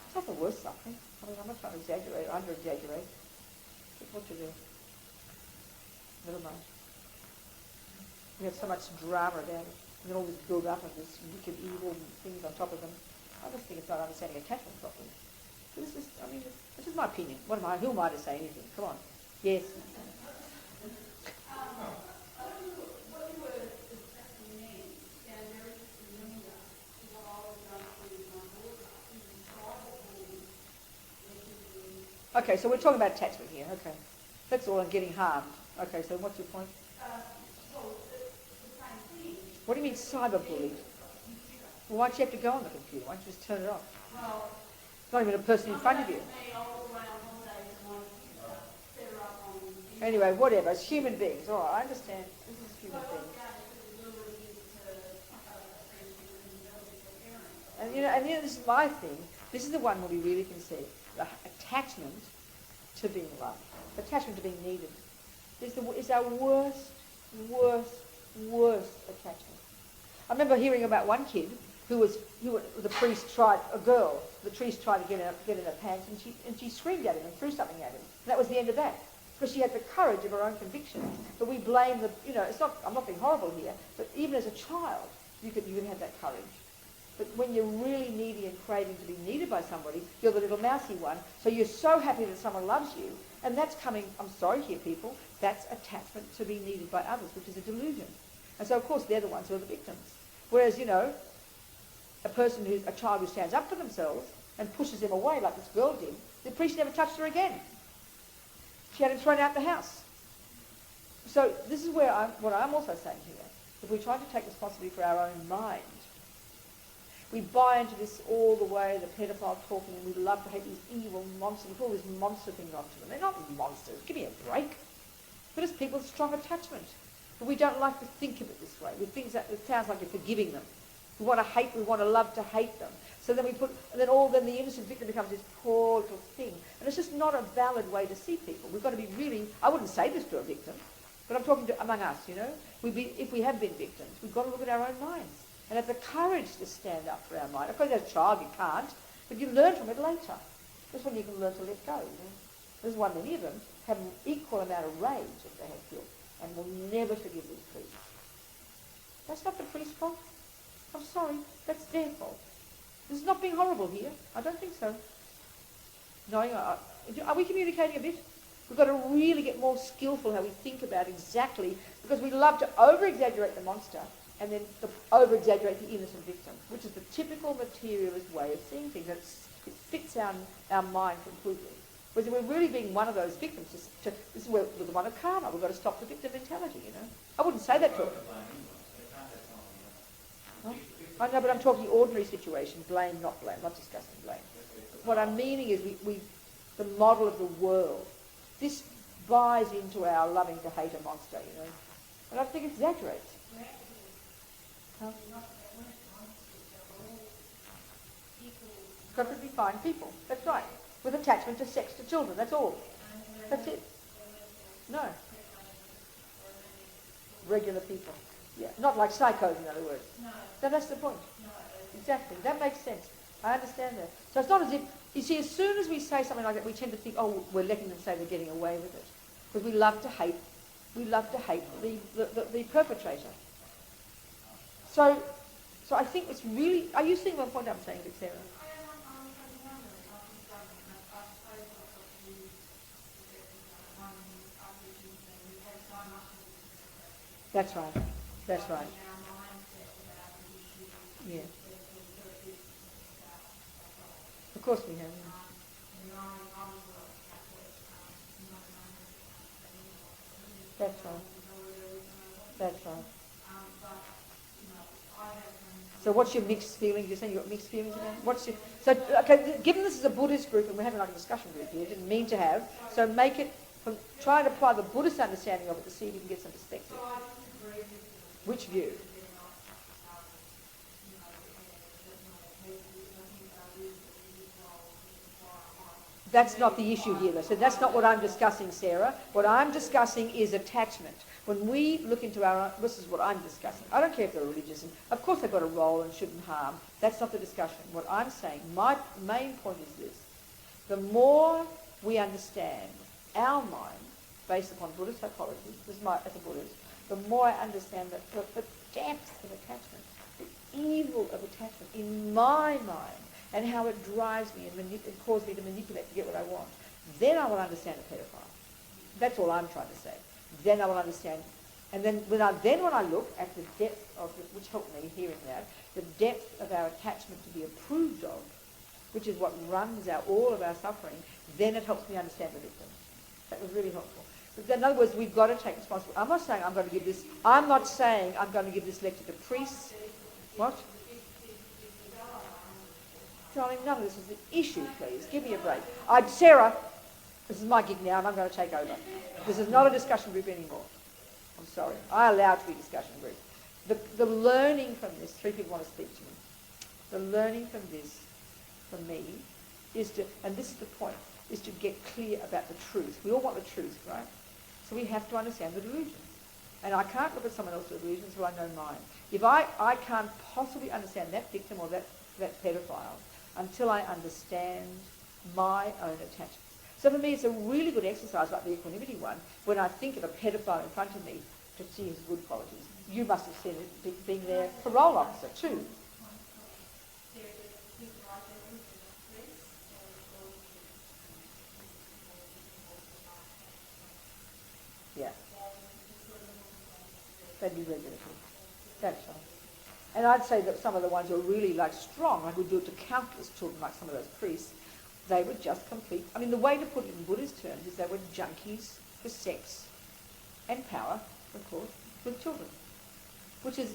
it's not the worst suffering. I mean, I'm not trying to exaggerate or under-exaggerate. It's what to do. Never mind. We have so much drama about it, and then all this build-up of this wicked, evil things on top of them. I just think it's not understanding attachment properly. So this is my opinion. Who am I to say anything? Come on. Yes. Okay, so we're talking about attachment here. Okay. That's all, and getting harmed. Okay, so what's your point? What do you mean cyberbullied? Well, why don't you have to go on the computer? Why don't you just turn it off? It's not even a person in front of you. Anyway, whatever. It's human beings. All right, I understand. This is human beings. And you know, this is my thing. This is the one where we really can see the attachment to being loved, attachment to being needed. Is our worst attachment. I remember hearing about one kid who the priest tried to get in her pants, and she screamed at him and threw something at him. And that was the end of that. Because she had the courage of her own conviction. But we blame I'm not being horrible here, but even as a child, you can have that courage. But when you're really needy and craving to be needed by somebody, you're the little mousy one. So you're so happy that someone loves you. And that's coming, I'm sorry here people, that's attachment to be needed by others, which is a delusion. And so of course they're the ones who are the victims. Whereas, a child who stands up for themselves and pushes them away like this girl did, the priest never touched her again. She had him thrown out the house. So this is what I'm also saying here. If we try to take responsibility for our own mind, We buy into this all the way, the pedophile talking, and we love to hate these evil monsters. We put all these monster things onto them. They're not monsters. Give me a break. But it's people with strong attachment. But we don't like to think of it this way. We think that it sounds like you're forgiving them. We want to hate, we want to love to hate them. So then then the innocent victim becomes this poor little thing. And it's just not a valid way to see people. We've got to be really, I wouldn't say this to a victim, but I'm talking to among us, you know. If we have been victims, we've got to look at our own minds and have the courage to stand up for our mind. Of course, as a child you can't, but you learn from it later. That's when you can learn to let go. You know? There's one, many of them have an equal amount of rage if they have guilt and will never forgive these priests. That's not the priest's fault. I'm sorry, that's their fault. This is not being horrible here. I don't think so. No, are we communicating a bit? We've got to really get more skillful how we think about exactly, because we love to over-exaggerate the monster and then over-exaggerate the innocent victim, which is the typical materialist way of seeing things. It fits our mind completely. Whereas we're really being one of those victims. This is where we're the one of karma. We've got to stop the victim mentality, you know. I wouldn't say that to them. Huh? I know, but I'm talking ordinary situation, blame, not discussing blame. What I'm meaning is the model of the world. This buys into our loving to hate a monster, you know. And I think it exaggerates. Huh? Perfectly fine people, that's right. With attachment to sex to children, that's all. That's it. No. Regular people. Yeah, not like psychos, in other words. No. So that's the point. No. Exactly. That makes sense. I understand that. So it's not as if, you see, as soon as we say something like that, we tend to think, oh, we're letting them say they're getting away with it. Because we love to hate the perpetrator. So I think it's really, are you seeing what point I'm saying, Sarah? That's right. That's right. Yeah. Of course we have. Yeah. That's right. That's right. So what's your mixed feelings? You're saying you've got mixed feelings about it? Okay, given this is a Buddhist group and we're having like a discussion group here, didn't mean to have, so make it, try and apply the Buddhist understanding of it to see if you can get some perspective. Which view? That's not the issue here, though. So that's not what I'm discussing, Sarah. What I'm discussing is attachment. When we look into our own, this is what I'm discussing. I don't care if they're religious. And of course they've got a role and shouldn't harm. That's not the discussion. What I'm saying, my main point is this. The more we understand our mind, based upon Buddhist psychology, this is as a Buddhist, the more I understand the depth of attachment, the evil of attachment in my mind, and how it drives me and causes me to manipulate to get what I want, then I will understand a pedophile. That's all I'm trying to say. Then I will understand. And then when I look at the depth of, which helped me hearing that, the depth of our attachment to be approved of, which is what runs all of our suffering, then it helps me understand the victim. That was really helpful. But in other words, we've got to take responsibility. I'm not saying I'm going to give this lecture to priests. What? Darling, none of this is the issue, please. Give me a break. Sarah, this is my gig now and I'm going to take over. This is not a discussion group anymore. I'm sorry. I allow it to be a discussion group. The learning from this, 3 people want to speak to me. The learning from this, for me, is to, and this is the point, is to get clear about the truth. We all want the truth, right? So we have to understand the delusions. And I can't look at someone else's delusions until I know mine. If I can't possibly understand that victim or that pedophile until I understand my own attachments. So for me, it's a really good exercise, like the equanimity one, when I think of a pedophile in front of me to see his good qualities. You must have seen it being their parole officer too. Yeah. They'd be regular people. That's right. And I'd say that some of the ones who are really like strong, like would do it to countless children, like some of those priests, they were just complete. I mean, the way to put it in Buddhist terms is they were junkies for sex and power, of course, with children. Which is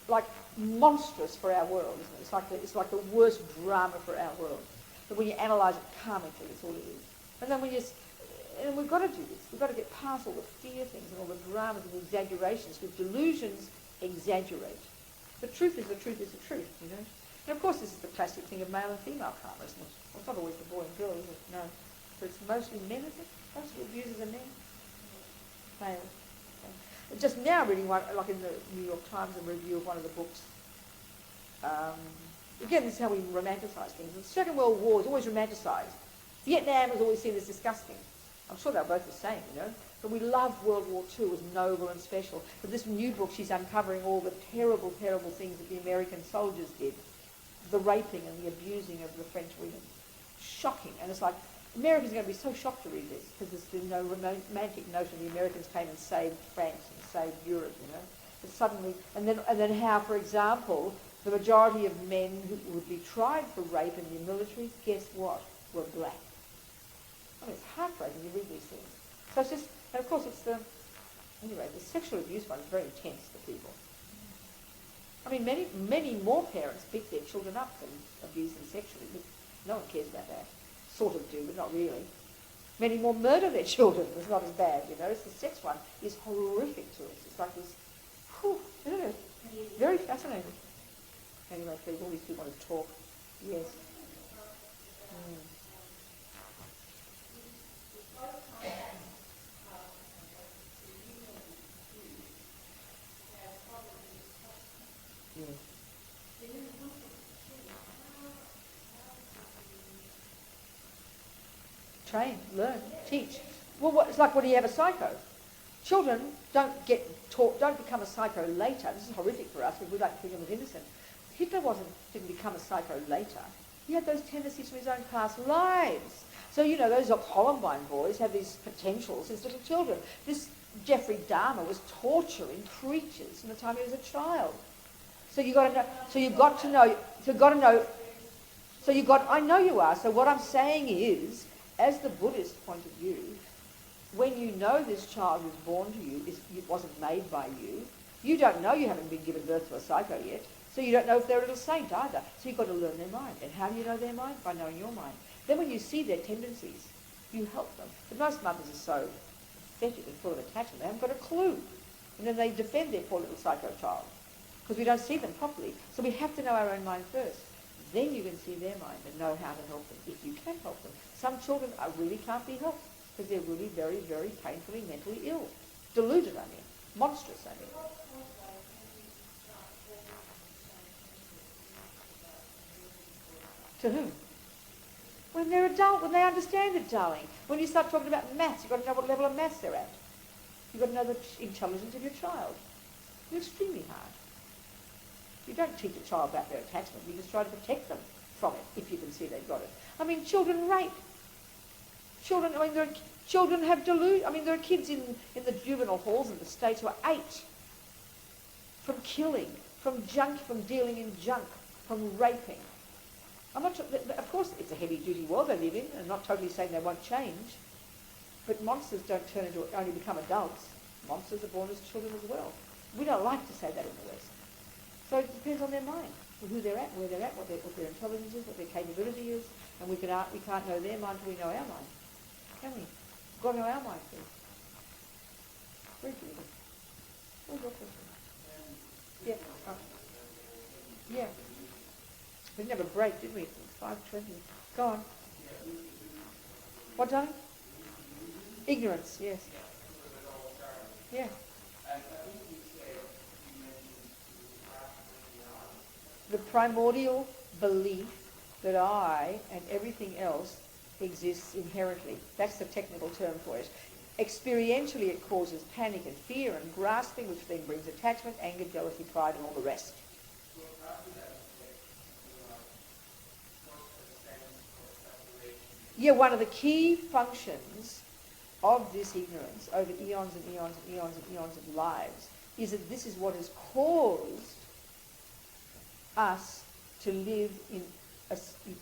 like monstrous for our world, isn't it? It's like the worst drama for our world. But when you analyse it karmically, it's all it is. And then and we've got to do this. We've got to get past all the fear things and all the dramas and the exaggerations, because delusions exaggerate. The truth is the truth is the truth, you know. And of course this is the classic thing of male and female karma, isn't it? Well, it's not always the boy and girl, is it? No. So it's mostly men, is it? Most of the abusers are men. Male. Okay. Just now reading one, like in the New York Times, a review of one of the books. Again, this is how we romanticise things. The Second World War is always romanticised. Vietnam was always seen as disgusting. I'm sure they're both the same, you know. But we love World War II as noble and special. But this new book, she's uncovering all the terrible, terrible things that the American soldiers did. The raping and the abusing of the French women. Shocking. And it's like, Americans are going to be so shocked to read this, because there's no romantic notion the Americans came and saved France and saved Europe, you know. But suddenly, and then how, for example, the majority of men who would be tried for rape in the military, guess what, were black. I mean, it's heartbreaking to read these things. So it's just, and of course it's the sexual abuse one is very intense for people. I mean, many more parents pick their children up than abuse them sexually, but no one cares about that. Sort of do, but not really. Many more murder their children. It's not as bad, you know. It's the sex one is horrific to us. It's like this, isn't it? Very fascinating. Anyway, please, all these people want to talk. Yes. Train, learn, teach. Well, it's like when you have a psycho. Children don't become a psycho later. This is horrific for us because we like to think of them as innocent. Hitler didn't become a psycho later. He had those tendencies from his own past lives. So, you know, those Columbine boys have these potentials as little children. This Jeffrey Dahmer was torturing creatures from the time he was a child. So I know you are. So what I'm saying is, as the Buddhist point of view, when you know this child who's born to you it wasn't made by you, you don't know, you haven't been given birth to a psycho yet, so you don't know if they're a little saint either. So you've got to learn their mind. And how do you know their mind? By knowing your mind. Then when you see their tendencies, you help them. But most mothers are so pathetic and full of attachment, they haven't got a clue. And then they defend their poor little psycho child, because we don't see them properly. So we have to know our own mind first. Then you can see their mind and know how to help them, if you can help them. Some children really can't be helped, because they're really very, very painfully mentally ill. Deluded, I mean. Monstrous, I mean. To whom? When they're adult, when they understand it, darling. When you start talking about maths, you've got to know what level of maths they're at. You've got to know the intelligence of your child. It's extremely hard. You don't teach a child about their attachment. You just try to protect them from it, if you can see they've got it. I mean, children rape. Children have delusion. I mean, there are kids in the juvenile halls in the States who are 8 from killing, from dealing in junk, from raping. I'm not sure, of course, it's a heavy-duty world they live in, and I'm not totally saying they won't change, but monsters don't only become adults. Monsters are born as children as well. We don't like to say that in the West. So it depends on their mind, who they're at, where they're at, what their intelligence is, what their capability is, and we can't know their mind until we know our mind. Can we? We've got to know our mind first. Very good. Where's your question? Yeah. Yeah. We didn't have a break, did we? 5:20. Go on. What, darling? Ignorance, yes. Yeah. The primordial belief that I and everything else exists inherently. That's the technical term for it. Experientially, it causes panic and fear and grasping, which then brings attachment, anger, jealousy, pride, and all the rest. Yeah, one of the key functions of this ignorance over eons and eons and eons and eons of lives is that this is what has caused us to live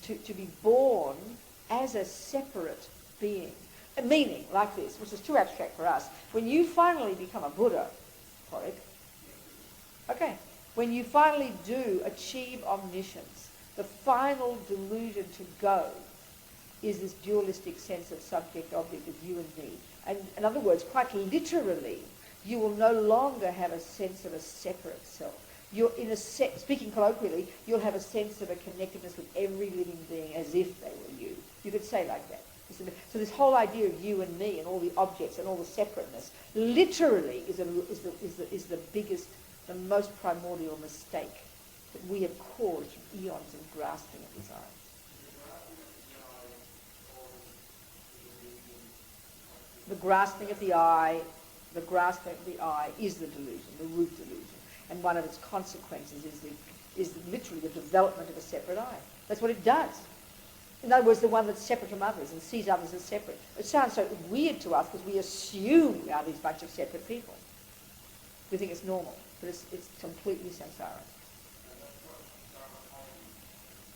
to be born as a separate being. Meaning, like this, which is too abstract for us. When you finally become a Buddha, okay, When you finally do achieve omniscience, the final delusion to go is this dualistic sense of subject-object, of you and me. And in other words, quite literally, you will no longer have a sense of a separate self. You're speaking colloquially, you'll have a sense of a connectedness with every living being as if they were you. You could say like that. So this whole idea of you and me and all the objects and all the separateness literally is the biggest, the most primordial mistake that we have caused from eons of grasping at this eye. The grasping of the eye is the delusion, the root delusion. And one of its consequences is literally the development of a separate I. That's what it does. In other words, the one that's separate from others and sees others as separate. It sounds so weird to us because we assume we are these bunch of separate people. We think it's normal, but it's completely samsara.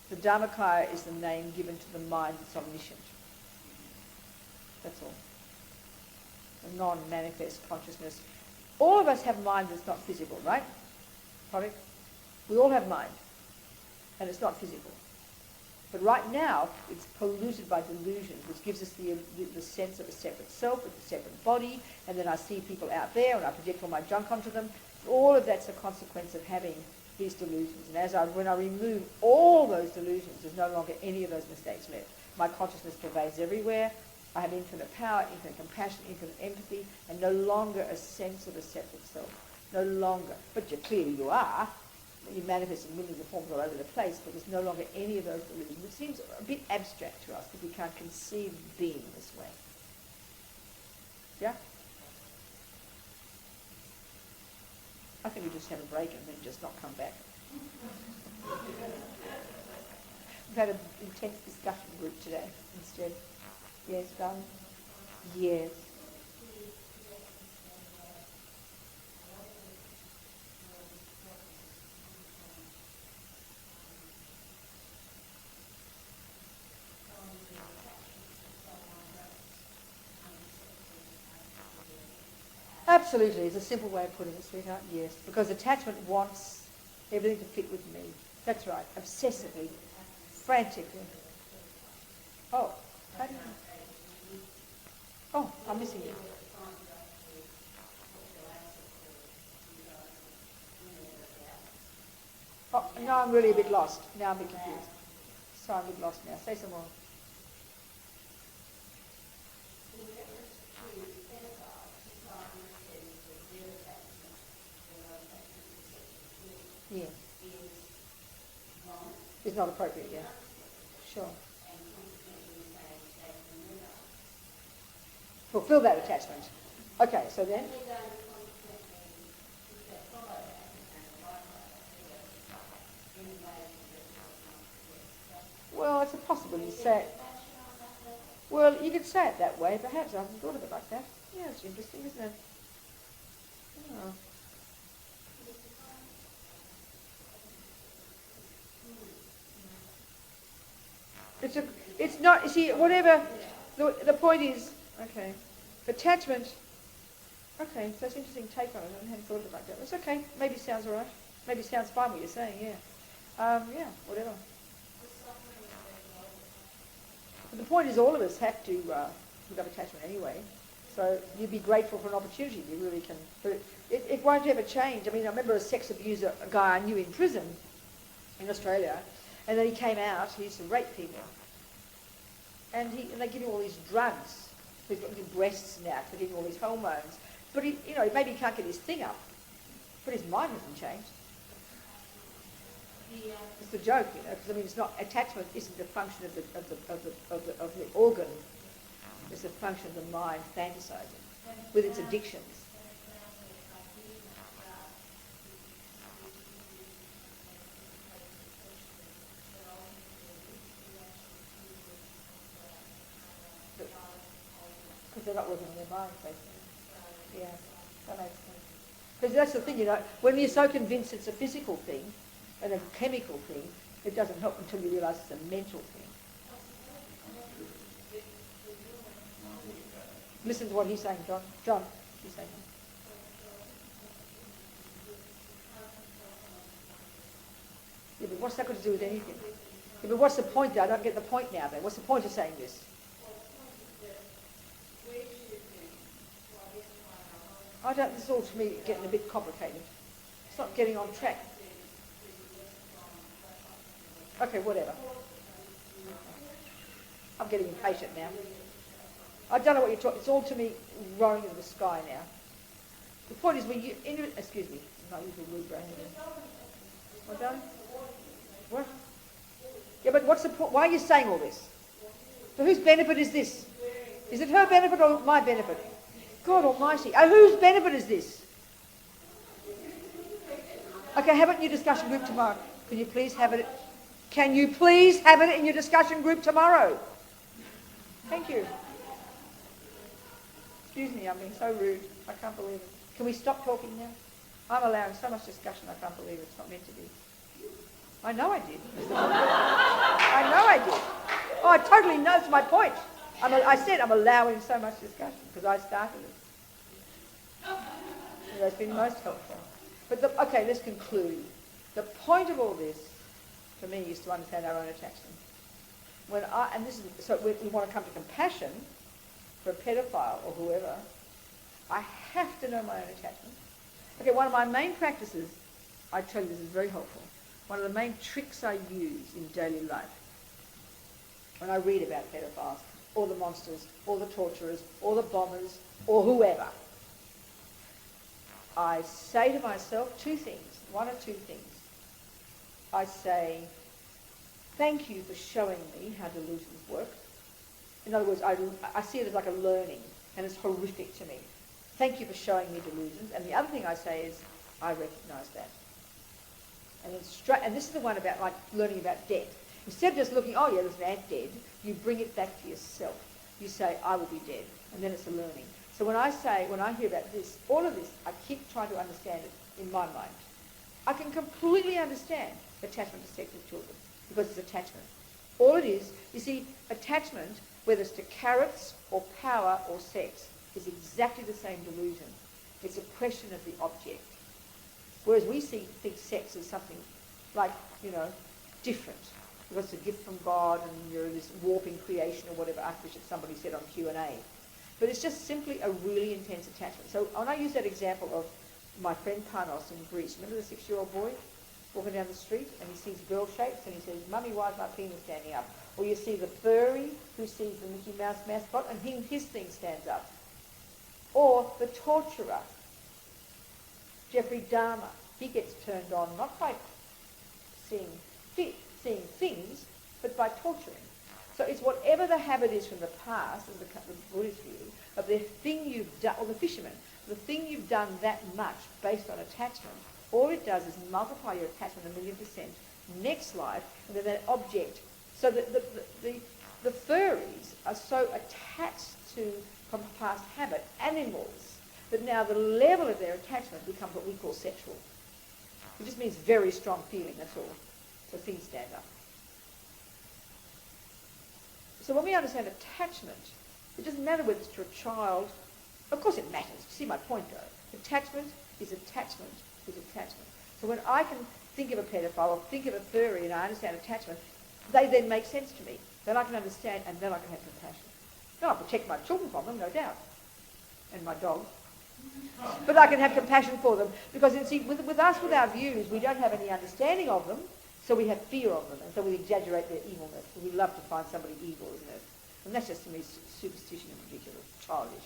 The Dharmakaya is the name given to the mind that's omniscient. That's all. A non-manifest consciousness. All of us have mind that's not physical, right? Correct? We all have mind, and it's not physical. But right now, it's polluted by delusion, which gives us the sense of a separate self, with a separate body, and then I see people out there, and I project all my junk onto them. All of that's a consequence of having these delusions. And when I remove all those delusions, there's no longer any of those mistakes left. My consciousness pervades everywhere. I have infinite power, infinite compassion, infinite empathy, and no longer a sense of a separate self. No longer. But clearly you are. You manifest in millions of forms all over the place, but there's no longer any of those delusions. It seems a bit abstract to us because we can't conceive being this way. Yeah? I think we just have a break and then just not come back. We've had an intense discussion group today instead. Yes, darling? Yes. Absolutely. It's a simple way of putting it, sweetheart. Yes. Because attachment wants everything to fit with me. That's right. Obsessively. Frantically. Oh. How do you know? Oh, I'm missing it. Oh, now I'm really a bit lost. Now I'm a bit confused. So I'm a bit lost now. Say some more. Yeah. It's not appropriate, yeah. Sure. Fulfill that attachment. Okay, so then? Well, it's a possibility to say it. Well, you could say it that way, perhaps. I haven't thought of it like that. Yeah, it's interesting, isn't it? Oh. It's not, you see, whatever, the point is, okay, attachment, okay, so it's an interesting take on it. I hadn't thought of it like that. It's okay, maybe it sounds all right. Maybe it sounds fine what you're saying, yeah. Yeah, whatever. But the point is all of us have to give up attachment anyway. So you'd be grateful for an opportunity. You really can. But it won't ever change. I mean, I remember a sex abuser, a guy I knew in prison in Australia, and then he came out, he used to rape people. And they give him all these drugs. He's got his breasts now, they give him all these hormones. But maybe he can't get his thing up. But his mind hasn't changed. It's the joke, because I mean, it's not, attachment isn't the function of the organ. It's a function of the mind fantasizing with its addictions. Because they're not working on their mind, basically. Yeah, that makes sense. Because that's the thing, when you're so convinced it's a physical thing and a chemical thing, it doesn't help until you realise it's a mental thing. Listen to what he's saying, John. John, he's saying. Yeah, but what's that got to do with anything? Yeah, but what's the point there? I don't get the point now then. What's the point of saying this? This is all to me getting a bit complicated. It's not getting on track. Okay, whatever. I'm getting impatient now. I don't know what you're talking. It's all to me rolling into the sky now. The point is when you... excuse me. I'm not using word brain again. What, darling? What? Yeah, but what's the point? Why are you saying all this? For whose benefit is this? Is it her benefit or my benefit? God almighty. Whose benefit is this? Okay, have it in your discussion group tomorrow. Can you please have it? Can you please have it in your discussion group tomorrow? Thank you. Excuse me, I'm being so rude. I can't believe it. Can we stop talking now? I'm allowing so much discussion, I can't believe it's not meant to be. I know I did. I know I did. Oh, I totally know, it's my point. I said I'm allowing so much discussion because I started it. It's been most helpful. But okay, let's conclude. The point of all this, for me, is to understand our own attachment. We want to come to compassion for a pedophile or whoever. I have to know my own attachment. Okay, one of my main practices, I tell you this is very helpful. One of the main tricks I use in daily life when I read about pedophiles, or the monsters, or the torturers, or the bombers, or whoever, I say to myself two things, one or two things. I say, thank you for showing me how delusions work. In other words, I see it as like a learning, and it's horrific to me. Thank you for showing me delusions. And the other thing I say is, I recognise that. And this is the one about like learning about death. Instead of just looking, oh yeah, there's an ant dead, you bring it back to yourself. You say, I will be dead. And then it's a learning. So when I hear about this, all of this, I keep trying to understand it in my mind. I can completely understand attachment to sex with children because it's attachment. All it is, you see, attachment, whether it's to carrots or power or sex, is exactly the same delusion. It's a question of the object. Whereas we think sex as something like, different. Because it's a gift from God and you're this warping creation or whatever Archbishop somebody said on Q&A. But it's just simply a really intense attachment. So when I use that example of my friend Panos in Greece, remember the 6-year-old boy walking down the street and he sees girl shapes and he says, Mummy, why is my penis standing up? Or you see the furry who sees the Mickey Mouse mascot and his thing stands up. Or the torturer, Jeffrey Dahmer, he gets turned on not by seeing things, but by torturing. So it's whatever the habit is from the past, as the Buddhist view, of the thing you've done, or the fisherman, the thing you've done that much based on attachment, all it does is multiply your attachment 1,000,000% next life, and then that object. So the furries are so attached to, from past habit, animals, that now the level of their attachment becomes what we call sexual. It just means very strong feeling, that's all. So things stand up. So when we understand attachment, it doesn't matter whether it's to a child. Of course it matters. You see my point, though. Attachment is attachment is attachment. So when I can think of a pedophile or think of a furry and I understand attachment, they then make sense to me. Then I can understand and then I can have compassion. Then I'll protect my children from them, no doubt. And my dog. But I can have compassion for them. Because, you see, with us, with our views, we don't have any understanding of them. So we have fear of them, and so we exaggerate their evilness. We love to find somebody evil, isn't it? And that's just, to me, superstition and ridiculous, childish,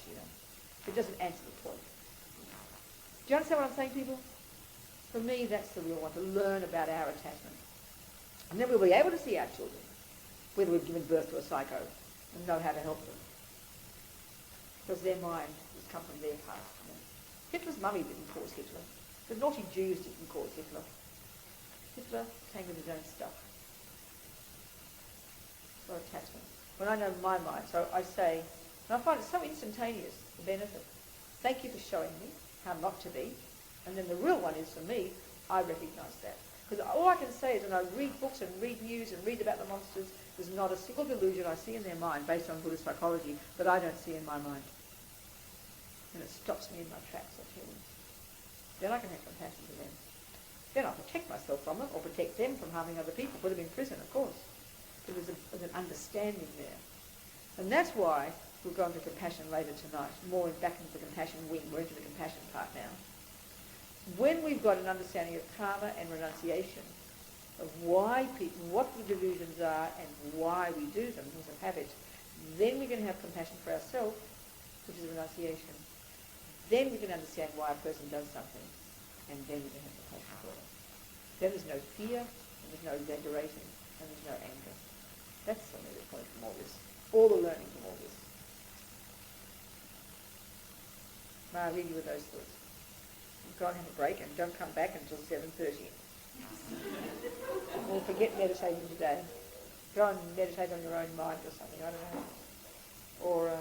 It doesn't answer the point. Do you understand what I'm saying, people? For me, that's the real one, to learn about our attachment. And then we'll be able to see our children, whether we've given birth to a psycho, and know how to help them. Because their mind has come from their past. Hitler's mummy didn't cause Hitler. The naughty Jews didn't cause Hitler. Hitler came with his own stuff. So attachment. When I know my mind, so I say, and I find it so instantaneous, the benefit. Thank you for showing me how not to be. And then the real one is, for me, I recognise that. Because all I can say is when I read books and read news and read about the monsters, there's not a single delusion I see in their mind based on Buddhist psychology that I don't see in my mind. And it stops me in my tracks, I tell you. Then I can have compassion for them. Then I'll protect myself from them, or protect them from harming other people, put them in prison, of course. There's an understanding there. And that's why we'll go into compassion later tonight, more back into the compassion wing. We're into the compassion part now. When we've got an understanding of karma and renunciation, of why people, what the delusions are and why we do them, because of habit, then we can have compassion for ourselves, which is renunciation. Then we can understand why a person does something, and then we can have compassion for them. Then there's no fear, and there's no exaggeration, and there's no anger. That's something that's coming from all this. All the learning from all this. May I leave you with those thoughts? Go and have a break and don't come back until 7:30. Or forget meditating today. Go and meditate on your own mind or something, I don't know. Or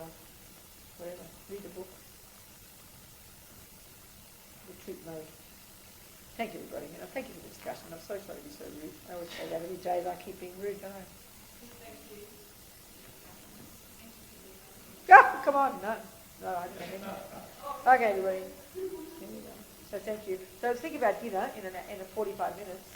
whatever, read a book. Retreat mode. Thank you, everybody. Thank you for the discussion. I'm so sorry to be so rude. I always say that every day, I keep being rude, don't I? Oh, come on, no, I don't think so. Okay, everybody. Here we go. So thank you. So think about dinner in a 45 minutes.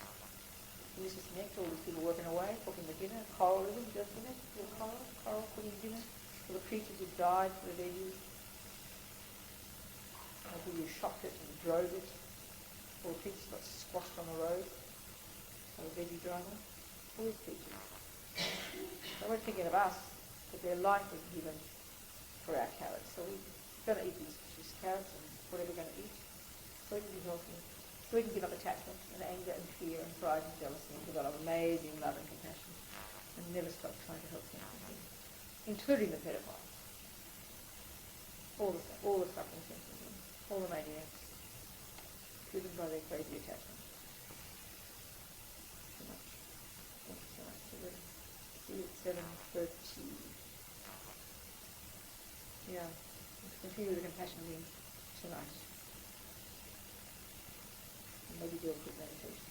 This is next, all these people working away, cooking the dinner, coralism, just in it, coral cooking dinner, for the creatures who died for the veggies. Maybe you shocked it and drove it, or the creatures got squashed on the road, or the veggie driver. All these creatures. They weren't thinking of us, but their life was given for our carrots. So we're going to eat these carrots and whatever we're going to eat, so we can be healthy. So we can give up attachment and anger and fear and pride and jealousy and develop amazing love and compassion and never stop trying to help sentient beings, including the pedophiles, all the suffering sentient beings, all the maniacs, driven by their crazy attachment. So much. Thank you so much. See you at 7:30. Yeah, let's continue with the compassion wing tonight. Maybe do a quick meditation.